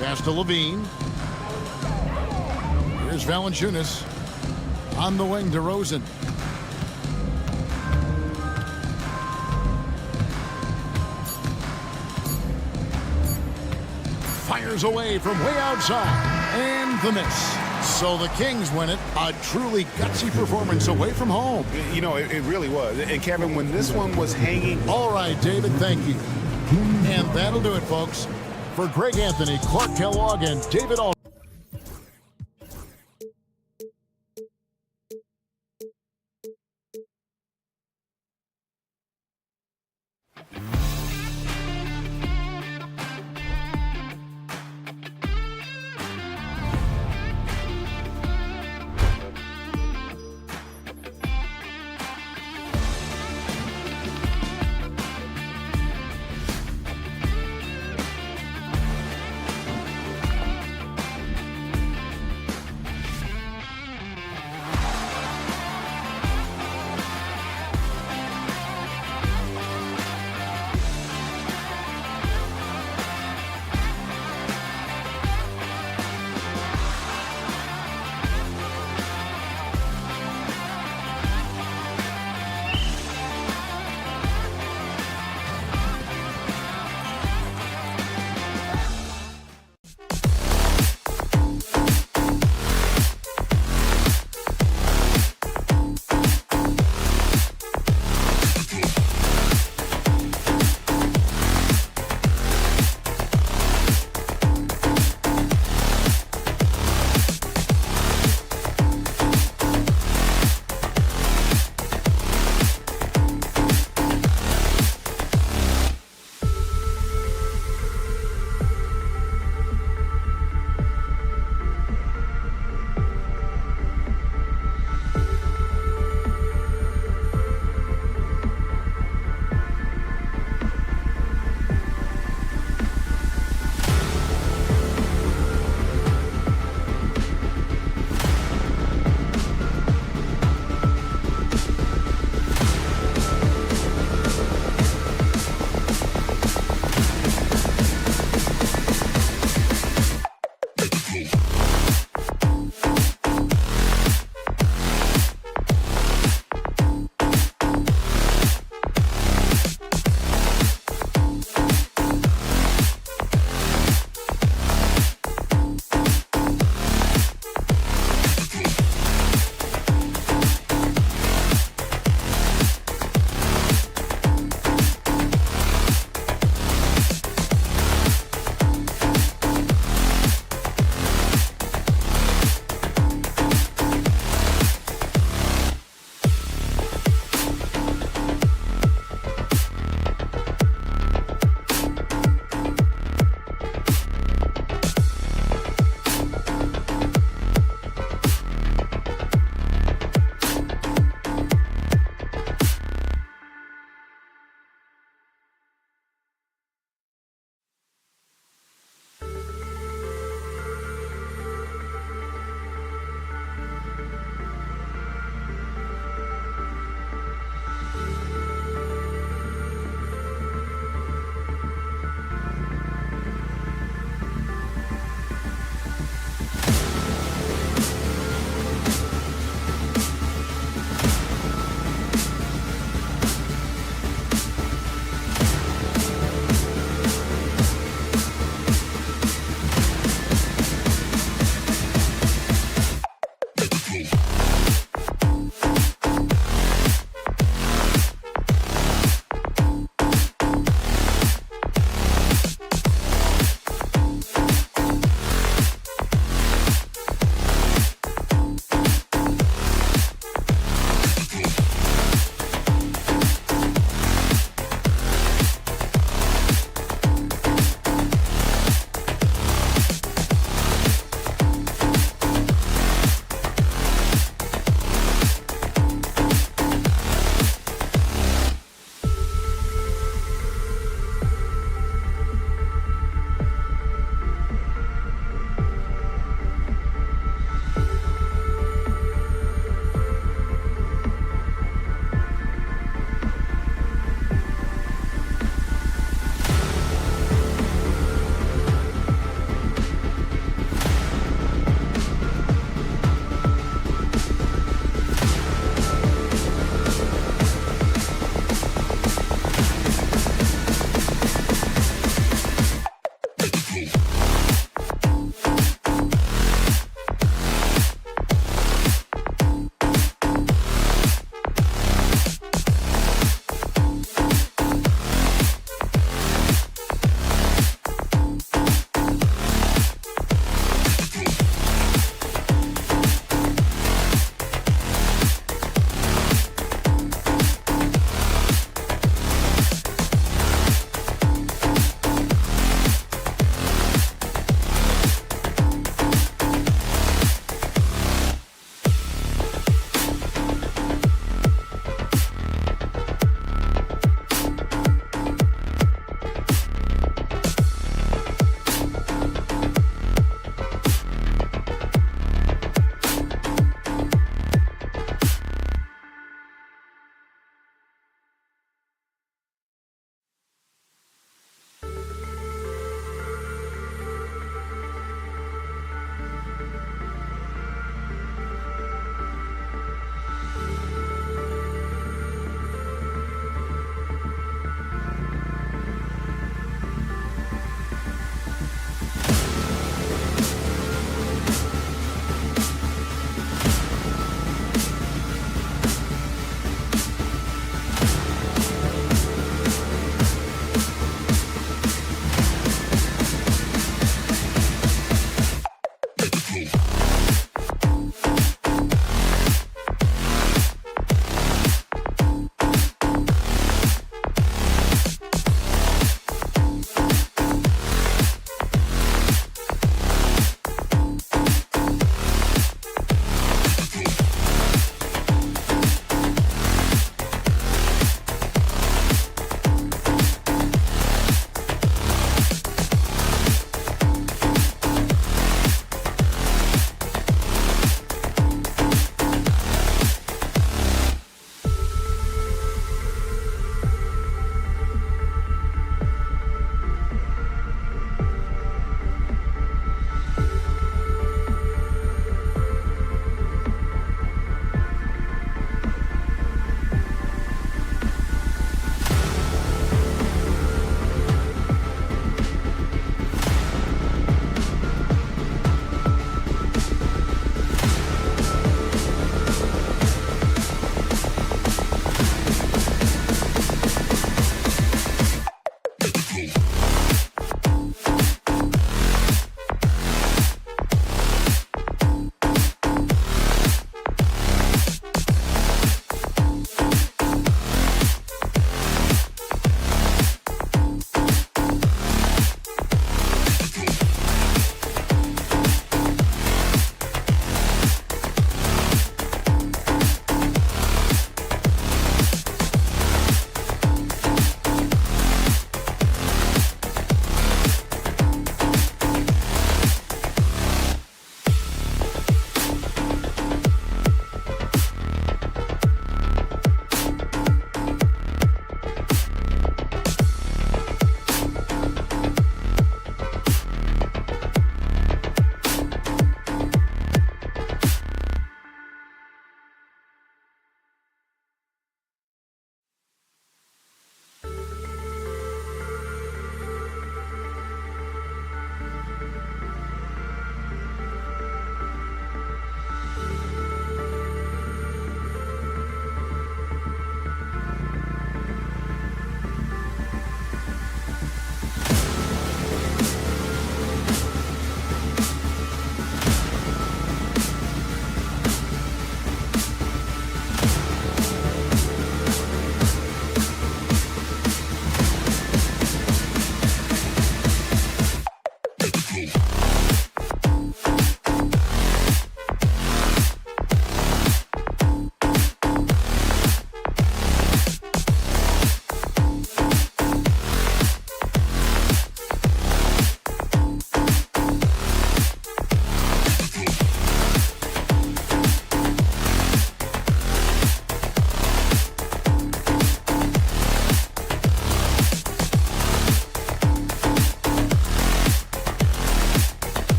Pass to Levine. Here's Valanciunas. On the wing, DeRozan. Fires away from way outside. And the miss. So the Kings win it. A truly gutsy performance away from home. You know, it really was. And Kevin, when this one was hanging. All right, David, thank you. And that'll do it, folks. For Greg Anthony, Clark Kellogg, and David Aldridge.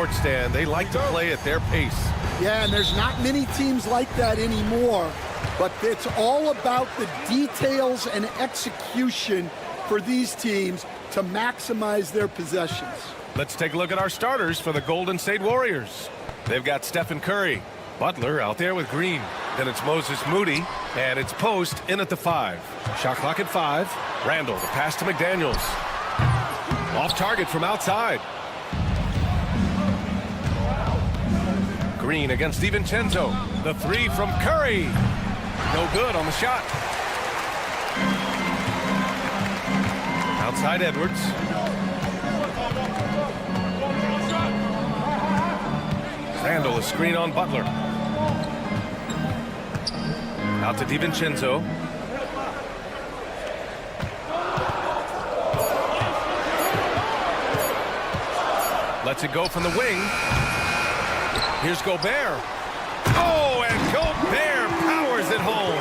court, Stan. They like to play at their pace. Yeah, and there's not many teams like that anymore, but it's all about the details and execution for these teams to maximize their possessions. Let's take a look at our starters for the Golden State Warriors. They've got Stephen Curry, Butler out there with Green. Then it's Moses Moody, and it's Post in at the 5. Shot clock at 5. Randall, the pass to McDaniels. Off target from outside. Green against DiVincenzo. The 3 from Curry. No good on the shot. Outside Edwards. Randall, a screen on Butler. Out to DiVincenzo. Lets it go from the wing. Here's Gobert. Oh, and Gobert powers it home.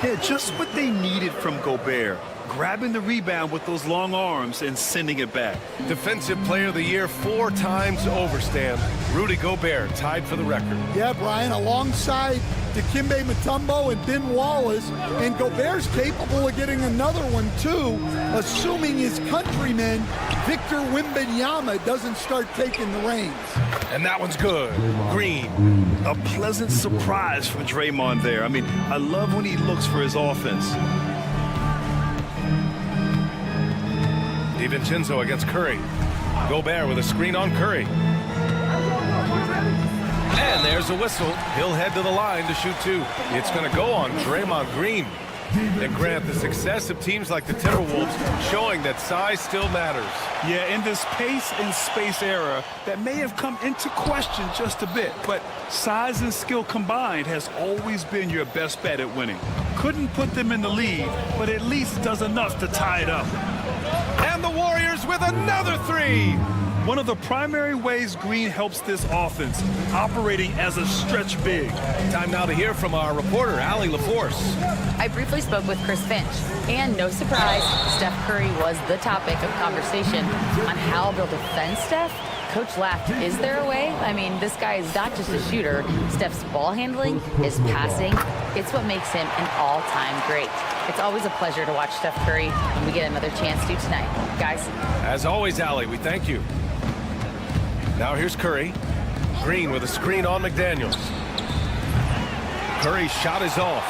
Yeah, just what they needed from Gobert. Grabbing the rebound with those long arms and sending it back. Defensive Player of the Year 4 times over, Stan. Rudy Gobert tied for the record. Yeah, Brian, alongside Dikembe Mutombo and Ben Wallace, and Gobert's capable of getting another one too, assuming his countryman Victor Wembanyama doesn't start taking the reins. And that one's good. Green. A pleasant surprise from Draymond there. I mean, I love when he looks for his offense. DiVincenzo against Curry. Gobert with a screen on Curry. And there's a whistle. He'll head to the line to shoot 2. It's going to go on Draymond Green. And Grant, the success of teams like the Timberwolves showing that size still matters. Yeah, in this pace and space era, that may have come into question just a bit, but size and skill combined has always been your best bet at winning. Couldn't put them in the lead, but at least does enough to tie it up. And the Warriors with another 3. One of the primary ways Green helps this offense, operating as a stretch big. Time now to hear from our reporter, Allie LaForce. I briefly spoke with Chris Finch, and no surprise, Steph Curry was the topic of conversation on how they'll defend Steph. Coach laughed, is there a way? I mean, this guy is not just a shooter. Steph's ball handling, his passing, it's what makes him an all-time great. It's always a pleasure to watch Steph Curry when we get another chance to tonight. Guys. As always, Allie, we thank you. Now here's Curry. Green with a screen on McDaniels. Curry's shot is off.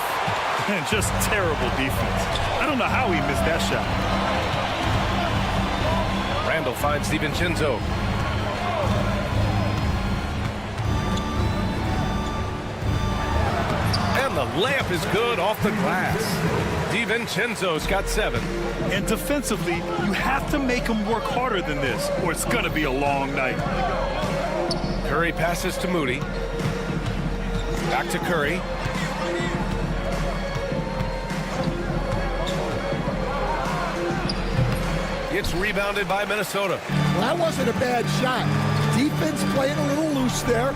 And just terrible defense. I don't know how he missed that shot. Randall finds DiVincenzo. And the layup is good off the glass. DiVincenzo's got 7. And defensively, you have to make him work harder than this, or it's going to be a long night. Curry passes to Moody. Back to Curry. It's rebounded by Minnesota. Well, that wasn't a bad shot. Defense playing a little loose there.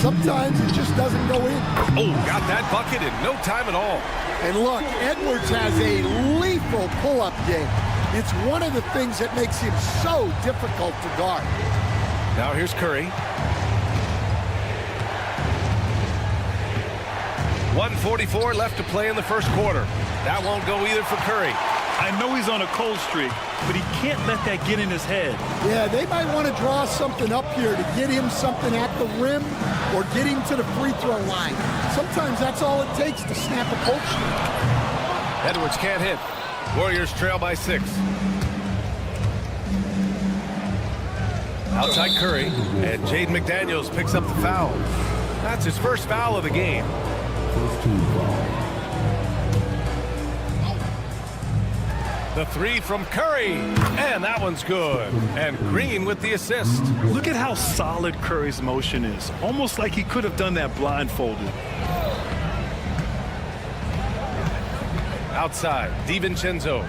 Sometimes it just doesn't go in. Oh, got that bucket in no time at all. And look, Edwards has a lethal pull-up game. It's one of the things that makes him so difficult to guard. Now here's Curry. 1:44 left to play in the first quarter. That won't go either for Curry. I know he's on a cold streak, but he can't let that get in his head. Yeah, they might want to draw something up here to get him something at the rim or get him to the free throw line. Sometimes that's all it takes to snap a cold streak. Edwards can't hit. Warriors trail by 6. Outside Curry, and Jaden McDaniels picks up the foul. That's his first foul of the game. The 3 from Curry, and that one's good. And Green with the assist. Look at how solid Curry's motion is. Almost like he could have done that blindfolded. Outside, DiVincenzo.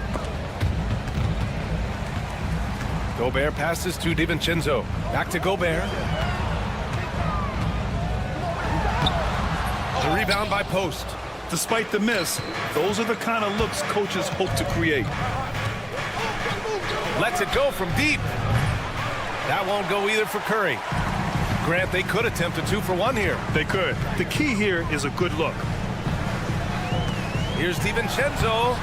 Gobert passes to DiVincenzo. Back to Gobert. The rebound by Post. Despite the miss, those are the kind of looks coaches hope to create. Lets it go from deep. That won't go either for Curry. Grant, they could attempt a 2-for-1 here. They could. The key here is a good look. Here's DiVincenzo.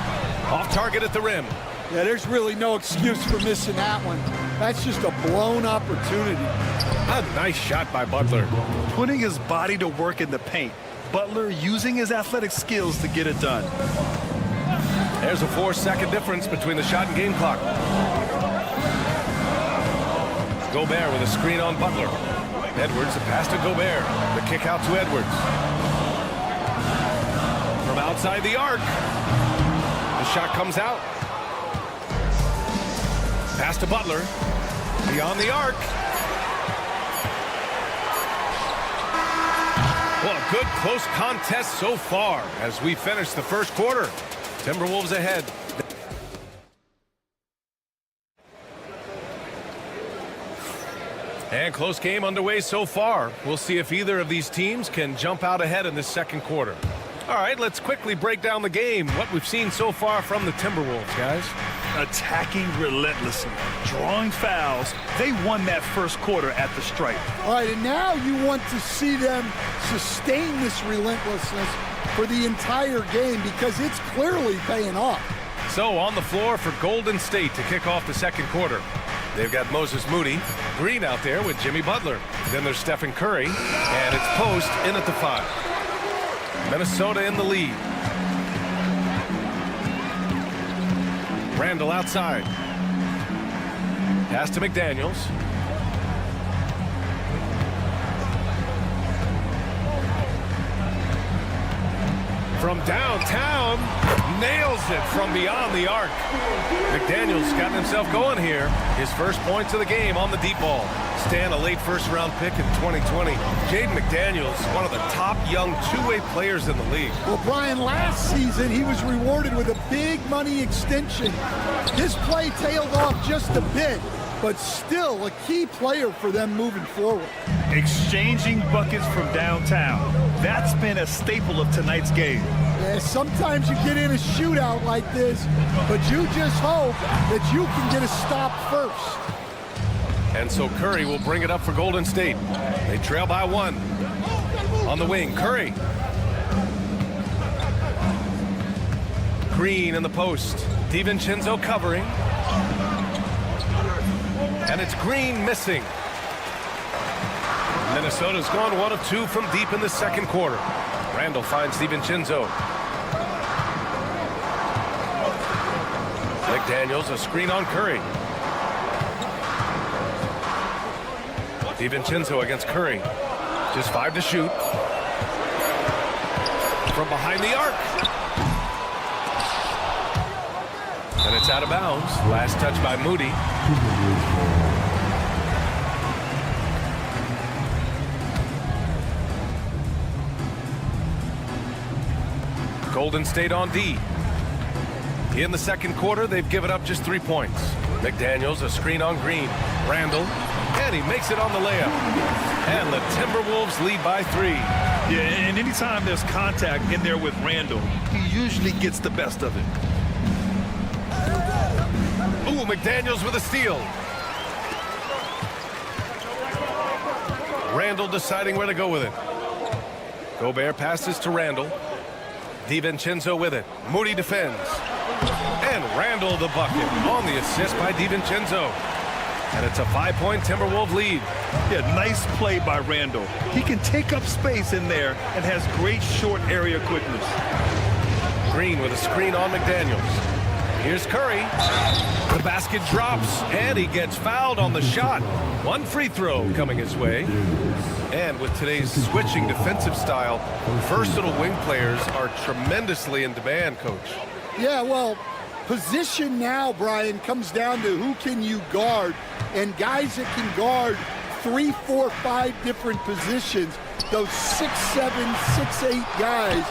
Off target at the rim. Yeah, there's really no excuse for missing that one. That's just a blown opportunity. A nice shot by Butler. Putting his body to work in the paint. Butler using his athletic skills to get it done. There's a 4-second difference between the shot and game clock. Gobert with a screen on Butler. Edwards, the pass to Gobert. The kick out to Edwards. From outside the arc. The shot comes out. Pass to Butler. Beyond the arc. Well, a good close contest so far as we finish the first quarter. Timberwolves ahead. And close game underway so far. We'll see if either of these teams can jump out ahead in this second quarter. All right, let's quickly break down the game. What we've seen so far from the Timberwolves, guys. Attacking relentlessly, drawing fouls. They won that first quarter at the stripe. All right, and now you want to see them sustain this relentlessness for the entire game because it's clearly paying off. So on the floor for Golden State to kick off the second quarter. They've got Moses Moody, Green out there with Jimmy Butler. Then there's Stephen Curry, and it's Post in at the 5. Minnesota in the lead. Randall outside. Pass to McDaniels. From downtown, nails it from beyond the arc. McDaniels gotten himself going here. His first points of the game on the deep ball. Stan, a late first-round pick in 2020. Jaden McDaniels, one of the top young two-way players in the league. Well, Brian, last season he was rewarded with a big money extension. His play tailed off just a bit, but still a key player for them moving forward. Exchanging buckets from downtown. That's been a staple of tonight's game. Yeah, sometimes you get in a shootout like this, but you just hope that you can get a stop first. And so Curry will bring it up for Golden State. They trail by 1. On the wing, Curry. Green in the post. DiVincenzo covering. And it's Green missing. Minnesota's gone 1 of 2 from deep in the second quarter. Randall finds DiVincenzo. McDaniels, a screen on Curry. DiVincenzo against Curry. Just 5 to shoot. From behind the arc. And it's out of bounds. Last touch by Moody. Golden State on D. In the second quarter, they've given up just 3 points. McDaniels, a screen on Green. Randall, and he makes it on the layup. And the Timberwolves lead by 3. Yeah, and anytime there's contact in there with Randall, he usually gets the best of it. Ooh, McDaniels with a steal. Randall deciding where to go with it. Gobert passes to Randall. DiVincenzo with it. Moody defends. And Randall the bucket on the assist by DiVincenzo. And it's a 5-point Timberwolves lead. Yeah, nice play by Randall. He can take up space in there and has great short area quickness. Green with a screen on McDaniels. Here's Curry. The basket drops, and he gets fouled on the shot. 1 free throw coming his way. And with today's switching defensive style, versatile wing players are tremendously in demand, Coach. Yeah, well, position now, Brian, comes down to who can you guard. And guys that can guard 3, 4, 5 different positions, those 6'7", 6'8" guys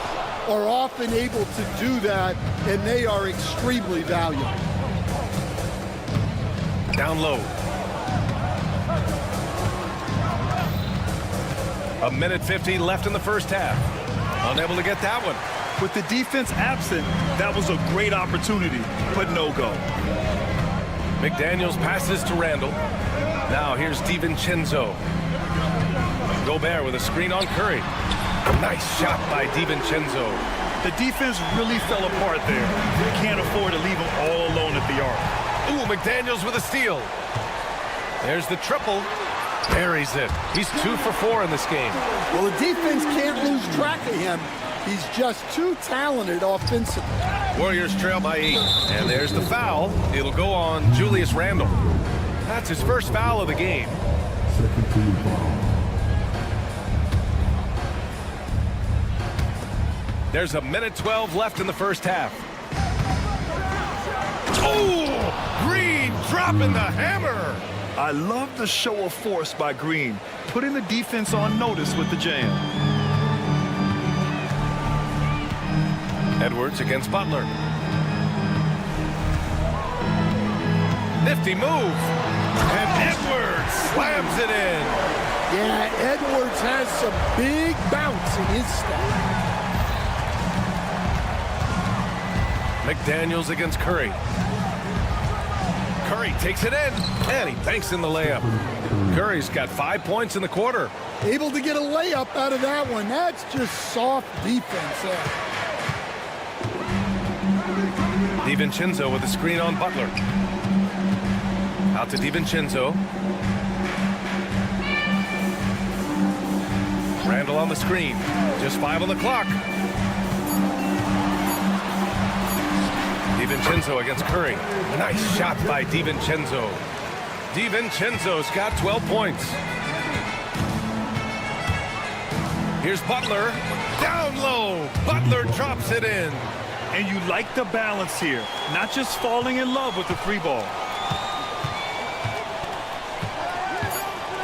are often able to do that, and they are extremely valuable. Down low. A minute 50 left in the first half. Unable to get that one. With the defense absent, that was a great opportunity, but no go. McDaniels passes to Randall. Now here's DiVincenzo. Gobert with a screen on Curry. Nice shot by DiVincenzo. The defense really fell apart there. You can't afford to leave them all alone at the arc. Ooh, McDaniels with a steal. There's the triple. Buries it. He's 2 for 4 in this game. Well, the defense can't lose track of him. He's just too talented offensively. Warriors trail by 8. And there's the foul. It'll go on Julius Randle. That's his first foul of the game. There's 1:12 left in the first half. Oh, Green dropping the hammer. I love the show of force by Green, putting the defense on notice with the jam. Edwards against Butler. Nifty move. And Edwards slams it in. Yeah, Edwards has some big bounce in his step. McDaniels against Curry. Curry takes it in, and he banks in the layup. Curry's got 5 points in the quarter. Able to get a layup out of that one. That's just soft defense there. DiVincenzo with a screen on Butler. Out to DiVincenzo. Randle on the screen. Just 5 on the clock. DiVincenzo against Curry. Nice shot by DiVincenzo. DiVincenzo's got 12 points. Here's Butler. Down low. Butler drops it in. And you like the balance here. Not just falling in love with the free ball.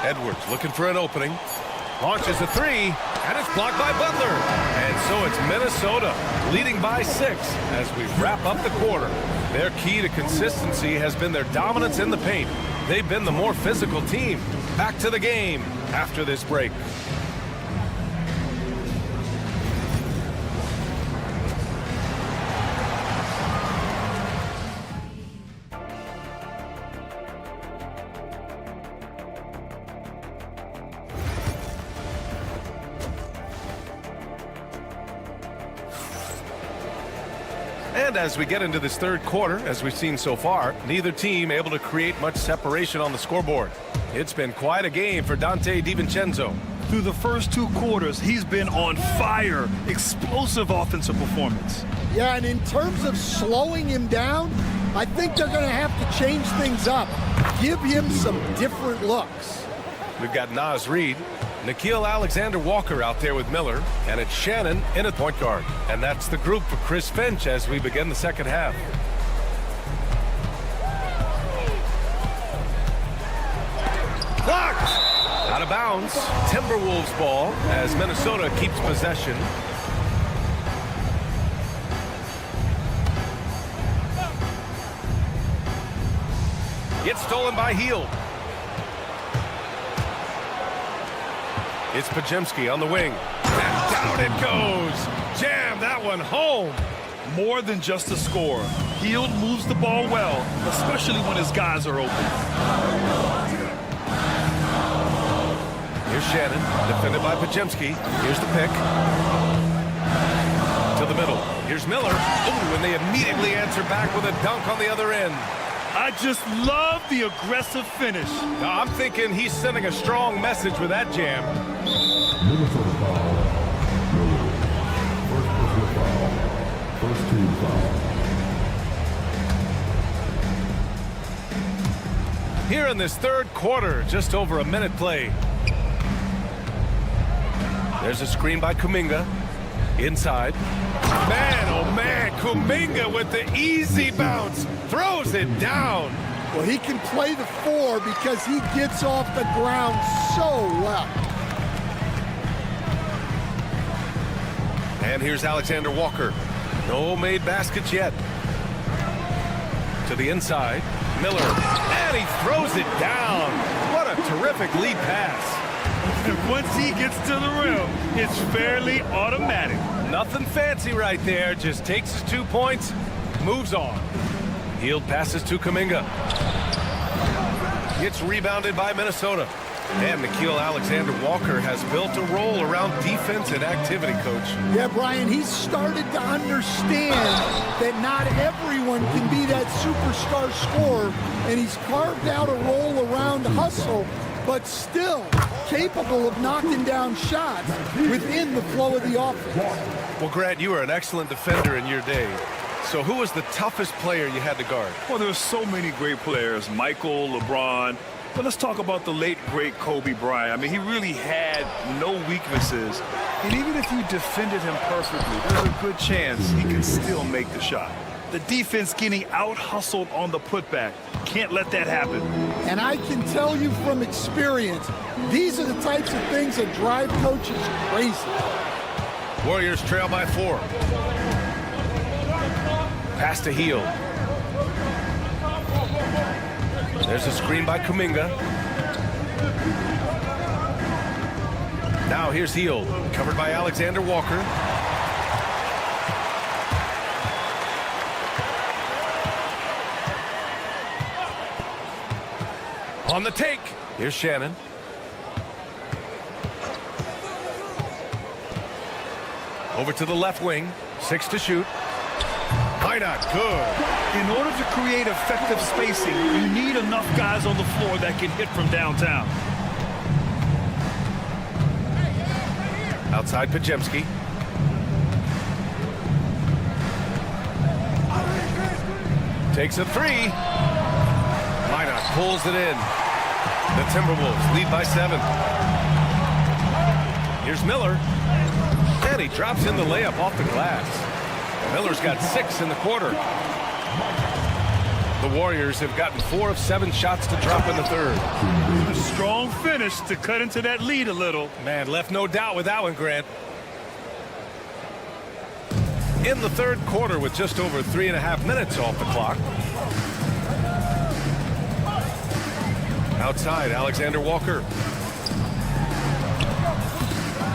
Edwards looking for an opening. Launches a 3, and it's blocked by Butler. And so it's Minnesota leading by 6 as we wrap up the quarter. Their key to consistency has been their dominance in the paint. They've been the more physical team. Back to the game after this break. And as we get into this third quarter, as we've seen so far, neither team able to create much separation on the scoreboard. It's been quite a game for Donte DiVincenzo. Through the first 2 quarters, he's been on fire. Explosive offensive performance. Yeah, and in terms of slowing him down, I think they're going to have to change things up. Give him some different looks. We've got Naz Reid, Nickeil Alexander-Walker out there with Miller, and it's Shannon in at point guard. And that's the group for Chris Finch as we begin the second half. Blocked! Out of bounds. Timberwolves ball as Minnesota keeps possession. Gets stolen by Hield. It's Podziemski on the wing. And down it goes. Jam that one home. More than just a score. Hield moves the ball well, especially when his guys are open. Here's Shannon, defended by Podziemski. Here's the pick. To the middle. Here's Miller. Ooh, and they immediately answer back with a dunk on the other end. I just love the aggressive finish. Now, I'm thinking he's sending a strong message with that jam. Minnesota foul. First personal foul. First team foul. Here in this third quarter, just over a minute play. There's a screen by Kuminga. Inside. Man, oh man, Kuminga with the easy bounce. Throws it down. Well, he can play the 4 because he gets off the ground so well. And here's Alexander Walker. No made baskets yet. To the inside. Miller. And he throws it down. What a terrific lead pass. And once he gets to the rim, it's fairly automatic. Nothing fancy right there. Just takes his 2 points, moves on. Hield passes to Kuminga. Gets rebounded by Minnesota. And Nickeil Alexander-Walker has built a role around defense and activity, Coach. Yeah, Brian, he's started to understand that not everyone can be that superstar scorer, and he's carved out a role around hustle, but still capable of knocking down shots within the flow of the offense. Well, Grant, you were an excellent defender in your day. So who was the toughest player you had to guard? Well, there's so many great players, Michael, LeBron. But let's talk about the late, great Kobe Bryant. I mean, he really had no weaknesses. And even if you defended him perfectly, there's a good chance he can still make the shot. The defense getting out-hustled on the putback. Can't let that happen. And I can tell you from experience, these are the types of things that drive coaches crazy. Warriors trail by 4. Pass to Hield. There's a screen by Kuminga. Now here's Hield, covered by Alexander Walker. On the take, here's Shannon. Over to the left wing, 6 to shoot. Why not? Good. In order to create effective spacing, you need enough guys on the floor that can hit from downtown. Outside Pajemski. Takes a 3. Minot pulls it in. The Timberwolves lead by 7. Here's Miller. And he drops in the layup off the glass. Miller's got 6 in the quarter. The Warriors have gotten 4 of 7 shots to drop in the third. A strong finish to cut into that lead a little. Man, left no doubt with that one, Grant. In the third quarter with just over 3.5 minutes off the clock. Outside, Alexander Walker.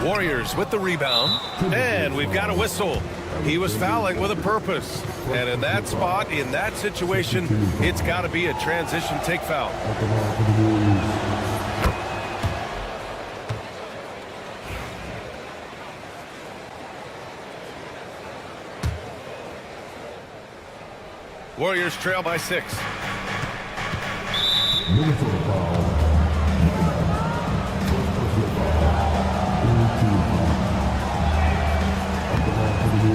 Warriors with the rebound. And we've got a whistle. He was fouling with a purpose. And in that spot, in that situation, it's got to be a transition take foul. Warriors trail by 6.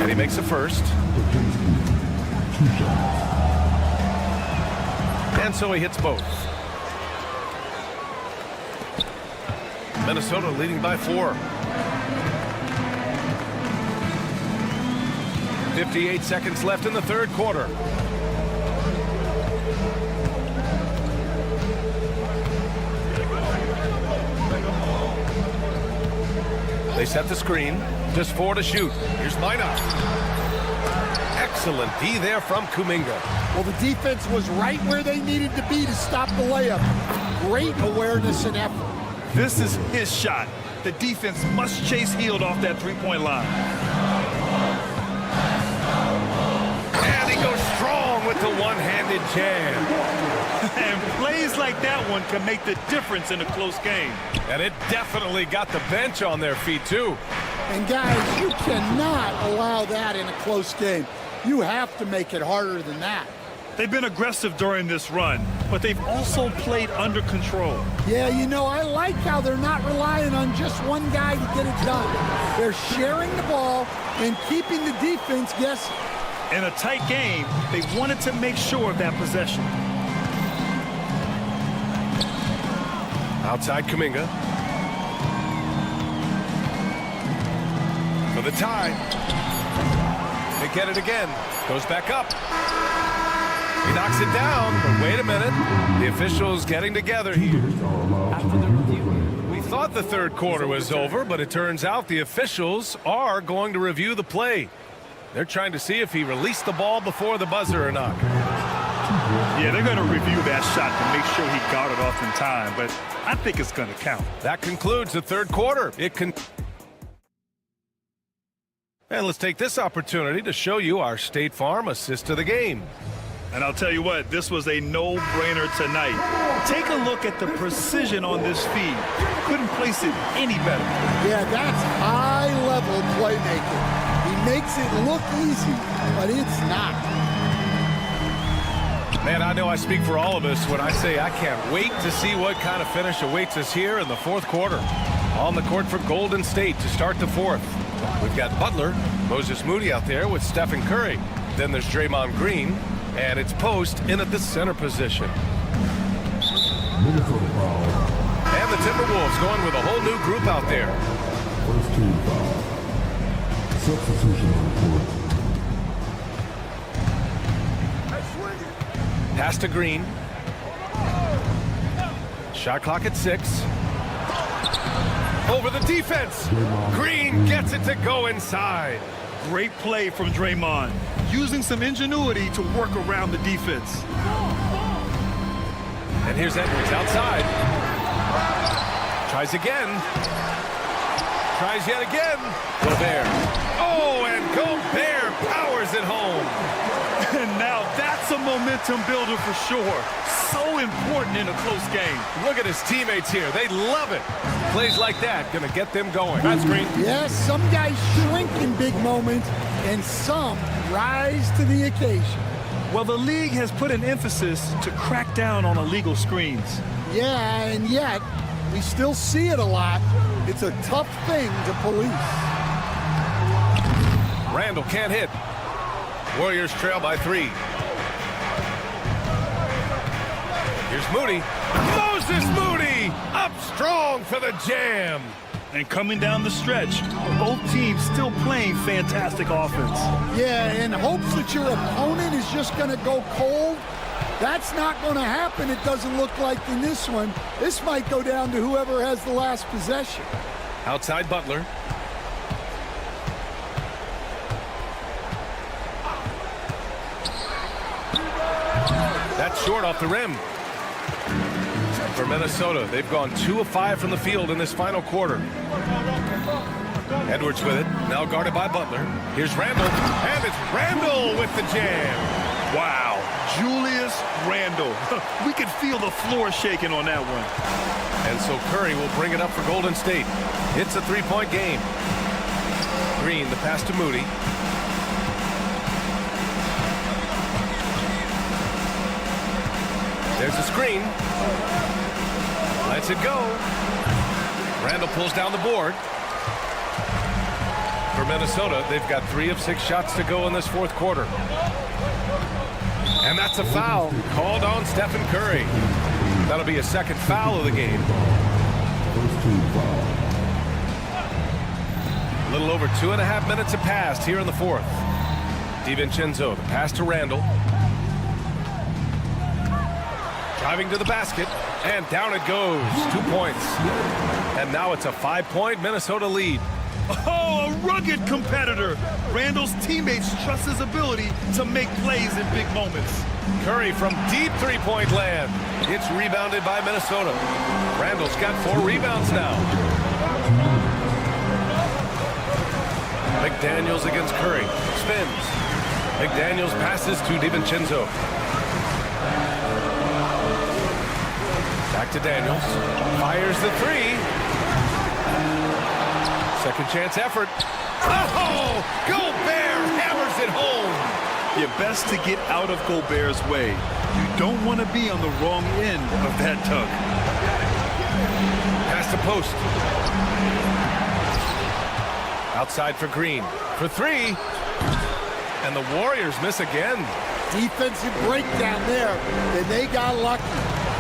And he makes a first. And so he hits both. Minnesota leading by 4. 58 seconds left in the third quarter. They set the screen. Just 4 to shoot. Here's Minot. Excellent D there from Kuminga. Well, the defense was right where they needed to be to stop the layup. Great awareness and effort. This is his shot. The defense must chase Hield off that three-point line. And he goes strong with the one-handed jam. And plays like that one can make the difference in a close game. And it definitely got the bench on their feet, too. And guys, you cannot allow that in a close game. You have to make it harder than that. They've been aggressive during this run, but they've also played under control. Yeah, you know, I like how they're not relying on just one guy to get it done. They're sharing the ball and keeping the defense guessing. In a tight game, they wanted to make sure of that possession. Outside Kuminga. For the tie. They get it again. Goes back up. He knocks it down, but wait a minute. The officials getting together here. After the review, We thought the third quarter was over, but it turns out the officials are going to review the play. They're trying to see if he released the ball before the buzzer or not. Yeah, they're going to review that shot to make sure he got it off in time, but I think it's going to count. That concludes the third quarter. And let's take this opportunity to show you our State Farm assist of the game. And I'll tell you what, this was a no-brainer tonight. Take a look at the precision on this feed. Couldn't place it any better. Yeah, that's high-level playmaking. He makes it look easy, but it's not. Man, I know I speak for all of us when I say I can't wait to see what kind of finish awaits us here in the fourth quarter. On the court for Golden State to start the fourth. We've got Butler, Moses Moody out there with Stephen Curry. Then there's Draymond Green, and it's Post in at the center position. Minnesota foul. And the Timberwolves going with a whole new group out there. First team foul. Substitution on the court. Pass to Green. Shot clock at 6. Over the defense. Green gets it to go inside. Great play from Draymond, using some ingenuity to work around the defense. And here's Edwards outside. Tries again. Tries yet again. Gobert. Oh, and Gobert powers it home. And now that's a momentum builder for sure. So important in a close game. Look at his teammates here. They love it. Plays like that going to get them going. That's Green. Yes, some guys shrink in big moments, and some rise to the occasion. Well, the league has put an emphasis to crack down on illegal screens. Yeah, and yet, we still see it a lot. It's a tough thing to police. Randall can't hit. Warriors trail by 3. Here's Moody. Moses Moody up strong for the jam. And coming down the stretch, both teams still playing fantastic offense. Yeah, in hopes that your opponent is just going to go cold. That's not going to happen, it doesn't look like in this one. This might go down to whoever has the last possession. Outside Butler. That's short off the rim. For Minnesota, they've gone 2 of 5 from the field in this final quarter. Edwards with it, now guarded by Butler. Here's Randall, and it's Randall with the jam. Wow, Julius Randall. We could feel the floor shaking on that one. And so Curry will bring it up for Golden State. It's a 3-point game. Green, the pass to Moody. There's a screen. Lets it go. Randall pulls down the board. For Minnesota, they've got 3 of 6 shots to go in this fourth quarter. And that's a foul called on Stephen Curry. That'll be a second foul of the game. First team foul. A little over 2.5 minutes have passed here in the fourth. DiVincenzo, the pass to Randall. Driving to the basket, and down it goes. 2 points. And now it's a 5-point Minnesota lead. Oh, a rugged competitor. Randall's teammates trust his ability to make plays in big moments. Curry from deep 3-point land. It's rebounded by Minnesota. Randall's got 4 rebounds now. McDaniels against Curry. Spins. McDaniels passes to DiVincenzo. Back to Daniels. Fires the 3. Second chance effort. Oh! Gobert hammers it home. You're best to get out of Gobert's way. You don't want to be on the wrong end of that tug. Pass to Post. Outside for Green. For 3. And the Warriors miss again. Defensive breakdown there, and they got lucky.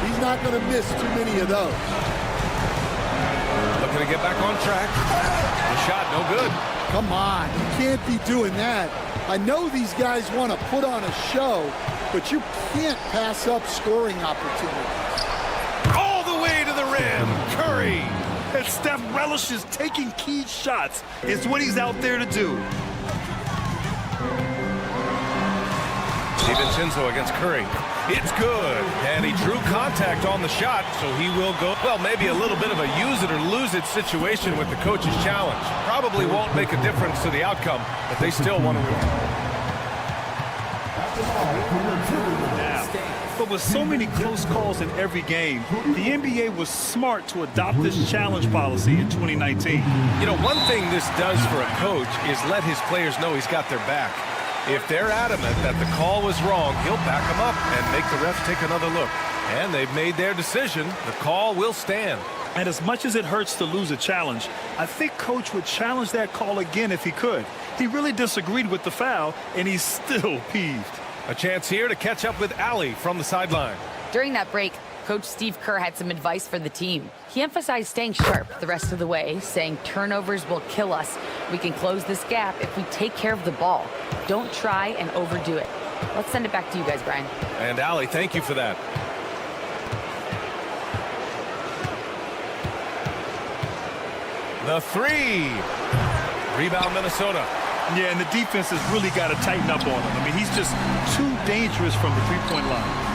He's not going to miss too many of those. Looking to get back on track. The shot, no good. Come on, you can't be doing that. I know these guys want to put on a show, but you can't pass up scoring opportunities. All the way to the rim, Curry. And Steph relishes taking key shots. It's what he's out there to do. DiVincenzo against Curry. It's good. And he drew contact on the shot, so he will go. Well, maybe a little bit of a use it or lose it situation with the coach's challenge. Probably won't make a difference to the outcome, but they still want to win. But with so many close calls in every game, the NBA was smart to adopt this challenge policy in 2019. You know, one thing this does for a coach is let his players know he's got their back. If they're adamant that the call was wrong, he'll back them up and make the refs take another look. And they've made their decision. The call will stand. And as much as it hurts to lose a challenge, I think Coach would challenge that call again if he could. He really disagreed with the foul, and he's still peeved. A chance here to catch up with Allie from the sideline. During that break, Coach Steve Kerr had some advice for the team. He emphasized staying sharp the rest of the way, saying turnovers will kill us. We can close this gap if we take care of the ball. Don't try and overdo it. Let's send it back to you guys, Brian. And Allie, thank you for that. The three. Rebound, Minnesota. Yeah, and the defense has really got to tighten up on him. I mean, he's just too dangerous from the three-point line.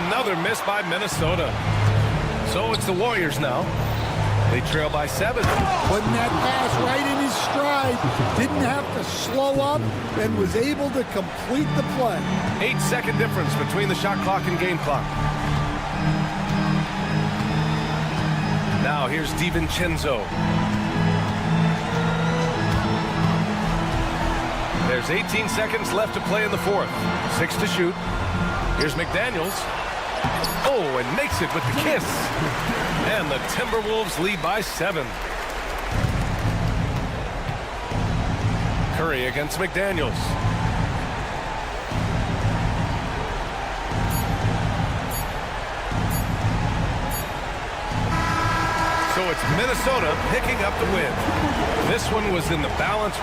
Another miss by Minnesota. So it's the Warriors now. They trail by 7. Putting that pass right in his stride. Didn't have to slow up and was able to complete the play. 8-second difference between the shot clock and game clock. Now here's DiVincenzo. There's 18 seconds left to play in the fourth. 6 to shoot. Here's McDaniels. Oh, and makes it with the kiss. And the Timberwolves lead by 7. Curry against McDaniels. So it's Minnesota picking up the win. This one was in the balance.